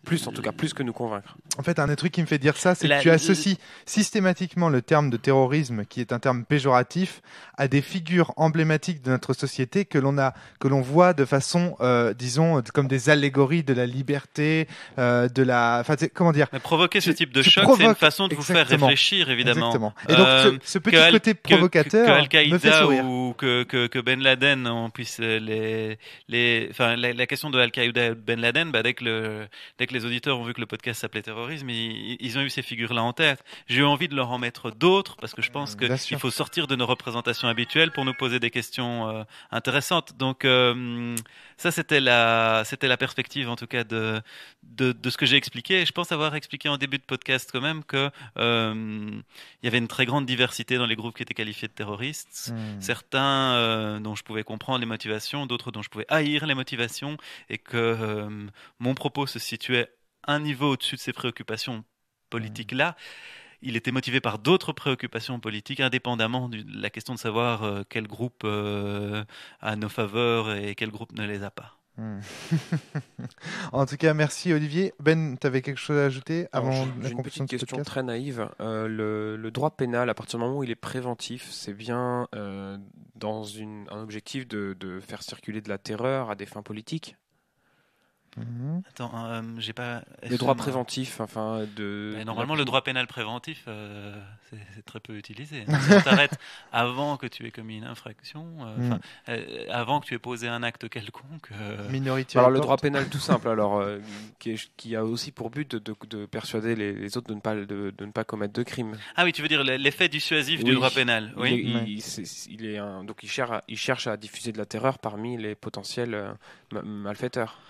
Plus, en tout cas, plus que nous convaincre. En fait, un des trucs qui me fait dire ça, c'est que tu associes systématiquement le terme de terrorisme, qui est un terme péjoratif, à des figures emblématiques de notre société que l'on voit de façon, disons, comme des allégories de la liberté, comment dire? Mais provoquer ce type de choc, c'est une façon de vous faire réfléchir, évidemment. Exactement. Et donc, ce petit côté provocateur me fait sourire. Ou que Ben Laden, on puisse la question de Al-Qaïda et Ben Laden, dès que les auditeurs ont vu que le podcast s'appelait Terrorisme, ils ont eu ces figures-là en tête. J'ai eu envie de leur en mettre d'autres parce que je pense qu'il faut sortir de nos représentations habituelles pour nous poser des questions intéressantes. Donc ça, c'était la perspective en tout cas de ce que j'ai expliqué. Et je pense avoir expliqué en début de podcast quand même que il y avait une très grande diversité dans les groupes qui étaient qualifiés de terroristes. Certains dont je pouvais comprendre les motivations, d'autres dont je pouvais haïr les motivations, et que mon propos se situait un niveau au-dessus de ces préoccupations politiques-là. Il était motivé par d'autres préoccupations politiques, indépendamment de la question de savoir quel groupe a nos faveurs et quel groupe ne les a pas. En tout cas, merci Olivier. Ben, tu avais quelque chose à ajouter avant j'ai une petite question très naïve. Le droit pénal, à partir du moment où il est préventif, c'est bien dans un objectif de faire circuler de la terreur à des fins politiques? Attends, j'ai pas. Le droit préventif, normalement, le droit pénal préventif, c'est très peu utilisé. Si on t'arrête avant que tu aies commis une infraction, avant que tu aies posé un acte quelconque. Minorité. Alors le droit pénal tout simple, qui a aussi pour but de persuader les autres de ne pas commettre de crimes. Ah oui, tu veux dire l'effet dissuasif du droit pénal. Oui. Donc il cherche à diffuser de la terreur parmi les potentiels malfaiteurs.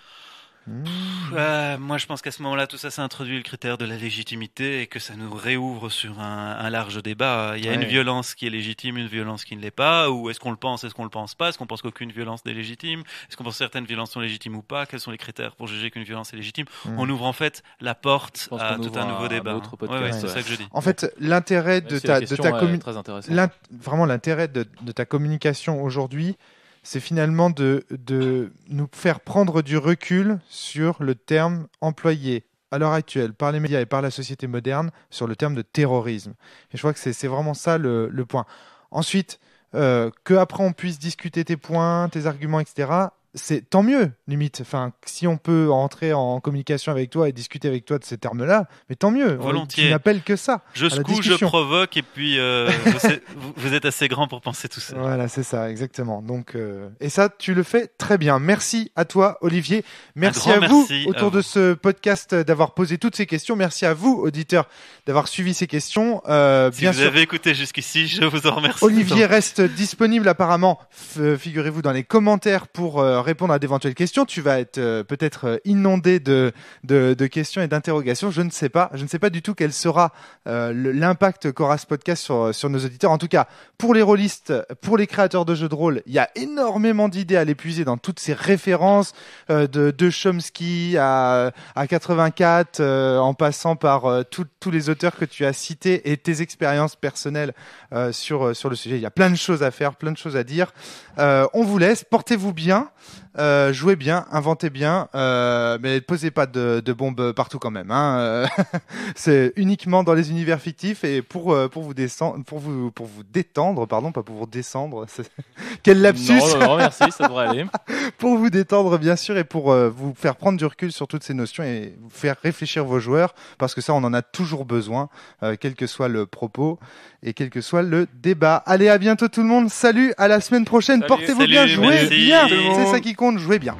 Moi je pense qu'à ce moment-là tout ça introduit le critère de la légitimité et que ça nous réouvre sur un large débat. Il y a une violence qui est légitime, une violence qui ne l'est pas, ou est-ce qu'on le pense, est-ce qu'on le pense pas, est-ce qu'on pense qu'aucune violence n'est légitime, est-ce qu'on pense que certaines violences sont légitimes ou pas, quels sont les critères pour juger qu'une violence est légitime. On ouvre en fait la porte à tout un nouveau débat. C'est ça que je dis. En fait, l'intérêt de ta communication aujourd'hui, c'est finalement de nous faire prendre du recul sur le terme employé à l'heure actuelle par les médias et par la société moderne sur le terme de terrorisme. Et je crois que c'est vraiment ça le point. Ensuite, qu'après on puisse discuter tes points, tes arguments, etc., c'est tant mieux, limite. Enfin, si on peut entrer en communication avec toi et discuter avec toi de ces termes-là, mais tant mieux. Volontiers. Tu n'appelles que ça. Je secoue, je provoque, et puis vous êtes assez grand pour penser tout ça. Voilà, c'est ça, exactement. Donc, et ça, tu le fais très bien. Merci à toi, Olivier. Merci à vous autour de ce podcast d'avoir posé toutes ces questions. Merci à vous, auditeurs, d'avoir suivi ces questions. Si vous avez écouté jusqu'ici, je vous en remercie. Olivier reste disponible apparemment, figurez-vous, dans les commentaires pour répondre à d'éventuelles questions. Tu vas être peut-être inondé de questions et d'interrogations. Je ne sais pas du tout quel sera l'impact qu'aura ce podcast sur nos auditeurs. En tout cas, pour les rôlistes, pour les créateurs de jeux de rôle, il y a énormément d'idées à l'épuiser dans toutes ces références de Chomsky à 84, en passant par tous les auteurs que tu as cités et tes expériences personnelles sur le sujet. Il y a plein de choses à faire, plein de choses à dire. On vous laisse, portez-vous bien, jouez bien, inventez bien, mais ne posez pas de bombes partout quand même. Hein. C'est uniquement dans les univers fictifs et pour vous détendre, pardon, pas pour vous descendre. Quel lapsus. Non, merci, ça devrait aller. Pour vous détendre, bien sûr, et pour vous faire prendre du recul sur toutes ces notions et vous faire réfléchir vos joueurs, parce que ça, on en a toujours besoin, quel que soit le propos et quel que soit le débat. Allez, à bientôt tout le monde. Salut, à la semaine prochaine. Portez-vous bien, jouez bien. C'est ça qui compte, jouez bien.